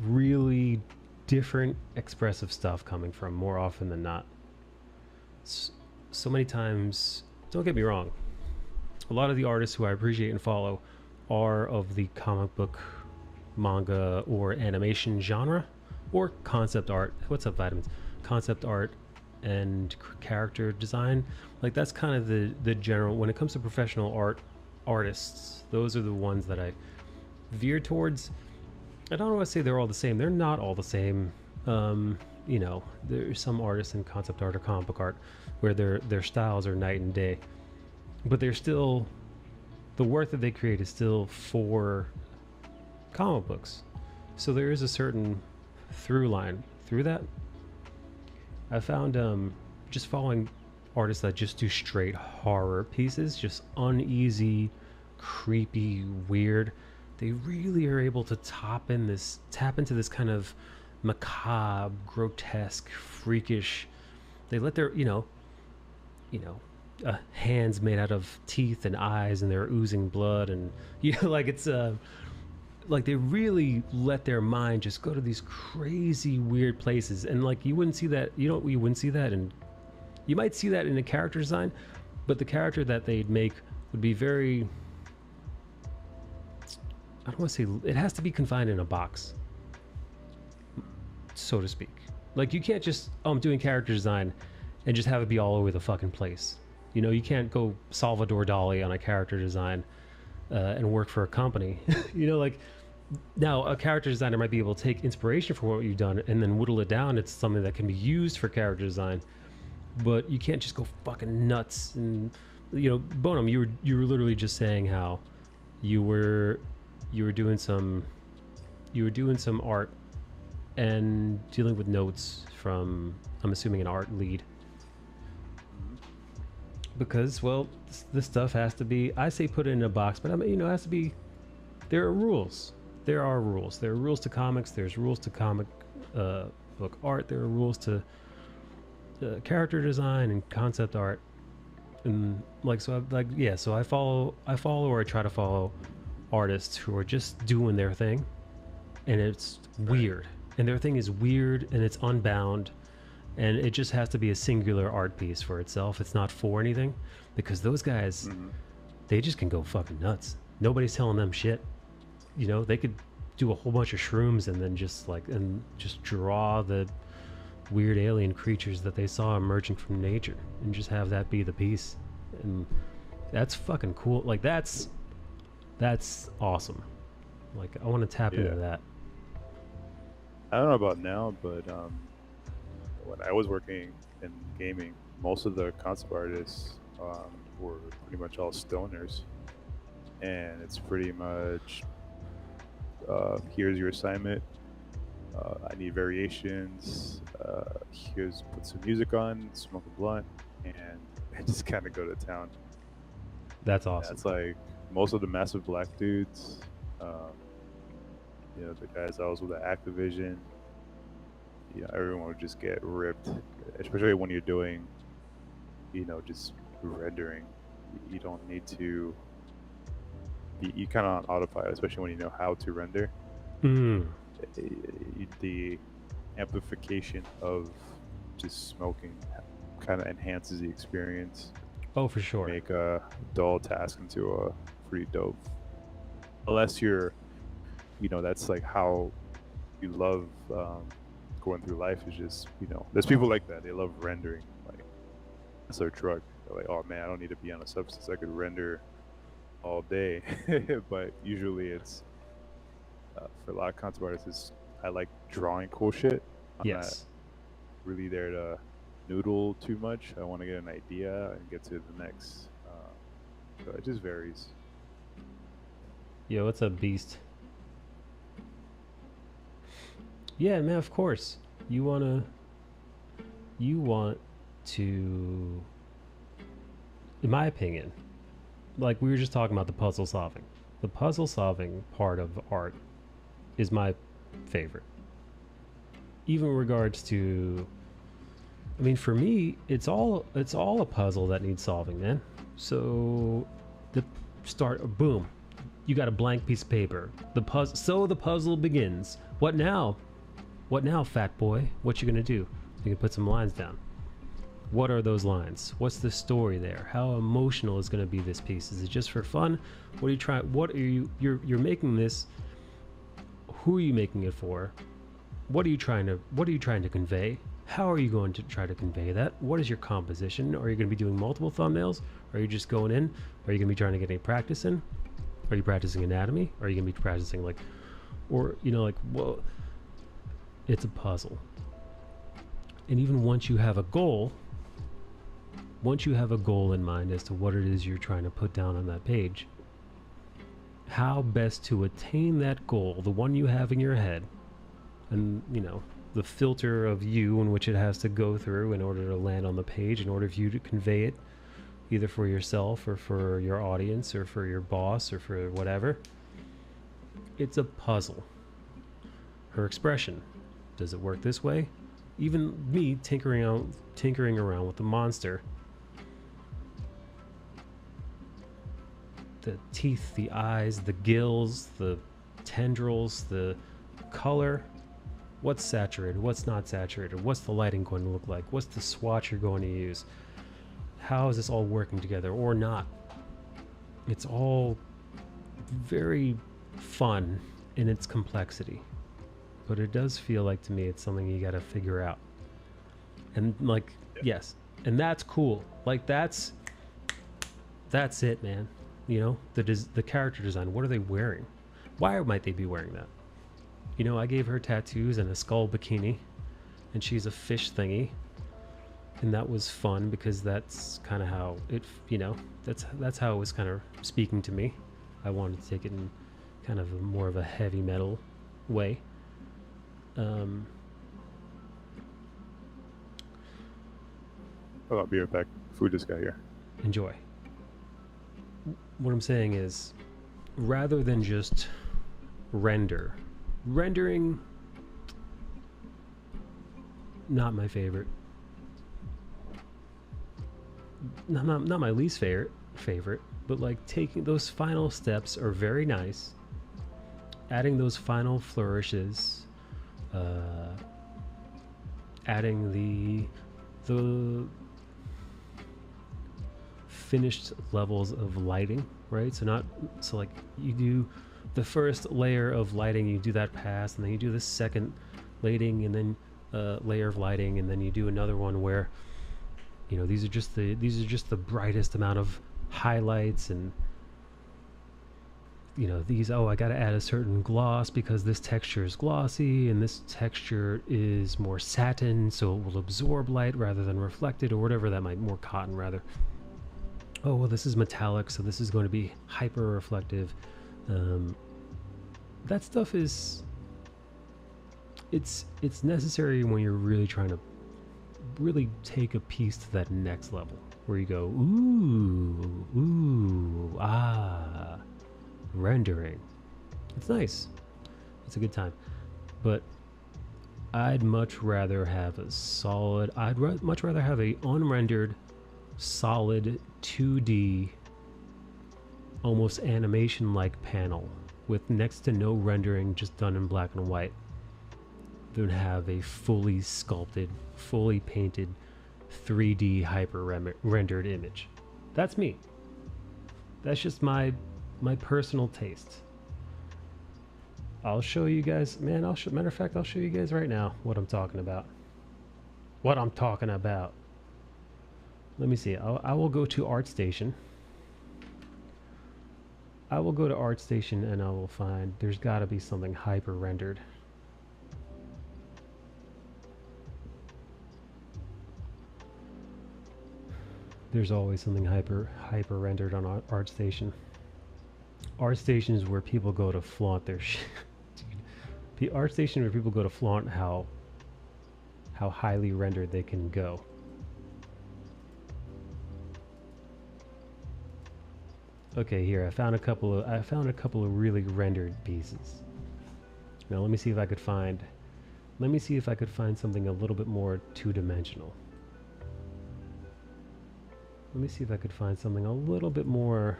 really different expressive stuff coming from more often than not. So many times, don't get me wrong, a lot of the artists who I appreciate and follow are of the comic book, manga, or animation genre, or concept art. What's up, Vitamins? Concept art and character design. Like, that's kind of the general, when it comes to professional artists, those are the ones that I veer towards. I don't want to say they're all the same. They're not all the same. You know, there's some artists in concept art or comic book art where their styles are night and day, but they're still, the work that they create is still for comic books. So there is a certain through line through that. I found just following artists that just do straight horror pieces, just uneasy, creepy, weird. They really are able to tap into this kind of macabre, grotesque, freakish. They let their, hands made out of teeth and eyes, and they're oozing blood, and like it's like they really let their mind just go to these crazy, weird places, and like you wouldn't see that. You wouldn't see that, and you might see that in a character design, but the character that they'd make would be very. I don't want to say it has to be confined in a box. so to speak. Like, you can't just, oh, I'm doing character design and just have it be all over the fucking place. You know, you can't go Salvador Dali on a character design and work for a company. You know, like, now a character designer might be able to take inspiration from what you've done and then whittle it down. It's something that can be used for character design, but you can't just go fucking nuts. And, you know, Bonham, you were literally just saying how you were doing some art and dealing with notes from, I'm assuming, an art lead. Because, well, this stuff has to be, I say put it in a box, but I mean, you know, it has to be, there are rules. There are rules. There are rules to comics. There's rules to comic book art. There are rules to character design and concept art. And like, so I follow or I try to follow artists who are just doing their thing, and it's weird. And their thing is weird, and it's unbound, and it just has to be a singular art piece for itself. It's not for anything, because those guys, they just can go fucking nuts. Nobody's telling them shit. You know, they could do a whole bunch of shrooms and then just draw the weird alien creatures that they saw emerging from nature and just have that be the piece. And that's fucking cool. Like, that's awesome. Like, I want to tap into that. I don't know about now, but when I was working in gaming, most of the concept artists were pretty much all stoners, and it's pretty much here's your assignment. I need variations. Here's put some music on, smoke a blunt, and just kind of go to town. That's awesome. That's like most of the massive black dudes. You know, the guys I was with at Activision. You know, everyone would just get ripped, especially when you're doing, you know, just rendering. You don't need to. You kind of on autopilot, especially when you know how to render. The amplification of just smoking kind of enhances the experience. Oh, for sure. Make a dull task into a pretty dope. Unless you're, you know, that's like how you love going through life, is just, you know, there's people like that. They love rendering. Like, that's their drug. They're like, oh man, I don't need to be on a substance. I could render all day. But usually it's for a lot of concept artists, I like drawing cool shit. I'm not really there to noodle too much. I want to get an idea and get to the next. So it just varies. Yo, what's up, Beast? Yeah, man, of course. You want to, in my opinion, like we were just talking about the puzzle solving. The puzzle solving part of art is my favorite. Even in regards to, I mean, for me, it's all a puzzle that needs solving, man. So the boom, you got a blank piece of paper. The puzzle begins. What now? What now, fat boy? What you gonna do? You can put some lines down. What are those lines? What's the story there? How emotional is gonna be this piece? Is it just for fun? What are you trying? What are you're making this? Who are you making it for? What are you trying to convey? How are you going to try to convey that? What is your composition? Are you going to be doing multiple thumbnails? Are you just going in? Are you going to be trying to get any practice in? Are you practicing anatomy? Are you going to be practicing well, it's a puzzle. And even once you have a goal in mind as to what it is you're trying to put down on that page, how best to attain that goal, the one you have in your head, and, you know, the filter of you in which it has to go through in order to land on the page, in order for you to convey it, either for yourself or for your audience or for your boss or for whatever. It's a puzzle. Her expression, does it work this way? Even me tinkering around with the monster, the teeth, the eyes, the gills, the tendrils, the color, what's saturated, what's not saturated, what's the lighting going to look like, what's the swatch you're going to use, how is this all working together or not. It's all very fun in its complexity. but it does feel like to me it's something you got to figure out. And like, yes, and that's cool. Like that's it, man. You know, the character design. What are they wearing? Why might they be wearing that? You know, I gave her tattoos and a skull bikini, and she's a fish thingy, and that was fun because that's kind of how it, you know, that's how it was kind of speaking to me. I wanted to take it in kind of more of a heavy metal way. Hold on, be right back. Food just got here. Enjoy. What I'm saying is, rather than just rendering, not my favorite. Not my least favorite, but like taking those final steps are very nice. Adding those final flourishes, adding the finished levels of lighting, right? So like you do the first layer of lighting, you do that pass, and then you do the second lighting, and then layer of lighting, and then you do another one where, you know, these are just the brightest amount of highlights, and you know, these, oh, I got to add a certain gloss because this texture is glossy and this texture is more satin, so it will absorb light rather than reflect it, or whatever that might, more cotton rather. Oh, well, this is metallic, so this is going to be hyper reflective. That stuff is, it's necessary when you're really trying to really take a piece to that next level where you go, ooh, ah, rendering. It's nice. It's a good time. But I'd much rather have a solid, much rather have a unrendered, solid 2D, almost animation-like panel with next to no rendering, just done in black and white, than have a fully sculpted, fully painted 3D hyper rendered image. That's me. That's just my personal taste. I'll show you guys, man. Matter of fact, I'll show you guys right now what I'm talking about. Let me see. I will go to ArtStation. I will go to ArtStation and I will find, there's got to be something hyper rendered. There's always something hyper rendered on ArtStation. ArtStation is where people go to flaunt their shit. ArtStation is where people go to flaunt how highly rendered they can go. Okay, here I found a couple of really rendered pieces. Now let me see if I could find something a little bit more two-dimensional. Let me see if I could find something a little bit more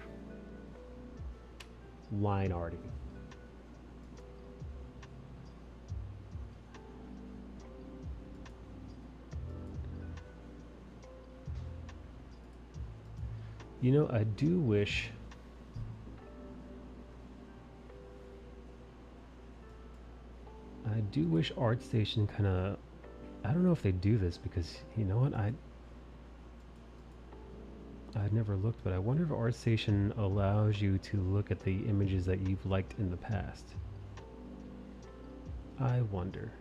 line arty. You know, I do wish ArtStation kind of, I don't know if they do this, because you know what, I'd never looked, but I wonder if ArtStation allows you to look at the images that you've liked in the past. I wonder.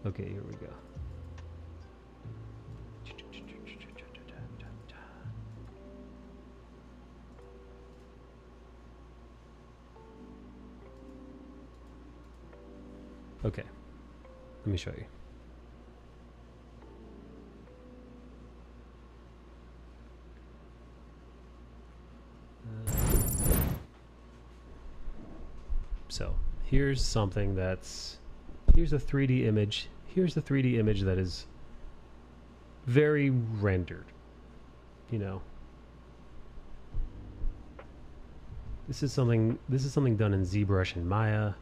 Okay, here we go. Okay, let me show you. So here's something that's, here's a 3D image. Here's the 3D image that is very rendered, you know. This is something done in ZBrush and Maya.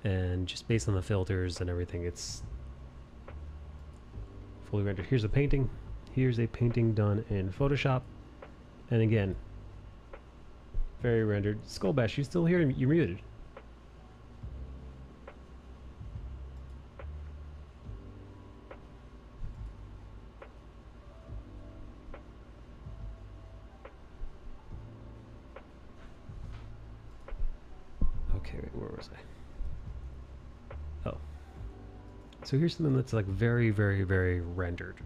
and just based on the filters and everything, it's fully rendered. Here's a painting. Here's a painting done in Photoshop, and again, very rendered. Skullbash, you still here? You're muted. Okay, wait, where was I? Oh. So here's something that's like very, very, very rendered.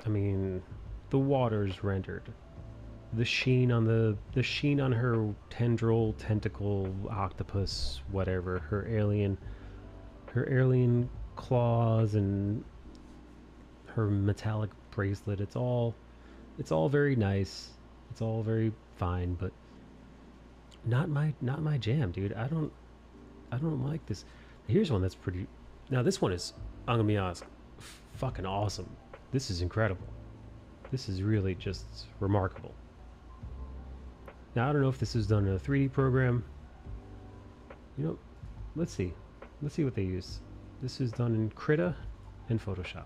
I mean, the water's rendered. The sheen on her tendril, tentacle, octopus, whatever, her alien claws and her metallic bracelet. It's all very nice. It's all very fine, but not my jam, dude. I don't like this. Here's one that's pretty. Now this one is, I'm gonna be honest, fucking awesome. This is incredible. This is really just remarkable. Now I don't know if this is done in a 3D program. You know, let's see what they use. This is done in Krita and Photoshop.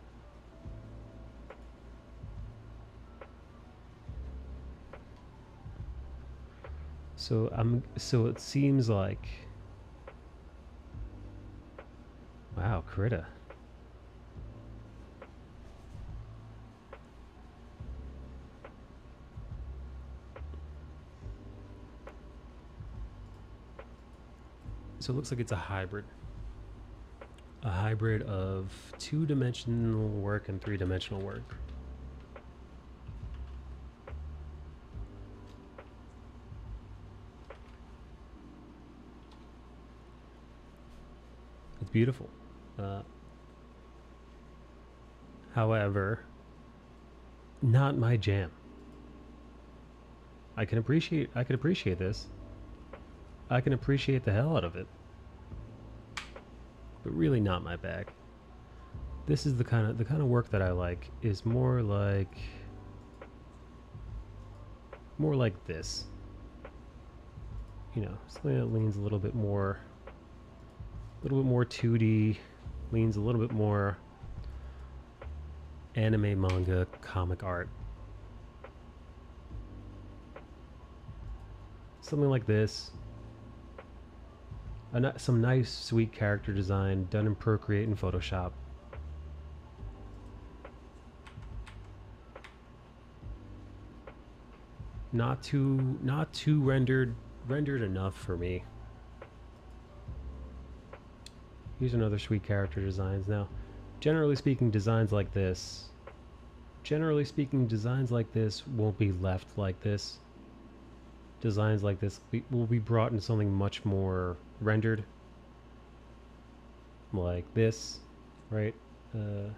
So it seems like, wow, Krita. So it looks like it's a hybrid of 2-dimensional work and 3-dimensional work. It's beautiful. However, not my jam. I can appreciate this. I can appreciate the hell out of it, but really not my bag. This is the kind of work that I like is more like this. You know, something that leans a little bit more 2D, leans a little bit more anime, manga, comic art. Something like this. Some nice, sweet character design done in Procreate and Photoshop. Not too rendered enough for me. Here's another sweet character designs. Now, generally speaking, designs like this won't be left like this. Designs like this will be brought into something much more rendered, like this, right? The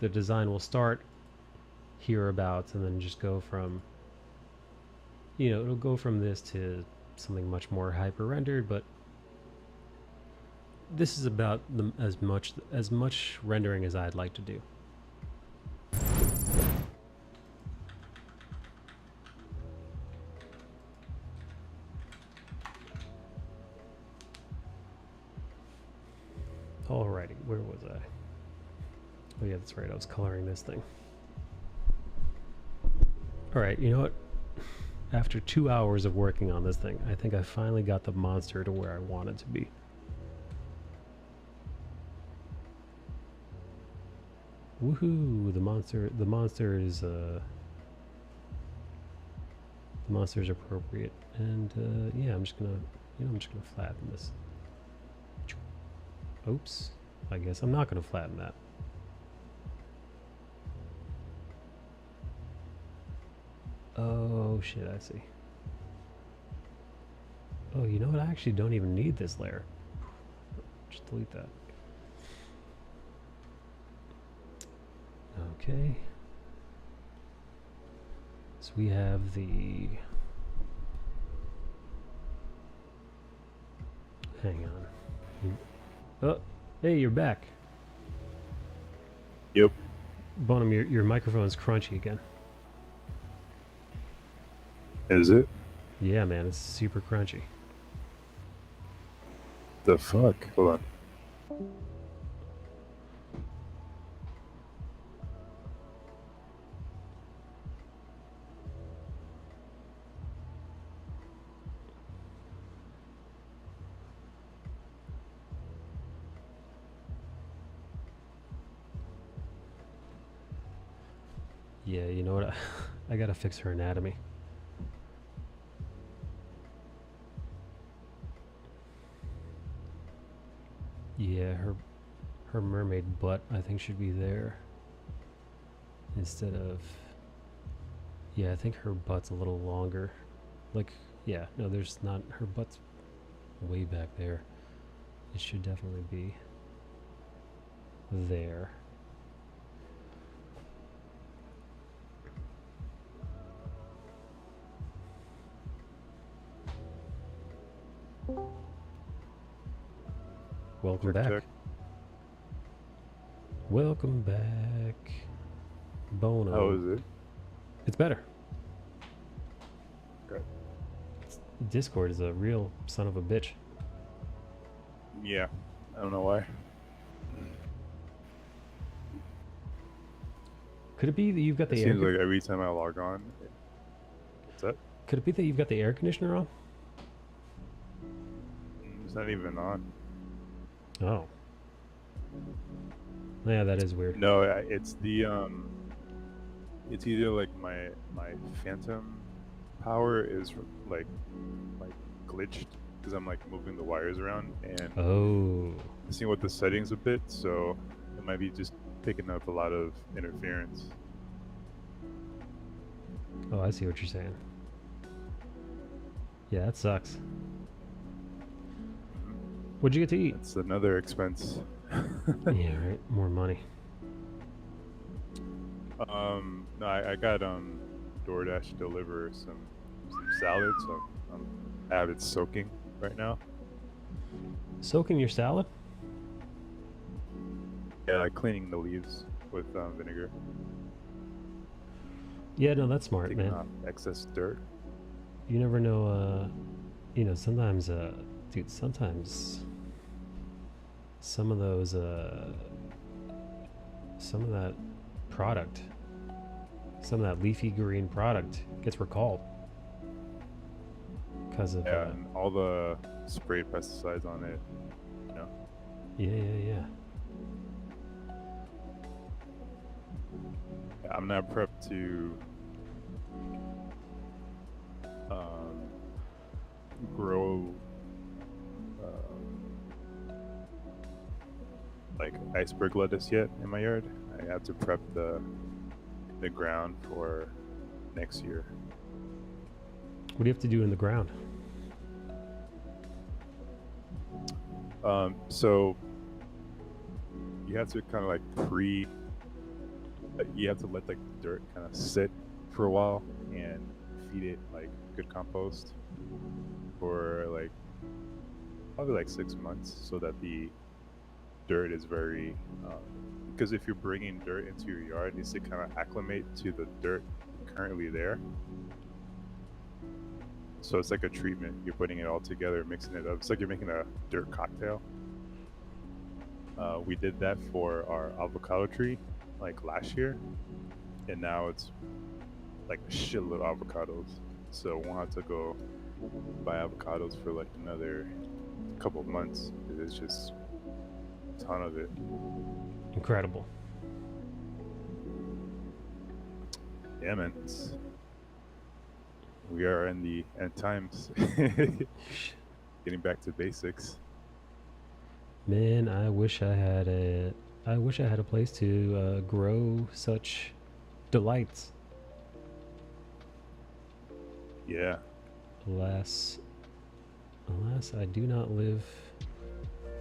design will start hereabouts and then just go from, you know, it'll go from this to something much more hyper rendered, but this is about as much rendering as I'd like to do. Alrighty, where was I? Oh yeah, that's right, I was coloring this thing. Alright, you know what? After 2 hours of working on this thing, I think I finally got the monster to where I want it to be. Woohoo! The monster is appropriate, and yeah, I'm just gonna flatten this. Oops, I guess I'm not gonna flatten that. Oh shit, I see. Oh, you know what? I actually don't even need this layer. Just delete that. Okay. So we have the... Hang on. Oh, hey, you're back. Yep. Bonham, your microphone's crunchy again. Is it? Yeah, man, it's super crunchy. The fuck? Hold on. Yeah, you know what? I gotta fix her anatomy. Yeah, her mermaid butt, I think, should be there instead of. Yeah, I think her butt's a little longer. Like, yeah, no, there's not. Her butt's way back there. It should definitely be there. Welcome Check, back. check. Welcome back. Bono. How is it? It's better. Good. Discord is a real son of a bitch. Yeah. I don't know why. Could it be that you've got It the air? seems like every time I log on. What's that? Could it be that you've got the air conditioner on? It's not even on. Oh. Yeah, that is weird. No, it's the it's either like my phantom power is like glitched because I'm like moving the wires around and Oh. messing with the settings a bit, so it might be just picking up a lot of interference. Oh, I see what you're saying. Yeah, that sucks. What'd you get to eat? It's another expense. Yeah, right. More money. No, I got DoorDash deliver some salad, so I have it soaking right now. Soaking your salad? Yeah, like cleaning the leaves with vinegar, Yeah, no, that's smart, taking man. off excess dirt. You never know, you know, sometimes, dude, sometimes some of those, some of that product, some of that leafy green product gets recalled because of, Yeah, and all the sprayed pesticides on it. You know. yeah. I'm not prepped to grow like iceberg lettuce yet in my yard. I have to prep the ground for next year. What do you have to do in the ground? So you have to kind of like you have to let like the dirt kind of sit for a while and feed it like good compost for like probably like 6 months, so that the dirt is very because if you're bringing dirt into your yard, it needs to kind of acclimate to the dirt currently there. So it's like a treatment. You're putting it all together, mixing it up. It's like you're making a dirt cocktail. We did that for our avocado tree like last year, and now it's like a shitload of avocados. So we'll have to go buy avocados for like another couple of months. It's just a ton of it. Incredible. Yeah, man. We are in the end times. Getting back to basics. Man, I wish I had a place to grow such delights. Yeah. Alas, I do not live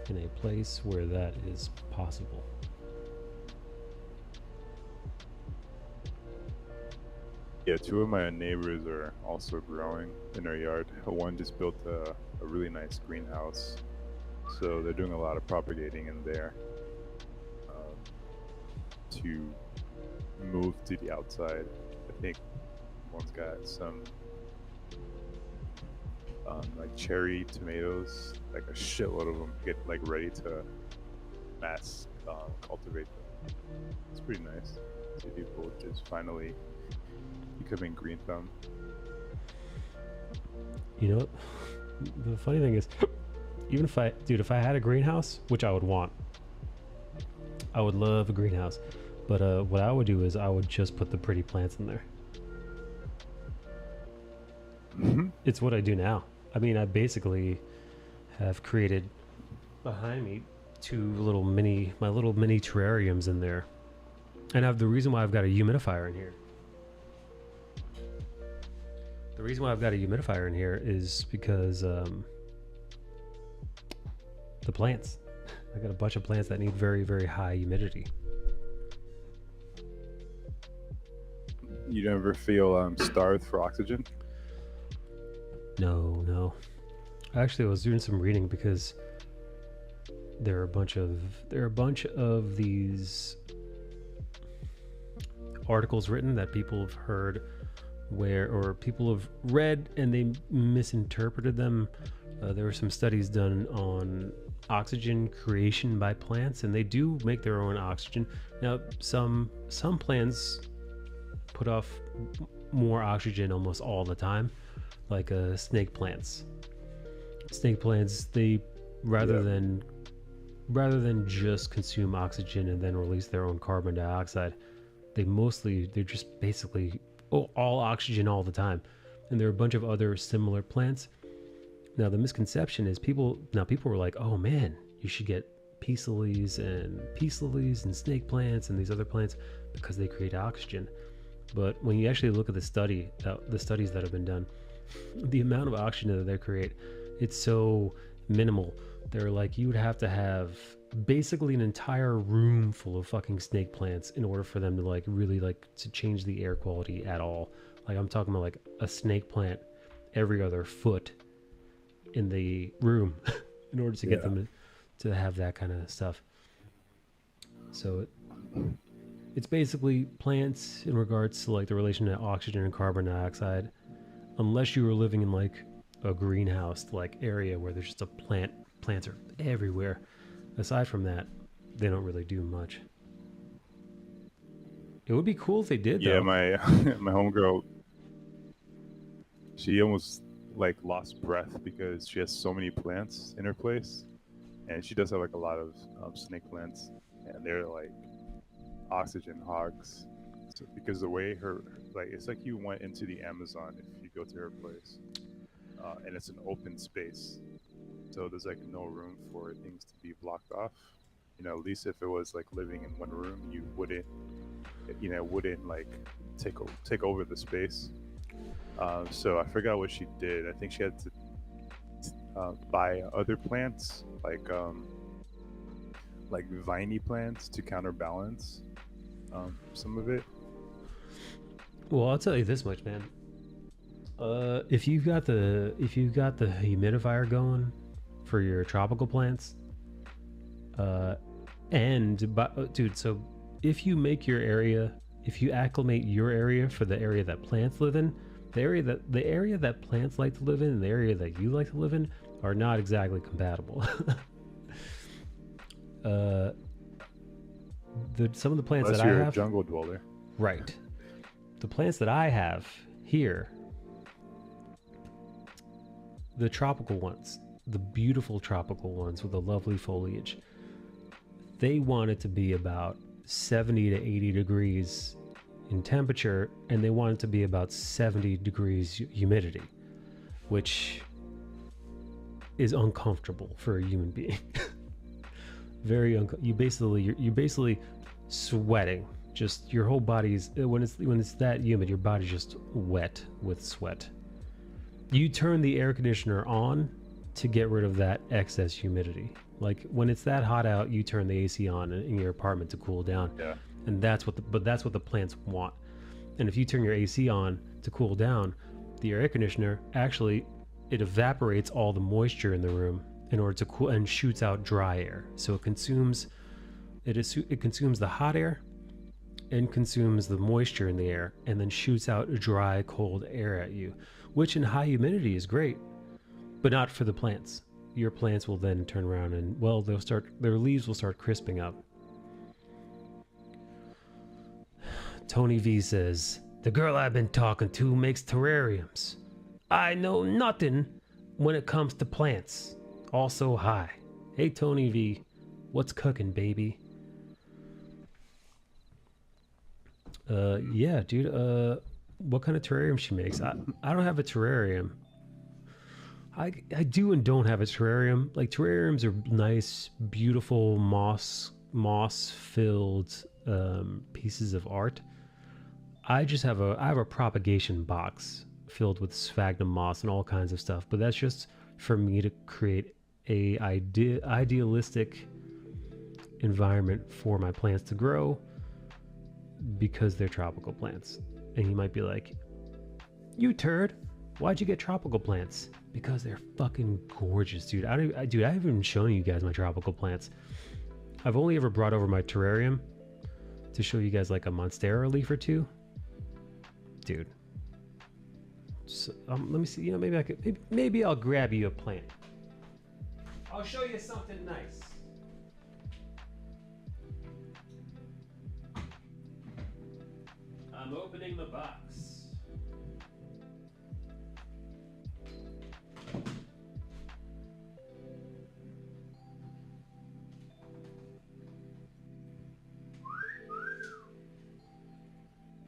in a place where that is possible. Yeah, two of my neighbors are also growing in their yard. One just built a really nice greenhouse, so they're doing a lot of propagating in there to move to the outside. I think one's got some like cherry tomatoes, like a shitload of them, get like ready to mass cultivate them. It's pretty nice. See people just finally becoming green thumb. You know what? The funny thing is, even if I had a greenhouse, which I would want, I would love a greenhouse, but what I would do is I would just put the pretty plants in there. It's what I do now. I mean, I basically have created behind me my little mini terrariums in there, and the reason why I've got a humidifier in here. The reason why I've got a humidifier in here is because the plants. I got a bunch of plants that need very, very high humidity. You never feel starved for oxygen? No. Actually, I was doing some reading because there are a bunch of these articles written that people have heard or people have read and they misinterpreted them. There were some studies done on oxygen creation by plants, and they do make their own oxygen. Now, some plants put off more oxygen almost all the time, like snake plants. Snake plants, they rather than just consume oxygen and then release their own carbon dioxide, they're just basically all oxygen all the time. And there are a bunch of other similar plants. Now the misconception is people were like, oh man, you should get peace lilies and snake plants and these other plants because they create oxygen. But when you actually look at the studies that have been done, the amount of oxygen that they create, it's so minimal. They're like, you would have to have basically an entire room full of fucking snake plants in order for them to like really like to change the air quality at all. Like I'm talking about like a snake plant every other foot in the room in order to get them to have that kind of stuff. So it's basically plants in regards to like the relation to oxygen and carbon dioxide, unless you were living in like a greenhouse like area where there's just plants are everywhere. Aside from that, they don't really do much. It would be cool if they did, though. Yeah, my homegirl, she almost like lost breath because she has so many plants in her place, and she does have like a lot of snake plants, and they're like oxygen hogs. So, because the way it's like you went into the Amazon if you go to her place, and it's an open space. So there's like no room for things to be blocked off. You know, at least if it was like living in one room, you wouldn't like take over the space. So I forgot what she did. I think she had to buy other plants, like viney plants to counterbalance some of it. Well, I'll tell you this much, man. If you've got the humidifier going for your tropical plants, dude, so if you make your area, if you acclimate your area for the area that plants live in, the area that plants like to live in and the area that you like to live in are not exactly compatible. Some of the plants Unless that I you're have, a jungle dweller, right? The plants that I have here, the tropical ones, the beautiful tropical ones with the lovely foliage, they want it to be about 70 to 80 degrees in temperature, and they want it to be about 70 degrees humidity, which is uncomfortable for a human being. You're basically sweating. Just your whole body's, when it's that humid, your body's just wet with sweat. You turn the air conditioner on to get rid of that excess humidity. Like when it's that hot out, you turn the AC on in your apartment to cool down. Yeah. And that's what the plants want. And if you turn your AC on to cool down, the air conditioner actually, it evaporates all the moisture in the room in order to cool and shoots out dry air. So it consumes the hot air and consumes the moisture in the air and then shoots out dry, cold air at you, which in high humidity is great. but not for the plants. Your plants will then turn around and, well, their leaves will start crisping up. Tony V says, the girl I've been talking to makes terrariums. I know nothing when it comes to plants. Also, hi. Hey, Tony V. What's cooking, baby? Yeah, dude. What kind of terrarium she makes? I don't have a terrarium. I do and don't have a terrarium. Like, terrariums are nice, beautiful moss-filled pieces of art. I have a propagation box filled with sphagnum moss and all kinds of stuff, but that's just for me to create a idealistic environment for my plants to grow because they're tropical plants. And you might be like, you turd, why'd you get tropical plants? Because they're fucking gorgeous, dude. I haven't even shown you guys my tropical plants. I've only ever brought over my terrarium to show you guys like a monstera leaf or two. Dude. So, let me see. You know, maybe I'll grab you a plant. I'll show you something nice. I'm opening the box.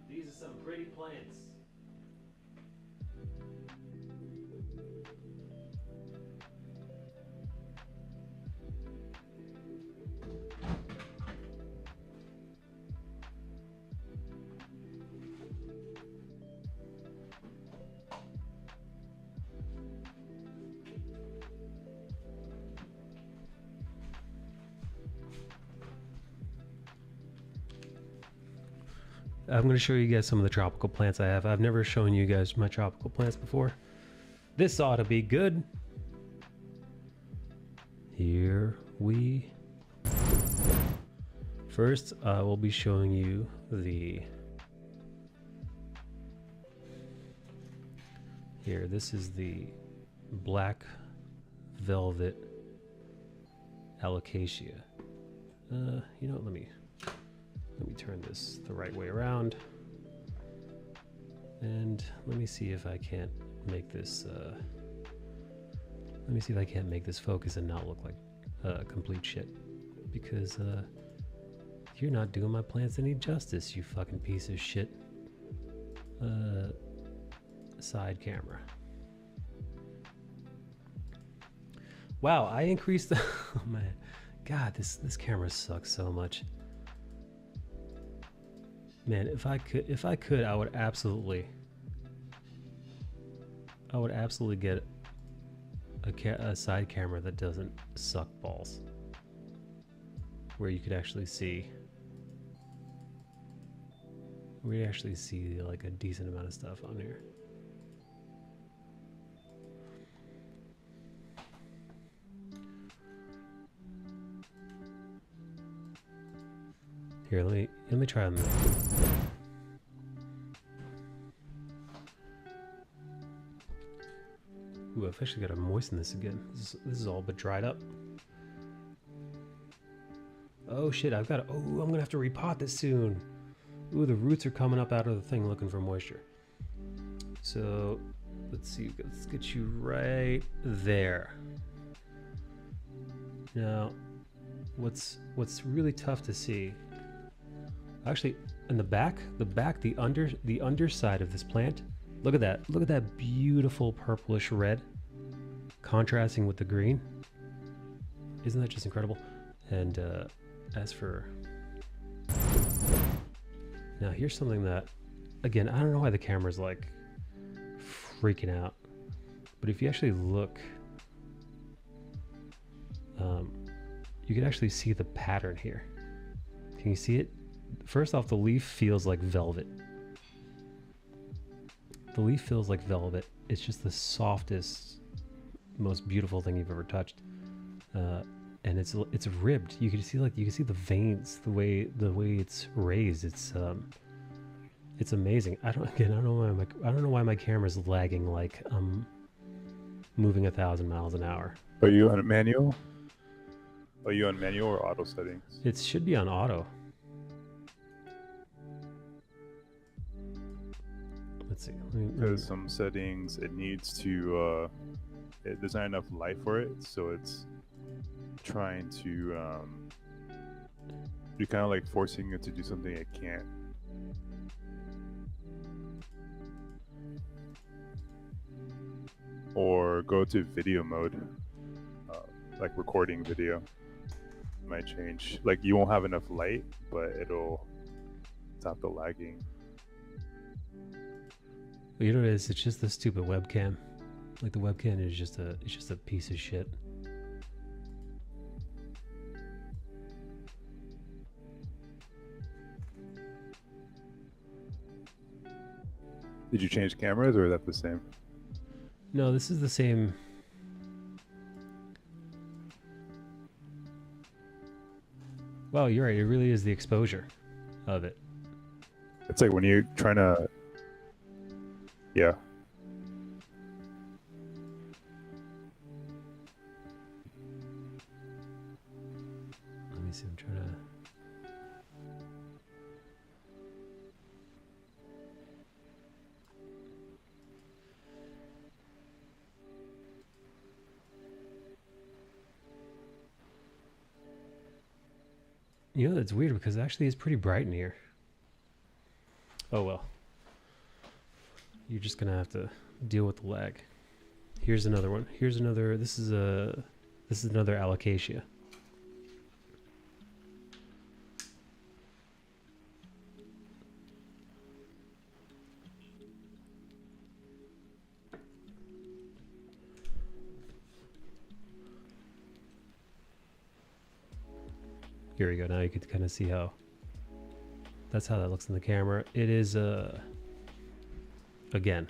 These are some pretty plants. I'm going to show you guys some of the tropical plants I have. I've never shown you guys my tropical plants before. This ought to be good. Here we... First, I will be showing you the... Here, this is the black velvet alocasia. You know what, let me turn this the right way around. And let me see if I can't make this focus and not look like complete shit. Because you're not doing my plants any justice, you fucking piece of shit. Side camera. Wow, I increased the oh man. God, this camera sucks so much. Man, if I could, I would absolutely get a side camera that doesn't suck balls, where you could actually see, like a decent amount of stuff on here. Here, let me try them. Ooh, I've actually got to moisten this again. This is all but dried up. Oh shit, I'm gonna have to repot this soon. Ooh, the roots are coming up out of the thing looking for moisture. So, let's see, let's get you right there. Now, what's really tough to see, actually, in the underside of this plant, look at that beautiful purplish red contrasting with the green. Isn't that just incredible? And as for, now here's something that, again, I don't know why the camera's like freaking out, but if you actually look, you can actually see the pattern here. Can you see it? First off, the leaf feels like velvet. The leaf feels like velvet. It's just the softest, most beautiful thing you've ever touched. And it's ribbed. You can see the veins, the way it's raised. It's amazing. I don't know why my camera's lagging like moving 1,000 miles an hour. Are you on manual? Are you on manual or auto settings? It should be on auto. Let's see. There's some settings it needs to. There's not enough light for it, so it's trying to. You're kind of like forcing it to do something it can't. Or go to video mode, like recording video. Might change. Like you won't have enough light, but it'll stop the lagging. You know what it is? It's just the stupid webcam. Like the webcam is just a piece of shit. Did you change cameras or is that the same? No, this is the same. Wow, you're right. It really is the exposure of it. It's like when you're trying to. Yeah. Let me see. I'm trying to. You know, that's weird because actually it's pretty bright in here. Oh well. You're just gonna have to deal with the lag. Here's another one. Here's another. This is another alocasia. Here we go. Now you can kind of see how. That's how that looks in the camera. It is again.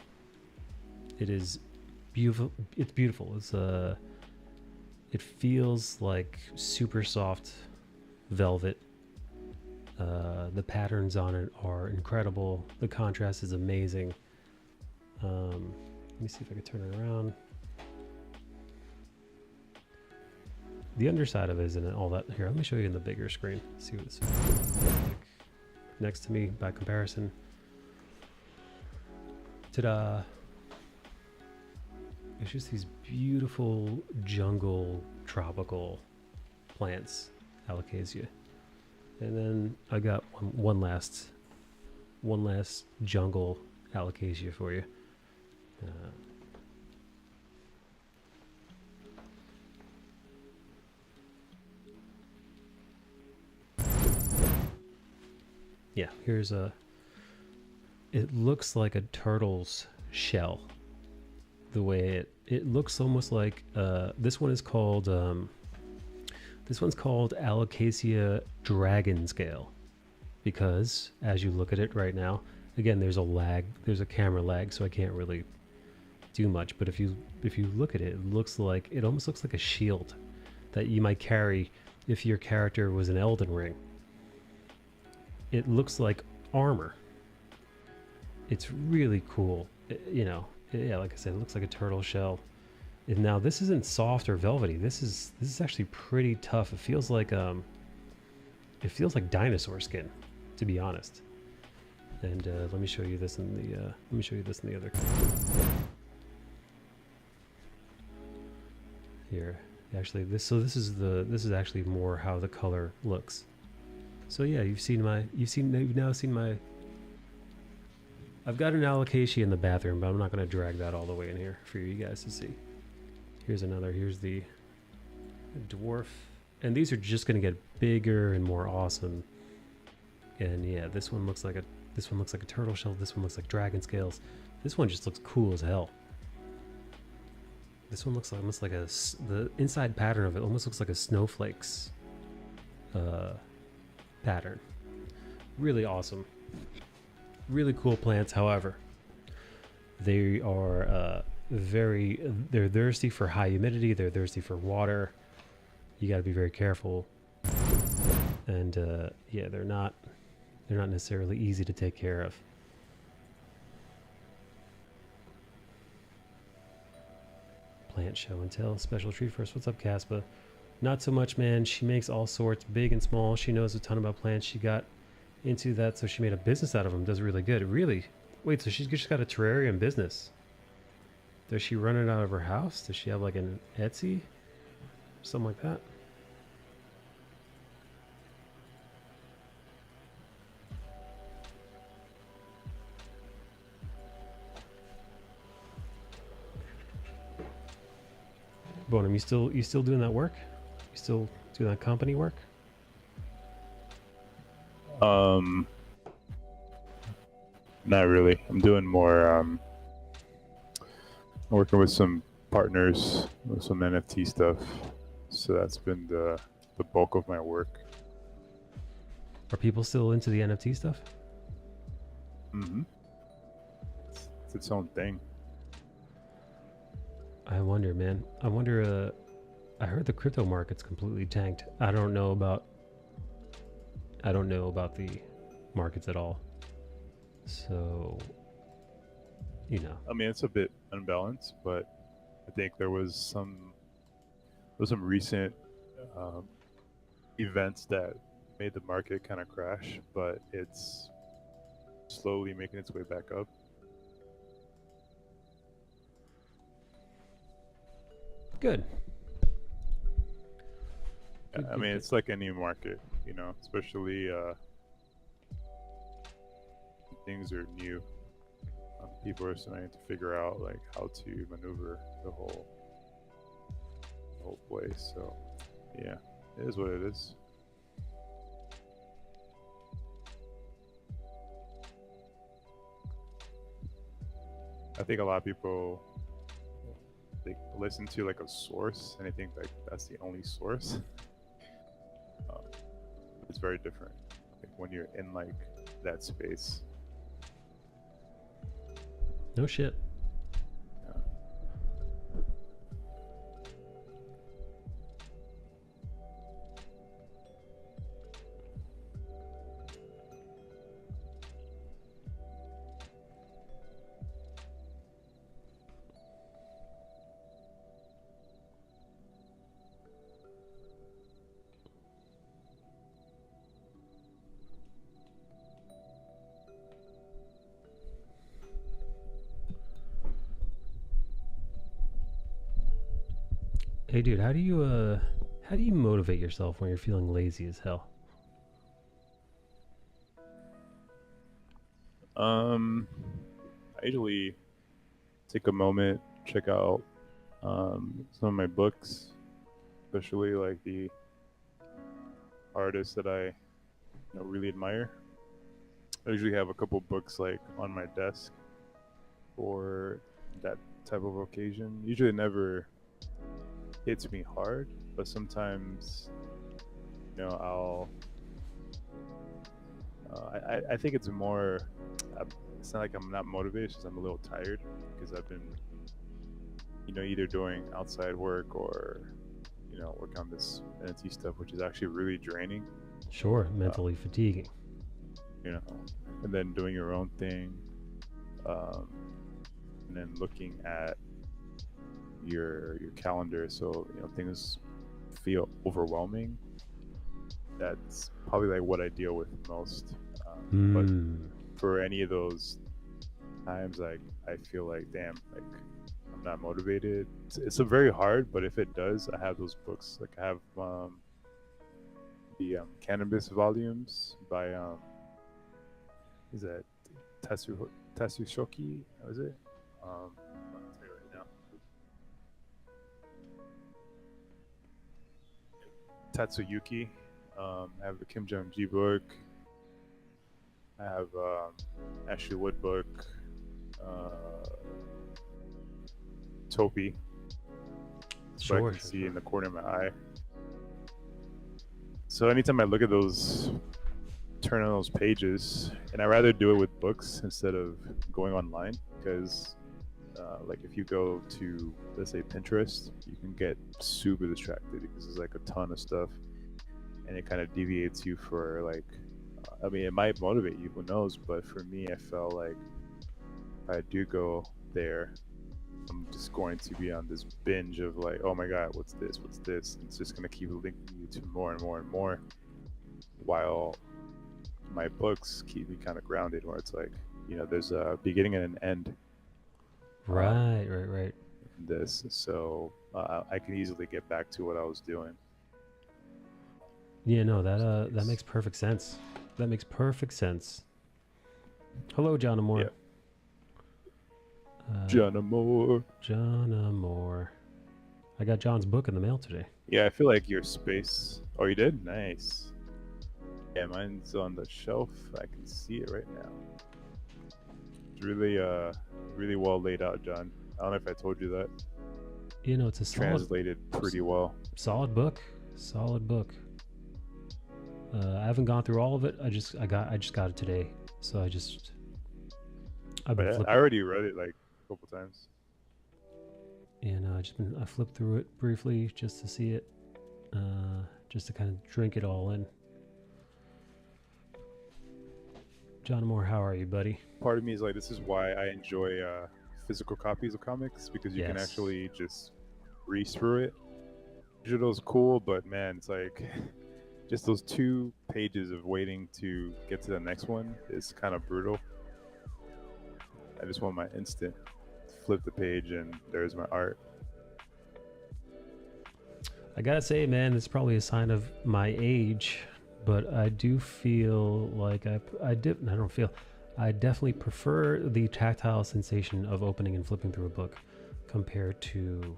It is beautiful. It's beautiful. It's it feels like super soft velvet. The patterns on it are incredible. The contrast is amazing. Let me see if I can turn it around. The underside of it isn't all that. Here, let me show you in the bigger screen. See what it's like next to me by comparison. Ta-da! It's just these beautiful jungle tropical plants, alocasia. And then I got one last jungle alocasia for you. Yeah, here's a. It looks like a turtle's shell. The way it looks almost like this one is called Alocasia dragon scale, because as you look at it right now, again there's a camera lag, so I can't really do much. But if you look at it, it almost looks like a shield that you might carry if your character was in Elden Ring. It looks like armor. It's really cool. Yeah, like I said, it looks like a turtle shell. And now this isn't soft or velvety. This is actually pretty tough. It feels like dinosaur skin, to be honest. And let me show you this in the other. Here, actually, this is actually more how the color looks. So yeah, you've now seen my. I've got an alocasia in the bathroom, but I'm not going to drag that all the way in here for you guys to see. Here's another. Here's the dwarf, and these are just going to get bigger and more awesome. And yeah, this one looks like a turtle shell. This one looks like dragon scales. This one just looks cool as hell. This one looks like almost like the inside pattern of it almost looks like a snowflakes pattern. Really awesome. Really cool plants. However, they are they're thirsty for high humidity. They're thirsty for water. You got to be very careful. And yeah, they're not necessarily easy to take care of. plant show and tell. Special treat first. What's up, Caspa? Not so much, man. She makes all sorts, big and small. She knows a ton about plants. She got into that, so she made a business out of them. Does really good. Really? Wait, so she's just got a terrarium business? Does she run it out of her house? Does she have like an Etsy? Something like that? Bonham, you still doing that work? You still doing that company work? Not really. I'm doing more working with some partners with some NFT stuff. So that's been the bulk of my work. Are people still into the NFT stuff? Mm-hmm. It's its own thing. I wonder, man. I wonder. I heard the crypto market's completely tanked. I don't know about the markets at all. So, you know. I mean, it's a bit unbalanced, but I think there was some recent events that made the market kind of crash, but it's slowly making its way back up. Good. I mean, it's like any market, you know, especially things are new. People are starting to figure out like how to maneuver the whole place. So, yeah, it is what it is. I think a lot of people they listen to like a source and I think like that's the only source. It's very different like when you're in like that space. No shit. Yeah. Hey, dude, how do you motivate yourself when you're feeling lazy as hell? I usually take a moment, check out some of my books, especially like the artists that I really admire. I usually have a couple books like on my desk for that type of occasion. Usually it never hits me hard, but sometimes I'll I think it's more it's not like I'm not motivated, it's just I'm a little tired because I've been either doing outside work or working on this NFT stuff, which is actually really draining. Sure, mentally fatiguing. And then doing your own thing, and then looking at your calendar, so things feel overwhelming. That's probably like what I deal with most. But for any of those times, like I feel like, damn, like I'm not motivated. It's a very hard, but if it does, I have those books. Like I have the cannabis volumes by is that Tatsushoki? What is it? I'll tell you right now. Tatsuyuki. I have the Kim Jong-ji book. I have Ashley Wood book. Topi. So I can see in the corner of my eye. So anytime I look at those, turn on those pages, and I rather do it with books instead of going online, because like if you go to, let's say, Pinterest, you can get super distracted because there's like a ton of stuff, and it kind of deviates you for like, I mean, it might motivate you, who knows? But for me, I felt like if I do go there, I'm just going to be on this binge of like, oh my god, what's this? What's this? And it's just gonna keep linking you to more and more and more, while my books keep me kind of grounded, where it's like, there's a beginning and an end. Right. In this, so I can easily get back to what I was doing. Yeah, no, that makes perfect sense. That makes perfect sense. Hello, John Amore. Yeah. John Amore. John Amore. I got John's book in the mail today. Yeah, I feel like your space. Oh, you did? Nice. Yeah, mine's on the shelf. I can see it right now. It's really well laid out, John. I don't know if I told you that. It's a Translated pretty well. Solid book. I haven't gone through all of it. I just got it today, so I already read it like a couple times. And I flipped through it briefly just to see it, just to kind of drink it all in. John Moore, how are you, buddy? Part of me is like, this is why I enjoy physical copies of comics, because you can actually just breeze through it. Digital's cool, but man, it's like just those 2 pages of waiting to get to the next one is kind of brutal. I just want my instant flip the page and there's my art. I gotta say, man, it's probably a sign of my age, but I do feel like I definitely prefer the tactile sensation of opening and flipping through a book compared to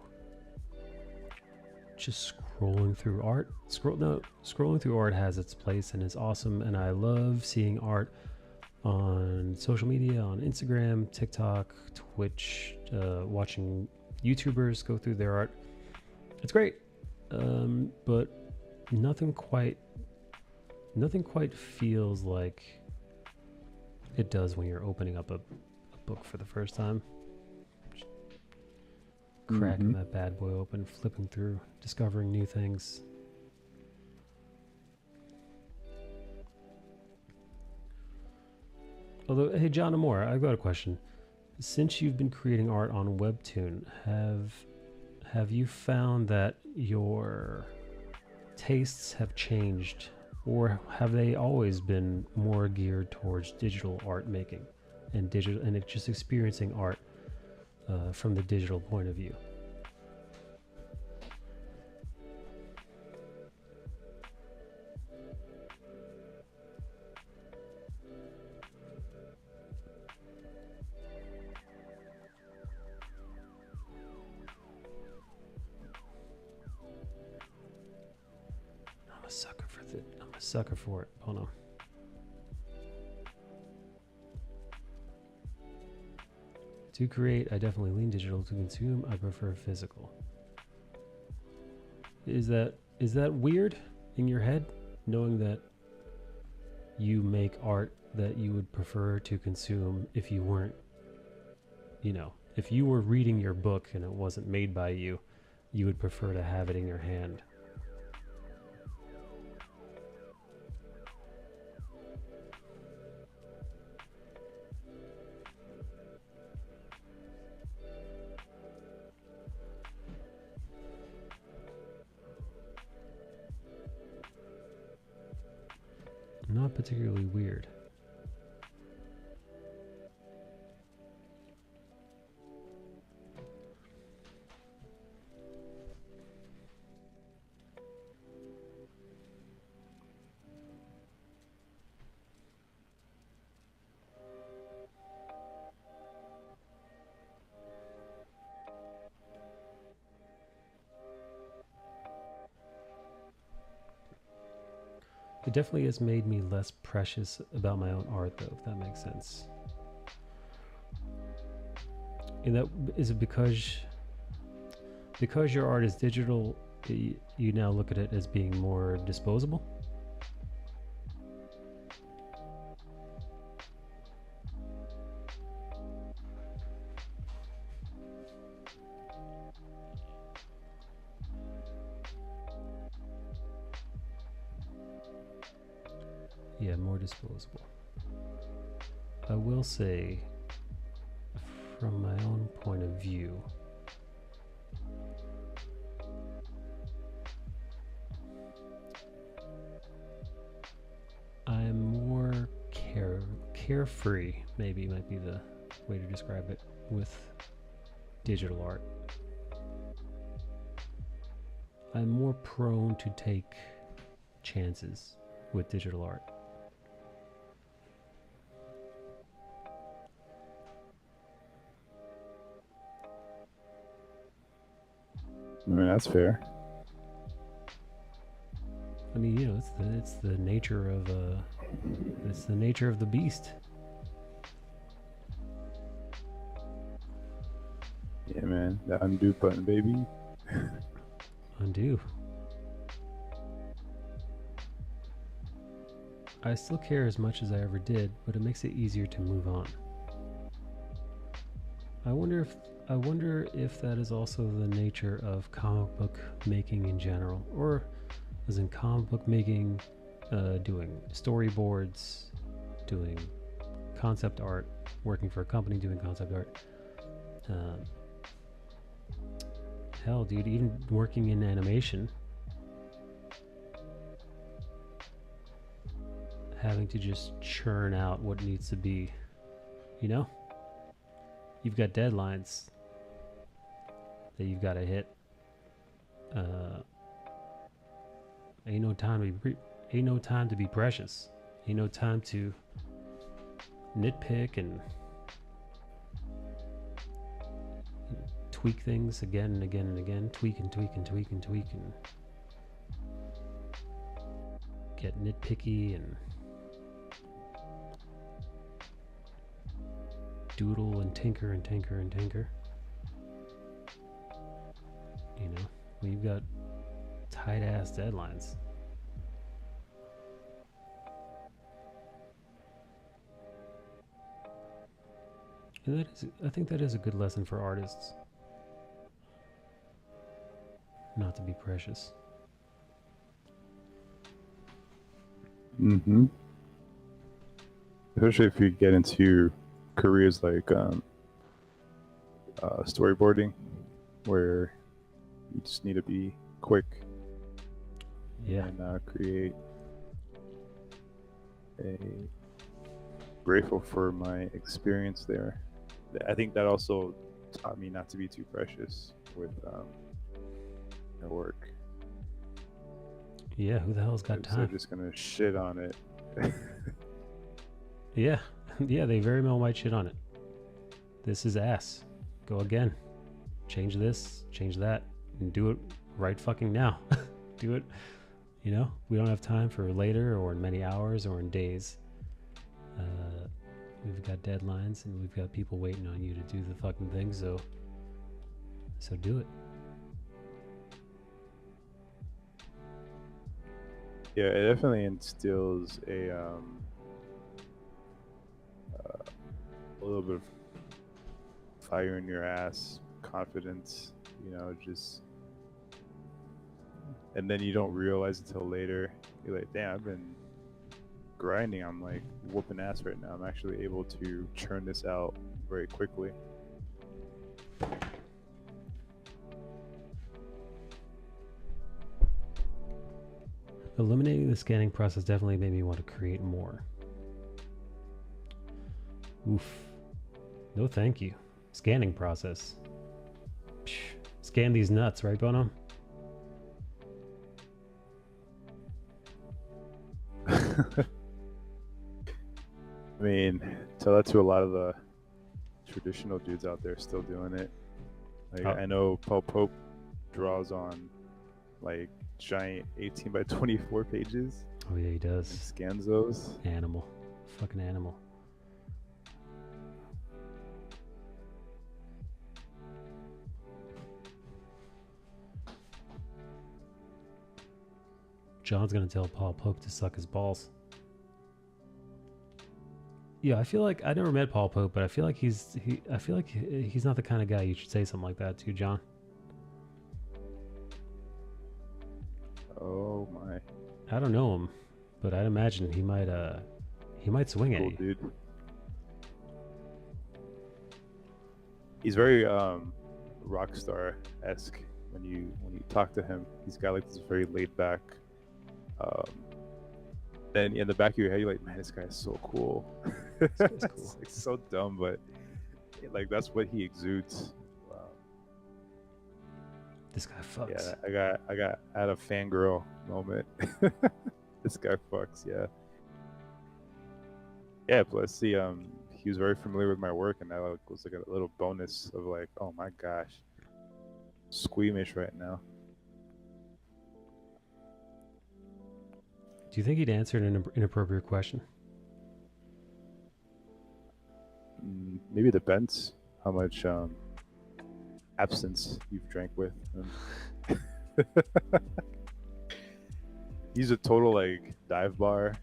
just scrolling through art. Scrolling through art has its place and is awesome, and I love seeing art on social media, on Instagram, TikTok, Twitch, watching YouTubers go through their art. It's great, but nothing quite feels like it does when you're opening up a book for the first time. Cracking that bad boy open, flipping through, discovering new things. Although, hey, John Amore, I've got a question. Since you've been creating art on Webtoon, have you found that your tastes have changed, or have they always been more geared towards digital art making and just experiencing art from the digital point of view? I'm a sucker for it. Hold on. To create, I definitely lean digital. To consume, I prefer physical. Is that weird in your head, knowing that you make art that you would prefer to consume if you weren't, if you were reading your book and it wasn't made by you, you would prefer to have it in your hand? Not particularly weird. It definitely has made me less precious about my own art, though, if that makes sense. And that is it because your art is digital, you now look at it as being more disposable? Yeah, more disposable. I will say, from my own point of view, carefree, maybe might be the way to describe it with digital art. I'm more prone to take chances with digital art. I mean, that's fair. I mean, you know, it's the nature of it's the nature of the beast. Yeah, man. The undo button, baby. Undo. I still care as much as I ever did, but it makes it easier to move on. I wonder if that is also the nature of comic book making in general, or as in comic book making, doing storyboards, doing concept art, working for a company doing concept art. Hell, dude, even working in animation, having to just churn out what needs to be, you know? You've got deadlines that you've got to hit. Ain't no time to be precious. Ain't no time to nitpick and tweak things again and again and again. Tweak and tweak and tweak and tweak and get nitpicky and doodle and tinker and tinker and tinker. You know, when you've got tight ass deadlines. And I think that is a good lesson for artists. Not to be precious. Mm-hmm. Especially if you get into careers like storyboarding, where you just need to be quick. Yeah. And create grateful for my experience there. I think that also taught me not to be too precious with my work. Yeah, who the hell's got So time? I'm just gonna shit on it. Yeah, yeah, they very well might shit on it. This is ass. Go again. Change this, change that, and do it right fucking now. Do it. You know, we don't have time for later or in many hours or in days. We've got deadlines and we've got people waiting on you to do the fucking thing, so do it. Yeah, it definitely instills a little bit of fire in your ass, confidence, you know, just, and then you don't realize until later. You're like, damn, I've been grinding. I'm like whooping ass right now. I'm actually able to churn this out very quickly. Eliminating the scanning process definitely made me want to create more. Oof. No thank you. Scanning process. Psh, scan these nuts, right, Bono? I mean, tell that to a lot of the traditional dudes out there still doing it. Like, I know Paul Pope draws on like giant 18 by 24 pages. Oh yeah, he And does. scans those. Animal. Fucking animal. John's gonna tell Paul Pope to suck his balls. Yeah, I feel like I never met Paul Pope, but I feel like he's not the kind of guy you should say something like that to, John. Oh my. I don't know him, but I'd imagine he might swing at Cool you. dude. He's very rock star-esque when you talk to him. He's got like this very laid back then in the back of your head, you're like, man, this guy is so cool. guy's cool. It's like so dumb, but like that's what he exudes. Wow. This guy fucks. Yeah, I had a fangirl moment. This guy fucks, yeah. Yeah, plus he was very familiar with my work, and that was like a little bonus of like, oh my gosh, squeamish right now. Do you think he'd answer an inappropriate question? Maybe it depends how much absinthe you've drank with. He's a total like dive bar,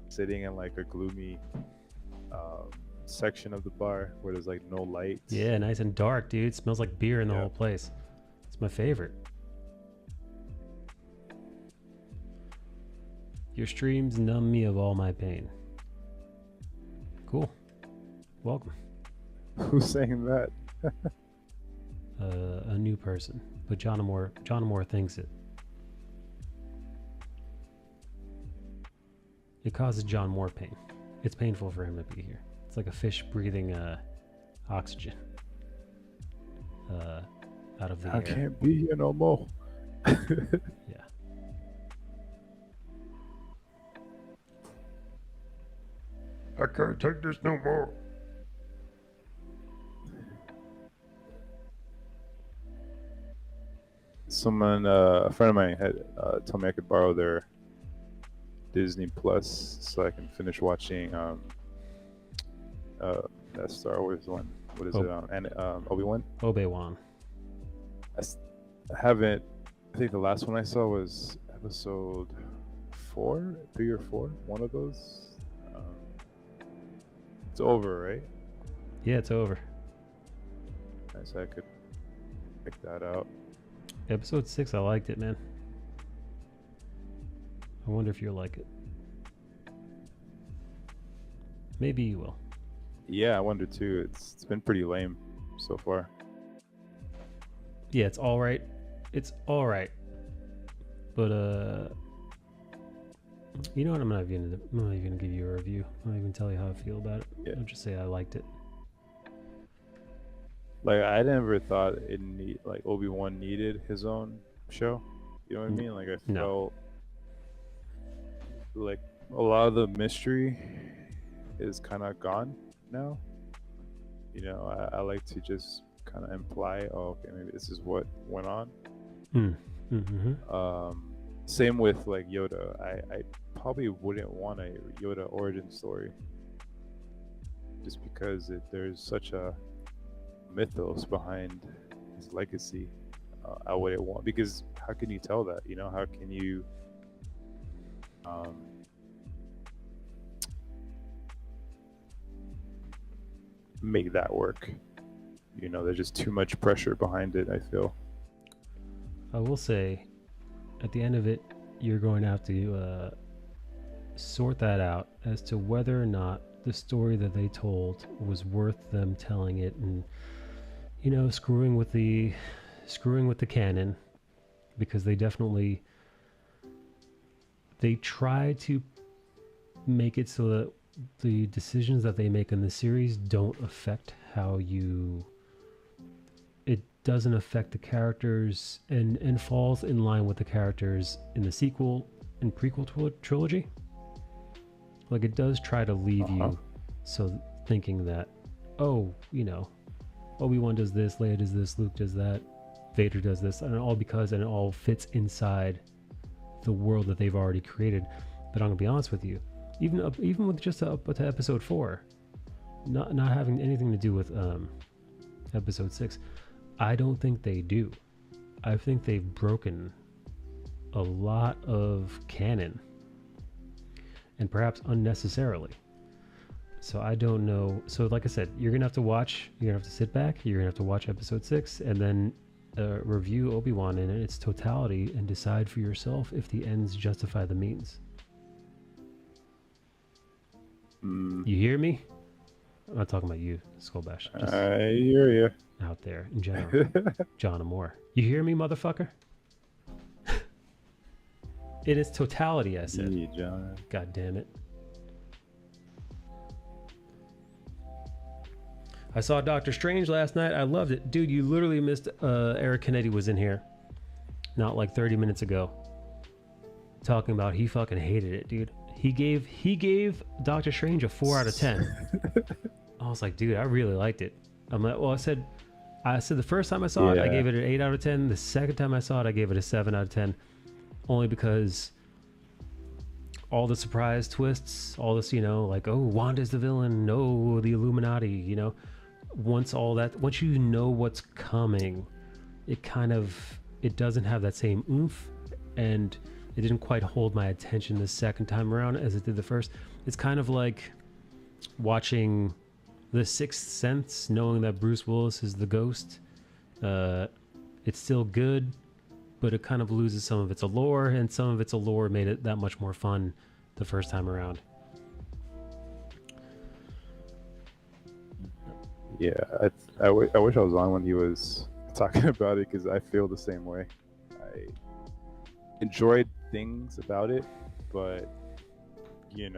sitting in like a gloomy section of the bar where there's like no light. Yeah, nice and dark, dude. Smells like beer in the Yeah. whole place. It's my favorite. Your streams numb me of all my pain. Cool. Welcome. Who's saying that? A new person, but John Amore thinks it. It causes John more pain. It's painful for him to be here. It's like a fish breathing oxygen out of the I air. can't be here no more. Yeah. I can't take this no more. Someone, a friend of mine, had told me I could borrow their Disney Plus so I can finish watching that Star Wars one. What is it? And Obi-Wan. Obi-Wan. I haven't. I think the last one I saw was episode 3 or 4. One of those. It's over, right? Yeah, it's over. Nice. I could pick that out. Episode 6, I liked it, man. I wonder if you'll like it. Maybe you will. Yeah, I wonder too. It's been pretty lame so far. Yeah, it's all right. It's all right. But you know what? I'm not even gonna give you a review. I'm not even tell you how I feel about it. Yeah. I'll just say I liked it. Like I never thought like Obi-Wan needed his own show. You know what I mean? Like I No. felt like a lot of the mystery is kind of gone now. You know, I like to just kind of imply, oh, okay, maybe this is what went on. Mm-hmm. Same with like Yoda. I probably wouldn't want a Yoda origin story, just because there's such a mythos behind his legacy. I wouldn't want, because how can you tell that? You know, how can you make that work? You know, there's just too much pressure behind it, I feel. I will say, at the end of it, you're going to have to sort that out as to whether or not the story that they told was worth them telling it, and you know, screwing with the canon, because they try to make it so that the decisions that they make in the series don't affect how it doesn't affect the characters and falls in line with the characters in the sequel and prequel trilogy. Like, it does try to leave you so thinking that, oh, you know, Obi-Wan does this, Leia does this, Luke does that, Vader does this, and it all fits inside the world that they've already created. But I'm gonna be honest with you, even with just up to episode 4, not having anything to do with episode 6, I don't think they do. I think they've broken a lot of canon, and perhaps unnecessarily. So I don't know. So like I said, you're gonna have to sit back, you're gonna have to watch episode 6, and then review Obi-Wan in its totality and decide for yourself if the ends justify the means. You hear me? I'm not talking about you, Skullbash. Just I hear you. out there in general. John Amore. You hear me, motherfucker? in its totality, I said. Yeah, John. God damn it. I saw Doctor Strange last night. I loved it. Dude, you literally missed Eric Kennedy was in here not like 30 minutes ago talking about he fucking hated it, dude. He gave Doctor Strange a 4 out of 10. I was like, dude, I really liked it. I'm like, well, I said the first time I saw it, I gave it an 8 out of 10. The second time I saw it, I gave it a 7 out of 10. Only because all the surprise twists, all this, like, oh, Wanda's the villain, no, the Illuminati, once you know what's coming, it doesn't have that same oomph, and it didn't quite hold my attention the second time around as it did the first. It's kind of like watching The Sixth Sense, knowing that Bruce Willis is the ghost. It's still good, but it kind of loses some of its allure, and some of its allure made it that much more fun the first time around. Yeah, I wish I was on when he was talking about it, because I feel the same way. I enjoyed things about it, but it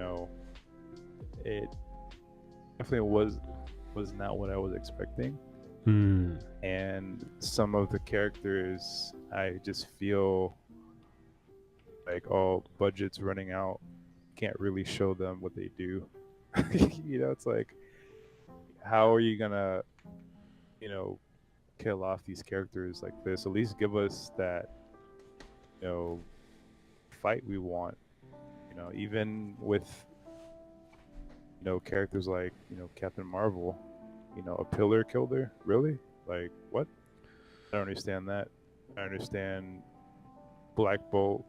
definitely was not what I was expecting. And some of the characters, I just feel like, budget's running out, can't really show them what they do. It's like, how are you gonna kill off these characters like this? At least give us that fight we want, even with characters like Captain Marvel, a pillar killed her. Really? Like, what? I don't understand that. I understand Black Bolt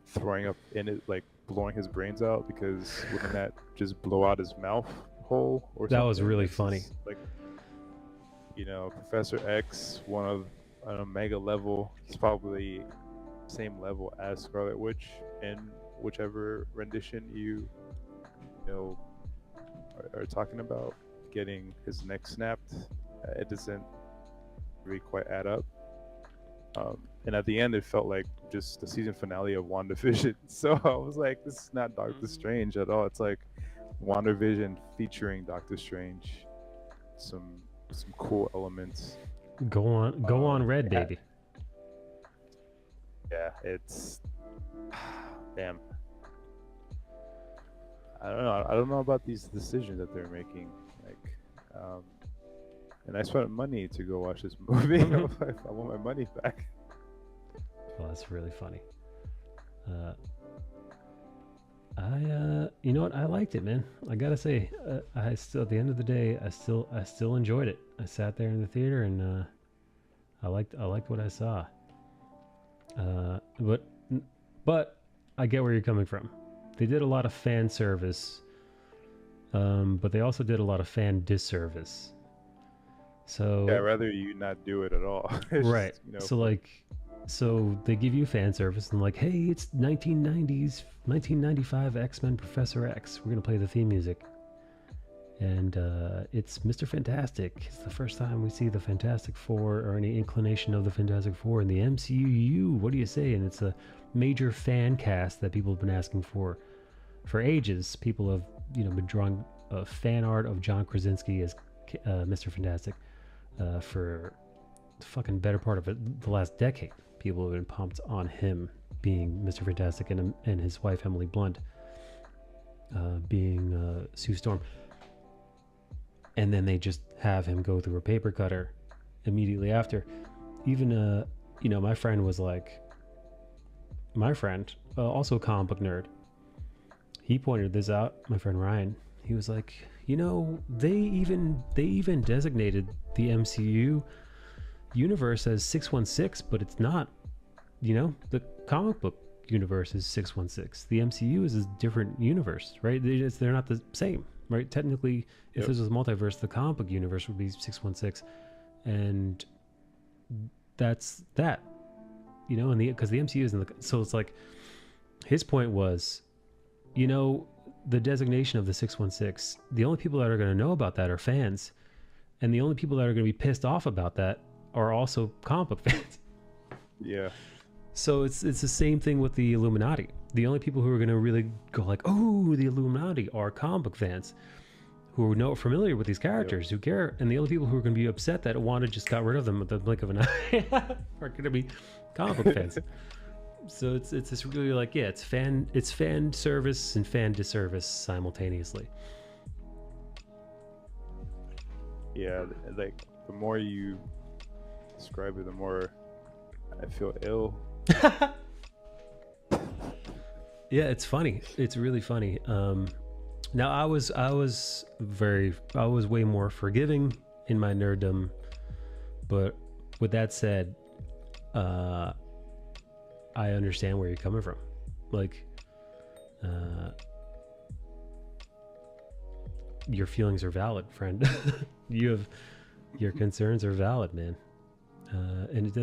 throwing up in it, like blowing his brains out, because wouldn't that just blow out his mouth hole or something? That was really funny. Like, Professor X, one of on a mega level, he's probably same level as Scarlet Witch in whichever rendition you are talking about. Getting his neck snapped, it doesn't really quite add up. And at the end, it felt like just the season finale of WandaVision. So I was like, this is not Doctor Strange at all. It's like WandaVision featuring Doctor Strange. Some cool elements. Go on, Red, baby. Yeah, it's damn. I don't know about these decisions that they're making. Like, and I spent money to go watch this movie. I want my money back. Well, that's really funny. You know what? I liked it, man. I gotta say, I still, at the end of the day, I still enjoyed it. I sat there in the theater and I liked what I saw. But I get where you're coming from. They did a lot of fan service, but they also did a lot of fan disservice. So yeah, I'd rather you not do it at all. Right. Just, So they give you fan service and like, hey, it's 1995 X-Men Professor X. We're gonna play the theme music, and it's Mr. Fantastic. It's the first time we see the Fantastic Four or any inclination of the Fantastic Four in the MCU. What do you say? And it's a major fan cast that people have been asking for ages. People have been drawing fan art of John Krasinski as Mr. Fantastic for the fucking better part of the last decade. People have been pumped on him being Mr. Fantastic and his wife Emily Blunt being Sue Storm. And then they just have him go through a paper cutter immediately after. Even my friend was like, also a comic book nerd, he pointed this out, my friend Ryan. He was like, they even designated the MCU universe as 616, but it's not. The comic book universe is 616. The MCU is a different universe, right? They're not the same, right? Technically, if this was a multiverse, the comic book universe would be 616, and that's that. And because the MCU is so it's like, his point was, the designation of the 616, the only people that are going to know about that are fans, and the only people that are going to be pissed off about that are also comic book fans. Yeah. So it's the same thing with the Illuminati. The only people who are going to really go like, oh, the Illuminati are comic book fans who are familiar with these characters, who care. And the only people who are going to be upset that Wanda just got rid of them at the blink of an eye are going to be comic book fans. So it's this really like, yeah, it's fan service and fan disservice simultaneously. Yeah, like the more you describe it, the more I feel ill. Yeah, it's funny. It's really funny. Now I was way more forgiving in my nerddom, but with that said, I understand where you're coming from. Like, your feelings are valid, friend. Your concerns are valid, man. And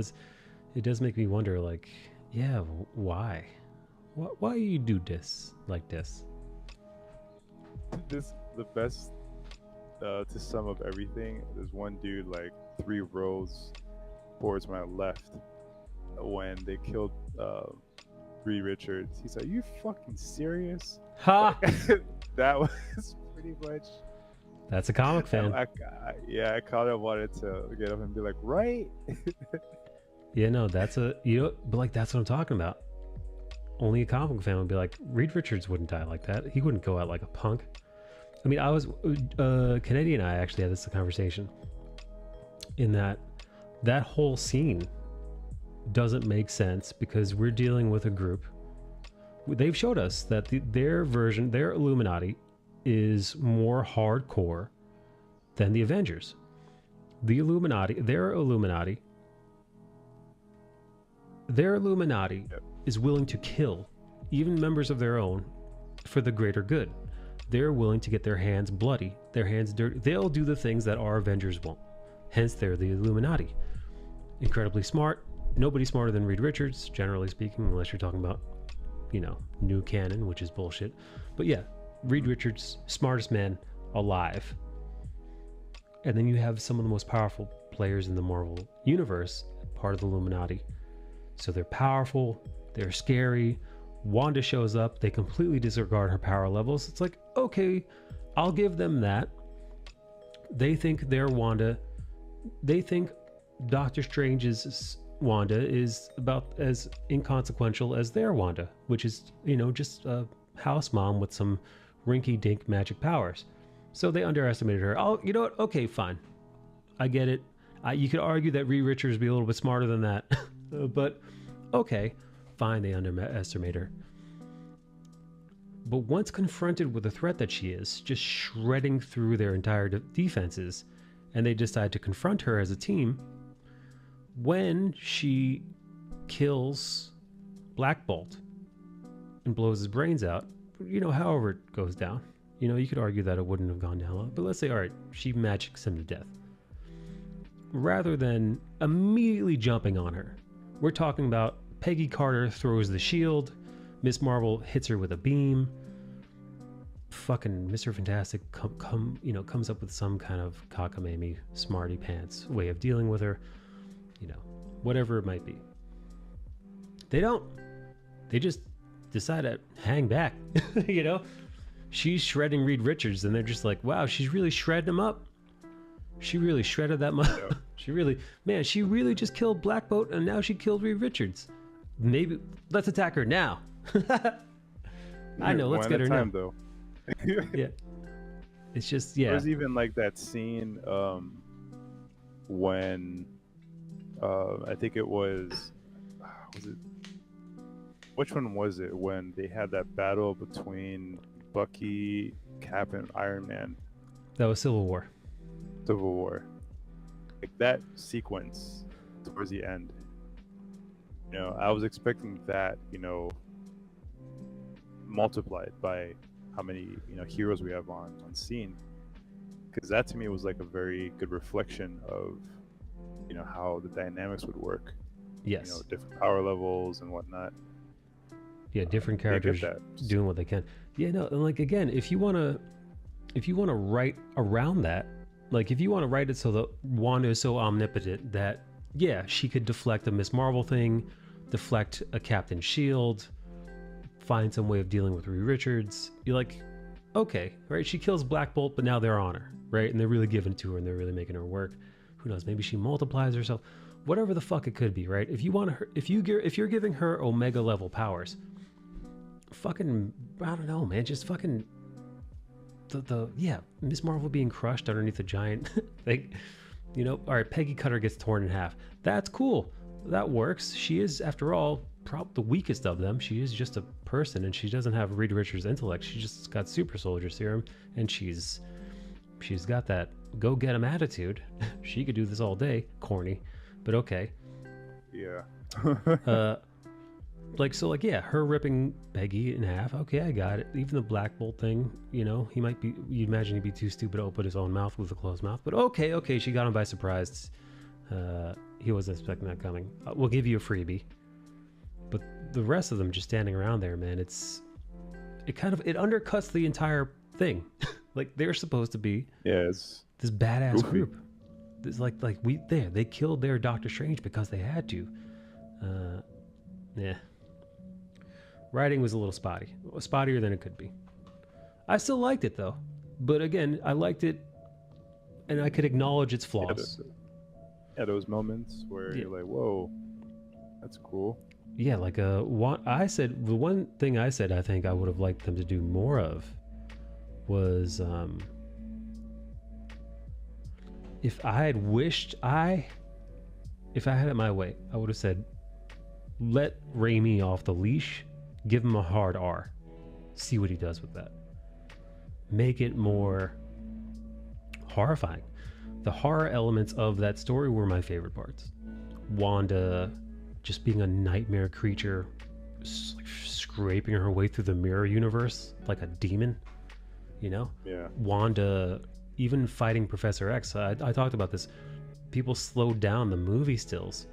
it does make me wonder, like, yeah, why you do this like this? This the best to sum up everything. There's one dude like 3 rows towards my left when they killed Reed Richards. He's like, "You fucking serious?" Ha! That was pretty much. That's a comic fan. I kind of wanted to get up and be like, right? Yeah, no, but like that's what I'm talking about. Only a comic book fan would be like, Reed Richards wouldn't die like that. He wouldn't go out like a punk. I mean, Kennedy and I actually had this conversation in that whole scene doesn't make sense because we're dealing with a group. They've showed us that their Illuminati is more hardcore than the Avengers. Their Illuminati is willing to kill even members of their own for the greater good. They're willing to get their hands bloody, their hands dirty. They'll do the things that our Avengers won't. Hence, they're the Illuminati. Incredibly smart. Nobody smarter than Reed Richards, generally speaking, unless you're talking about, new canon, which is bullshit. But yeah, Reed Richards, smartest man alive. And then you have some of the most powerful players in the Marvel universe, part of the Illuminati. So they're powerful, they're scary. Wanda shows up, they completely disregard her power levels. It's like, okay, I'll give them that. They think their Wanda, they think Doctor Strange's Wanda is about as inconsequential as their Wanda, which is, just a house mom with some rinky-dink magic powers. So they underestimated her. Oh, you know what? Okay, fine. I get it. You could argue that Reed Richards would be a little bit smarter than that. But, okay, fine, they underestimate her. But once confronted with the threat that she is, just shredding through their entire defenses, and they decide to confront her as a team, when she kills Black Bolt and blows his brains out, however it goes down, you could argue that it wouldn't have gone down, but let's say, all right, she magics him to death. Rather than immediately jumping on her, we're talking about Peggy Carter throws the shield, Miss Marvel hits her with a beam, fucking Mr. Fantastic comes up with some kind of cockamamie, smarty pants way of dealing with her, whatever it might be. They don't. They just decide to hang back, She's shredding Reed Richards, and they're just like, wow, she's really shredding him up. She really shredded that much. Yeah. She really just killed Black Bolt, and now she killed Reed Richards. Maybe let's attack her now. I know, let's get her now. Though. Yeah, it's just There's even like that scene when I think it was it? Which one was it? When they had that battle between Bucky, Cap, and Iron Man. That was Civil War. Like that sequence towards the end. I was expecting that, multiplied by how many, heroes we have on scene. Because that to me was like a very good reflection of, how the dynamics would work. Yes. Different power levels and whatnot. Yeah, different characters doing what they can. Yeah, no, and like again, if you wanna write around that, like if you want to write it so that Wanda is so omnipotent that she could deflect a Miss Marvel thing, deflect a Captain Shield, find some way of dealing with Reed Richards. You're like, okay, right? She kills Black Bolt, but now they're on her, right? And they're really giving it to her, and they're really making her work. Who knows? Maybe she multiplies herself. Whatever the fuck it could be, right? If you want her, if you're giving her Omega level powers, fucking, I don't know, man. Just fucking Miss Marvel being crushed underneath a giant, like, you know. All right, Peggy Cutter gets torn in half. That's cool. That works. She is, after all, probably the weakest of them. She is just a person, and she doesn't have Reed Richards' intellect. She just got super soldier serum, and she's got that go get 'em attitude. She could do this all day. Corny, but okay. Yeah. Yeah, her ripping Peggy in half. Okay, I got it. Even the Black Bolt thing, you know, you'd imagine he'd be too stupid to open his own mouth with a closed mouth. But okay, she got him by surprise. He wasn't expecting that coming. We'll give you a freebie. But the rest of them just standing around there, man, it undercuts the entire thing. Like, they're supposed to be this badass group. It's they killed their Doctor Strange because they had to. Writing was a little spottier than it could be. I still liked it though, but again, I liked it, and I could acknowledge its flaws. Those moments where you're like, "Whoa, that's cool." Yeah, like the one thing I said I think I would have liked them to do more of was if I had it my way, I would have said, let Raimi off the leash, give him a hard R, see what he does with that, make it more horrifying. The horror elements of that story were my favorite parts. Wanda just being a nightmare creature, scraping her way through the mirror universe like a demon, you know? Yeah. Wanda even fighting Professor X. I talked about this. People slowed down the movie stills.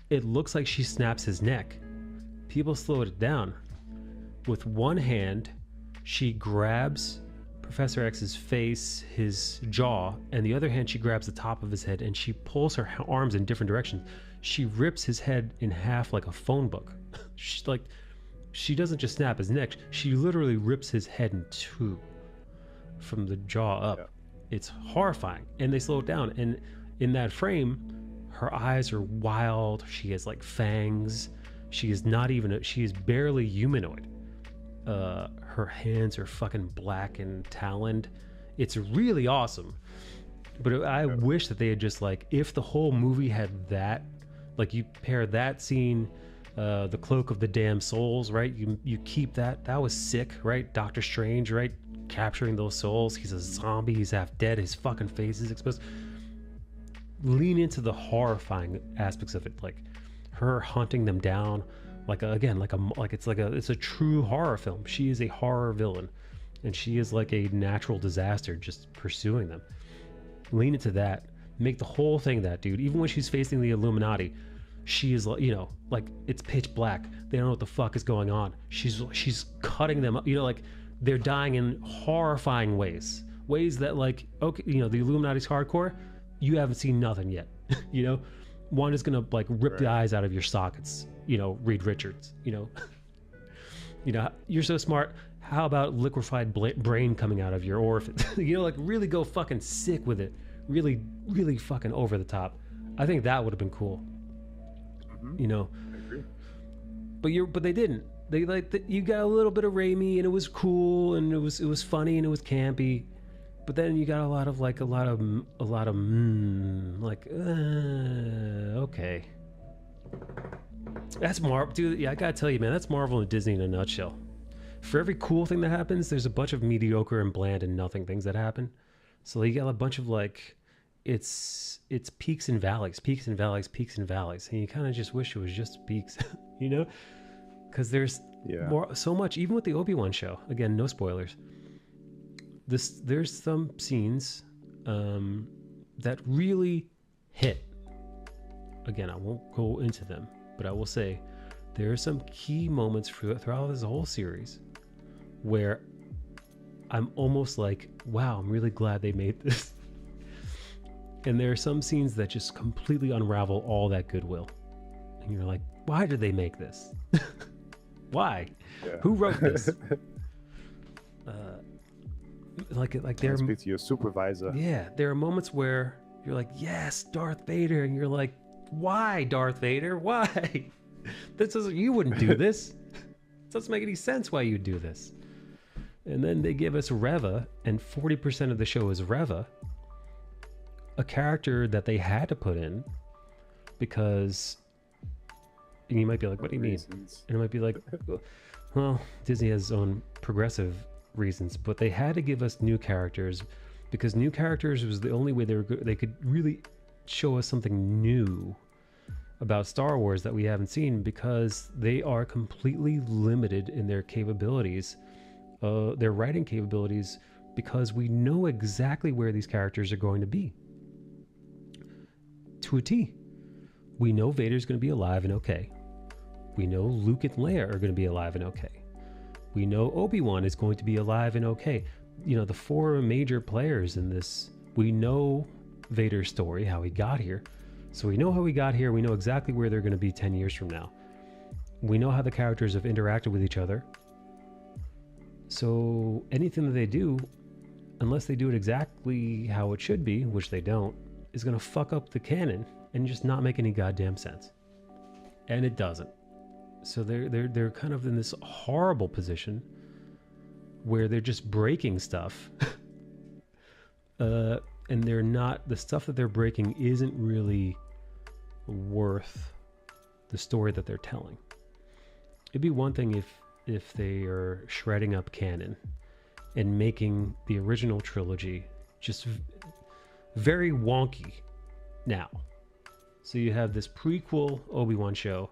It looks like she snaps his neck. People slowed it down. With one hand, she grabs Professor X's face, his jaw, and the other hand she grabs the top of his head, and she pulls her arms in different directions. She rips his head in half like a phone book. She doesn't just snap his neck, she literally rips his head in two from the jaw up. Yeah. It's horrifying, and they slow it down, and in that frame her eyes are wild. She has like fangs. She is barely humanoid. Her hands are fucking black and taloned. It's really awesome. But I wish that they had just, like, if the whole movie had that, like, you pair that scene, the Cloak of the Damned Souls, right? You keep that was sick, right? Doctor Strange, right? Capturing those souls. He's a zombie, he's half dead, his fucking face is exposed. Lean into the horrifying aspects of it, like her hunting them down, it's a true horror film. She is a horror villain, and she is like a natural disaster just pursuing them. Lean into that, make the whole thing that, dude. Even when she's facing the Illuminati, she is, you know, like, it's pitch black, they don't know what the fuck is going on. She's cutting them up, you know, like, they're dying in horrifying ways that, like, okay, you know, the Illuminati's hardcore, you haven't seen nothing yet. You know, one is gonna, like, rip the eyes out of your sockets, you know, Reed Richards, you know. You know, you're so smart, how about liquefied brain coming out of your orifice? You know, like, really go fucking sick with it, really fucking over the top. I think that would have been cool. You know, I agree. But they didn't. They, like, you got a little bit of Raimi, and it was cool, and it was funny, and it was campy. But then you got a lot of okay. That's Marvel, dude. Yeah, I gotta tell you, man, that's Marvel and Disney in a nutshell. For every cool thing that happens, there's a bunch of mediocre and bland and nothing things that happen. So you got a bunch of, like, it's peaks and valleys, and you kind of just wish it was just peaks, you know? Because there's so much, even with the Obi-Wan show. Again, no spoilers. There's some scenes that really hit. Again, I won't go into them, but I will say there are some key moments throughout this whole series where I'm almost like, wow, I'm really glad they made this. And there are some scenes that just completely unravel all that goodwill. and you're like, why did they make this? Why? Yeah. Who wrote this? Like they're Speak to your supervisor. yeah, there are moments where you're like, yes, Darth Vader, and you're like, why, Darth Vader? Why? This doesn't. You wouldn't do this. It doesn't make any sense why you'd do this. And then they give us Reva, and 40% of the show is Reva, a character that they had to put in because. And you might be like, what do you mean? Reasons. And it might be like, well, Disney has its own progressive reasons, but they had to give us new characters because new characters was the only way they could really show us something new about Star Wars that we haven't seen, because they are completely limited in their capabilities, their writing capabilities, because we know exactly where these characters are going to be to a T. We know Vader's going to be alive and okay. We know Luke and Leia are going to be alive and okay. We know Obi-Wan is going to be alive and okay. You know, the four major players in this, we know Vader's story, how he got here. So we know how he got here. We know exactly where they're going to be 10 years from now. We know how the characters have interacted with each other. So anything that they do, unless they do it exactly how it should be, which they don't, is going to fuck up the canon and just not make any goddamn sense. And it doesn't. So they're kind of in this horrible position where they're just breaking stuff. And they're not, the stuff that they're breaking isn't really worth the story that they're telling. It'd be one thing if they are shredding up canon and making the original trilogy just very wonky now. So you have this prequel Obi-Wan show,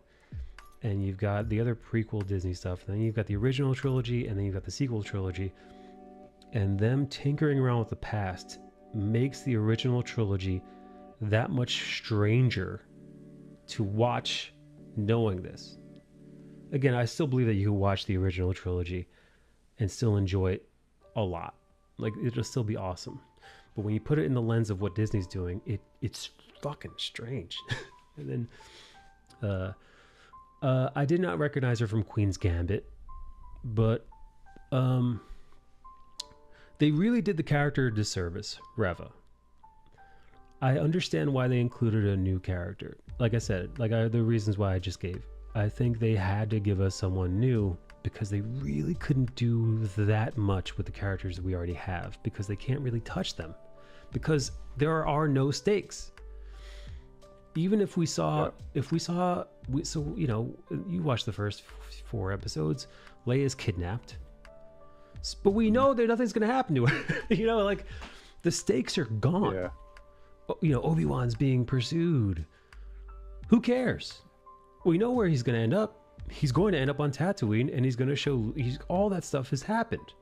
and you've got the other prequel Disney stuff, and then you've got the original trilogy, and then you've got the sequel trilogy, and them tinkering around with the past makes the original trilogy that much stranger to watch knowing this. Again, I still believe that you can watch the original trilogy and still enjoy it a lot. Like, it'll still be awesome. But when you put it in the lens of what Disney's doing, it's fucking strange. And then I did not recognize her from Queen's Gambit, but they really did the character a disservice, Reva. I understand why they included a new character. Like I said, the reasons why I just gave. I think they had to give us someone new because they really couldn't do that much with the characters that we already have, because they can't really touch them, because there are no stakes. Even if we saw, so, you know, you watch the first 4 episodes, Leia's kidnapped, but we know that nothing's going to happen to her. You know, like, the stakes are gone. Yeah. You know, Obi-Wan's being pursued. Who cares? We know where he's going to end up. He's going to end up on Tatooine, and he's going to show, all that stuff has happened.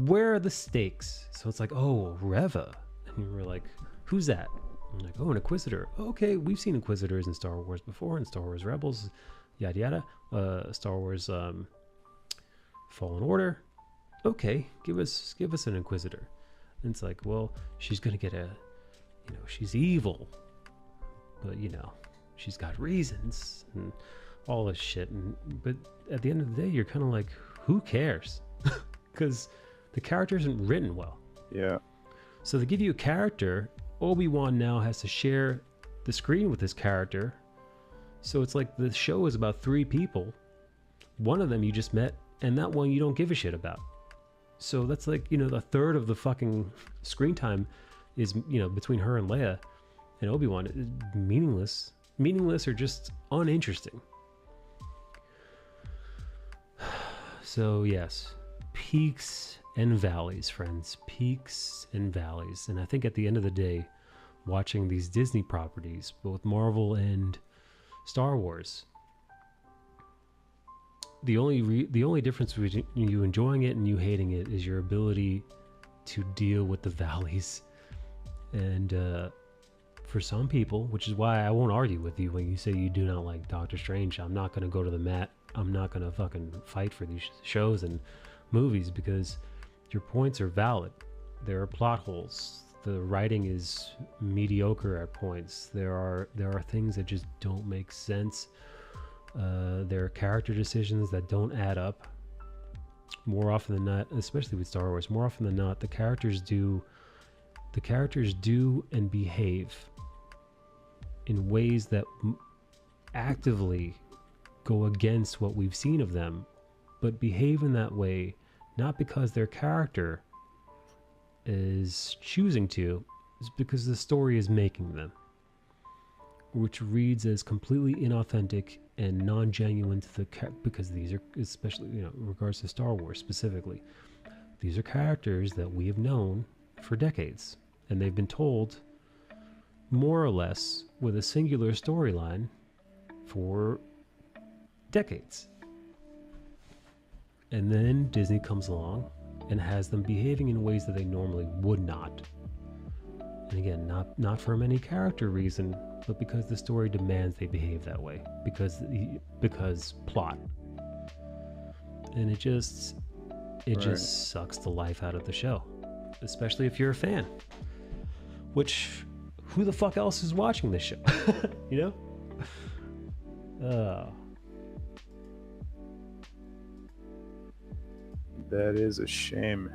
Where are the stakes? So it's like, oh, Reva. And we're like, who's that? I'm like, oh, an Inquisitor. Okay, we've seen Inquisitors in Star Wars before, in Star Wars Rebels, yada yada. Star Wars Fallen Order. Okay, give us an Inquisitor. And it's like, well, she's gonna get she's evil, but she's got reasons and all this shit. But at the end of the day, you're kind of like, who cares? Because the character isn't written well. Yeah. So they give you a character. Obi-Wan now has to share the screen with this character. So it's like the show is about 3 people. One of them you just met, and that one you don't give a shit about. So that's like, a third of the fucking screen time is, between her and Leia and Obi-Wan. Is meaningless or just uninteresting. So yes, peaks and valleys, friends. Peaks and valleys. And I think at the end of the day, watching these Disney properties, both Marvel and Star Wars, the only difference between you enjoying it and you hating it is your ability to deal with the valleys. And for some people, which is why I won't argue with you when you say you do not like Doctor Strange, I'm not going to go to the mat. I'm not going to fucking fight for these shows and movies, because your points are valid. There are plot holes. the writing is mediocre at points. There are things that just don't make sense. There are character decisions that don't add up. More often than not, especially with Star Wars, more often than not, the characters do and behave in ways that actively go against what we've seen of them, but behave in that way not because their character is choosing to, it's because the story is making them, which reads as completely inauthentic and non-genuine to the because these are, especially, you know, in regards to Star Wars specifically, these are characters that we have known for decades, and they've been told more or less with a singular storyline for decades. And then Disney comes along and has them behaving in ways that they normally would not. And again, not from any character reason, but because the story demands they behave that way, because plot. And it just sucks the life out of the show, especially if you're a fan. Which, who the fuck else is watching this show? You know? That is a shame.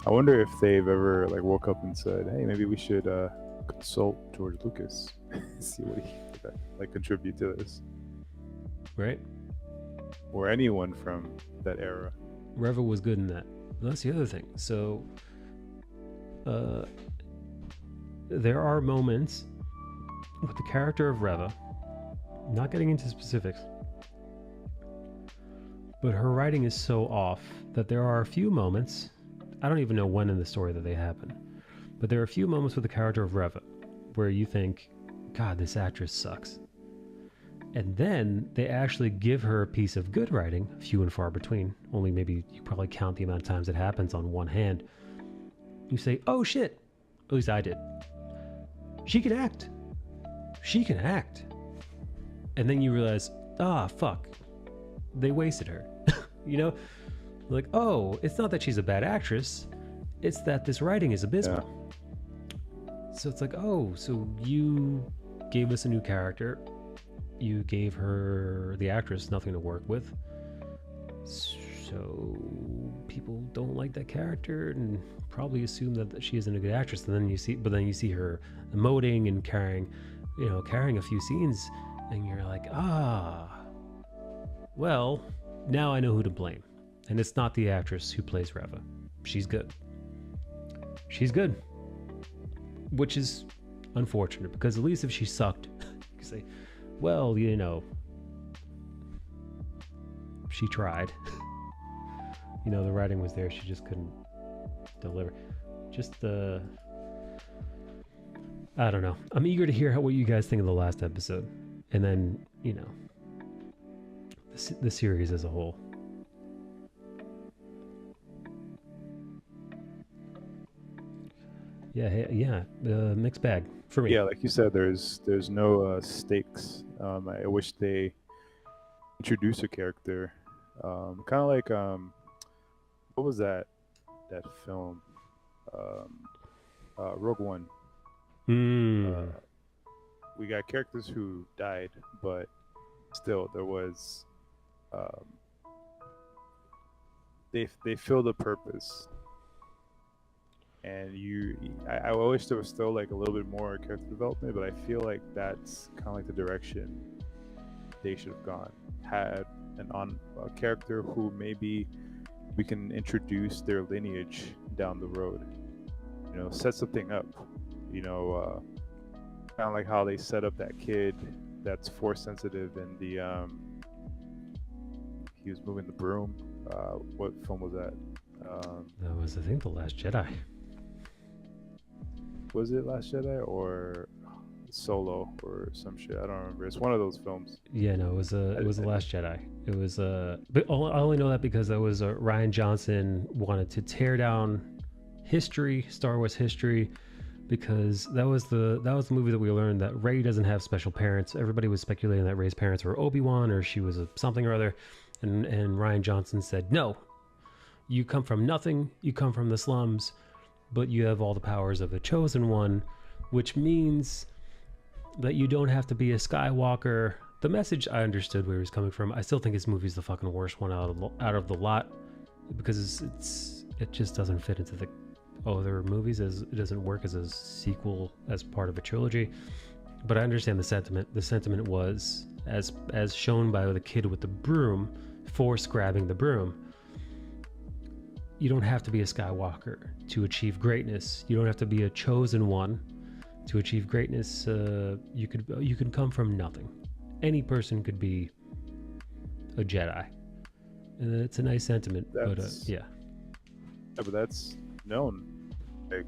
I wonder if they've ever like woke up and said, "Hey, maybe we should consult George Lucas, see what he could like contribute to this," Right? or anyone from that era. Reva was good in that. That's the other thing. So, there are moments with the character of Reva, not getting into specifics, but her writing is so off that there are a few moments, I don't even know when in the story that they happen, but there are a few moments with the character of Reva where you think, God, this actress sucks. And then they actually give her a piece of good writing, few and far between. Only maybe you probably count the amount of times it happens on one hand. You say, oh shit, at least I did. She can act. She can act. And then you realize, fuck, they wasted her. You know, like, oh, it's not that she's a bad actress, it's that this writing is abysmal. Yeah. So it's like, oh, so you gave us a new character, you gave her, the actress, nothing to work with, so people don't like that character and probably assume that she isn't a good actress. And then you see her emoting and carrying a few scenes, and you're like, well, now I know who to blame. And it's not the actress who plays Reva. She's good. She's good. Which is unfortunate, because at least if she sucked, you could say, well, you know, she tried. You know, the writing was there, she just couldn't deliver. Just, I don't know. I'm eager to hear what you guys think of the last episode. And then, you know, the series as a whole. Mixed bag for me. Yeah, like you said, there's no stakes. I wish they introduce a character, kind of like what was that film, Rogue One. We got characters who died, but still there was they filled a purpose. And I wish there was still like a little bit more character development, but I feel like that's kind of like the direction they should have gone. Had a character who maybe we can introduce their lineage down the road. You know, set something up. You know, kind of like how they set up that kid that's force sensitive and he was moving the broom. What film was that? That was, I think, The Last Jedi. Was it Last Jedi or Solo or some shit? I don't remember. It's one of those films. Yeah, no, it was The Last Jedi. It was but I only know that because that was Rian Johnson wanted to tear down history, Star Wars history, because that was the movie that we learned that Rey doesn't have special parents. Everybody was speculating that Rey's parents were Obi-Wan or she was something or other, and Rian Johnson said, no, you come from nothing, you come from the slums. but you have all the powers of a chosen one, which means that you don't have to be a Skywalker. The message, I understood where he was coming from. I still think his movie's the fucking worst one out of the lot, because it just doesn't fit into the other movies, as it doesn't work as a sequel as part of a trilogy. But I understand the sentiment. The sentiment was, as shown by the kid with the broom, force grabbing the broom. You don't have to be a Skywalker to achieve greatness. You don't have to be a chosen one to achieve greatness. You can come from nothing. Any person could be a Jedi, and it's a nice sentiment. Yeah, but that's known. Like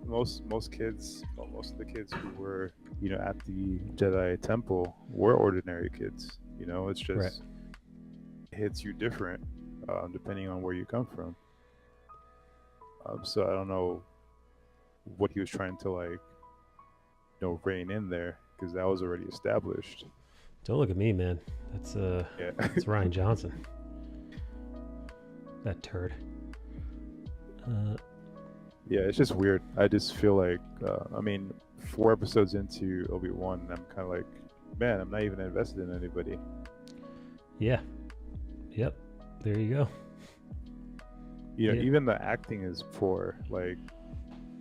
most kids, well, most of the kids who were, you know, at the Jedi Temple were ordinary kids. You know, it's just right. It hits you different depending on where you come from. So I don't know what he was trying to, like, you know, rein in there, because that was already established. Don't look at me, man. That's Yeah. that's Ryan Johnson. That turd. Yeah, it's just weird. I just feel like, I mean, 4 episodes into Obi-Wan, I'm kind of like, man, I'm not even invested in anybody. Yeah. Yep. There you go. You know, Yeah. even the acting is poor. Like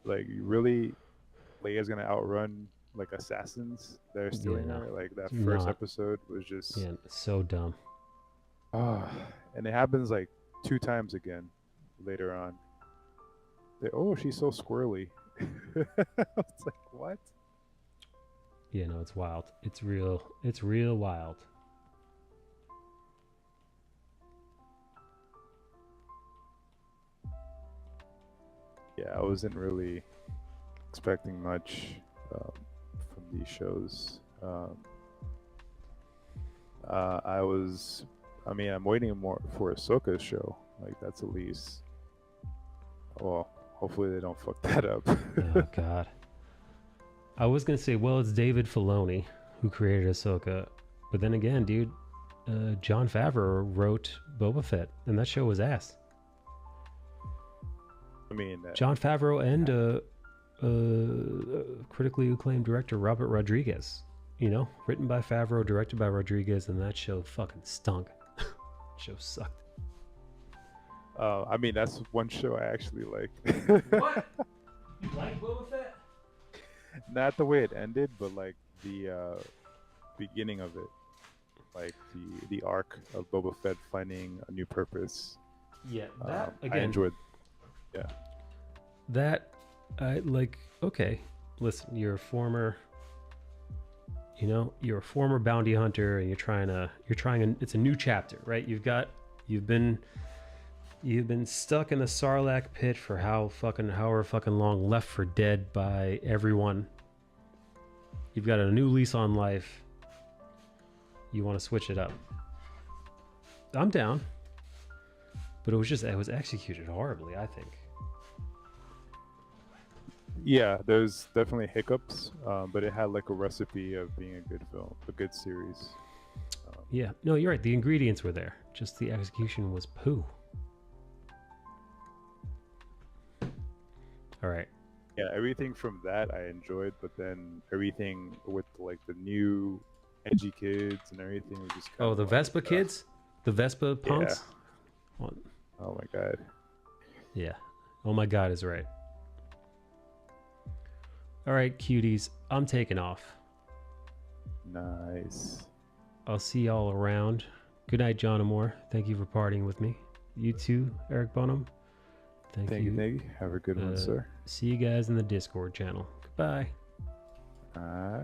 you really, Leia's gonna outrun like assassins that are stealing Yeah, her. Like that it's first not. episode was just, Yeah, so dumb. and it happens like 2 times again later on. Oh, she's so squirrely. I was like, what? Yeah, no, it's wild. It's real wild. Yeah, I wasn't really expecting much from these shows. I'm waiting more for Ahsoka's show. Like, that's at least. Well, hopefully they don't fuck that up. Oh God. I was gonna say, well, it's David Filoni who created Ahsoka, but then again, dude, Jon Favreau wrote Boba Fett, and that show was ass. I mean, Jon Favreau and critically acclaimed director Robert Rodriguez. You know, written by Favreau, directed by Rodriguez, and that show fucking stunk. Show sucked. I mean, that's one show I actually like. What? You like Boba Fett? Not the way it ended, but like the beginning of it, like the arc of Boba Fett finding a new purpose. Yeah, that I again. enjoyed. Yeah. That I like. Okay, listen, you're a former bounty hunter, and it's a new chapter, right? You've been stuck in the Sarlacc pit for however fucking long, left for dead by everyone. You've got a new lease on life. You want to switch it up. I'm down. But it was executed horribly, I think. Yeah, there's definitely hiccups, but it had like a recipe of being a good film, a good series. Yeah, no, you're right. The ingredients were there. Just the execution was poo. All right. Yeah, everything from that I enjoyed, but then everything with like the new edgy kids and everything was just kind Oh, of the like, Vespa kids? The Vespa punks? Yeah. Oh my god. Yeah. Oh my god is right. All right, cuties. I'm taking off. Nice. I'll see y'all around. Good night, John Amore. Thank you for partying with me. You too, Eric Bonham. Thank you. Niggy. Have a good one, sir. See you guys in the Discord channel. Goodbye. All right.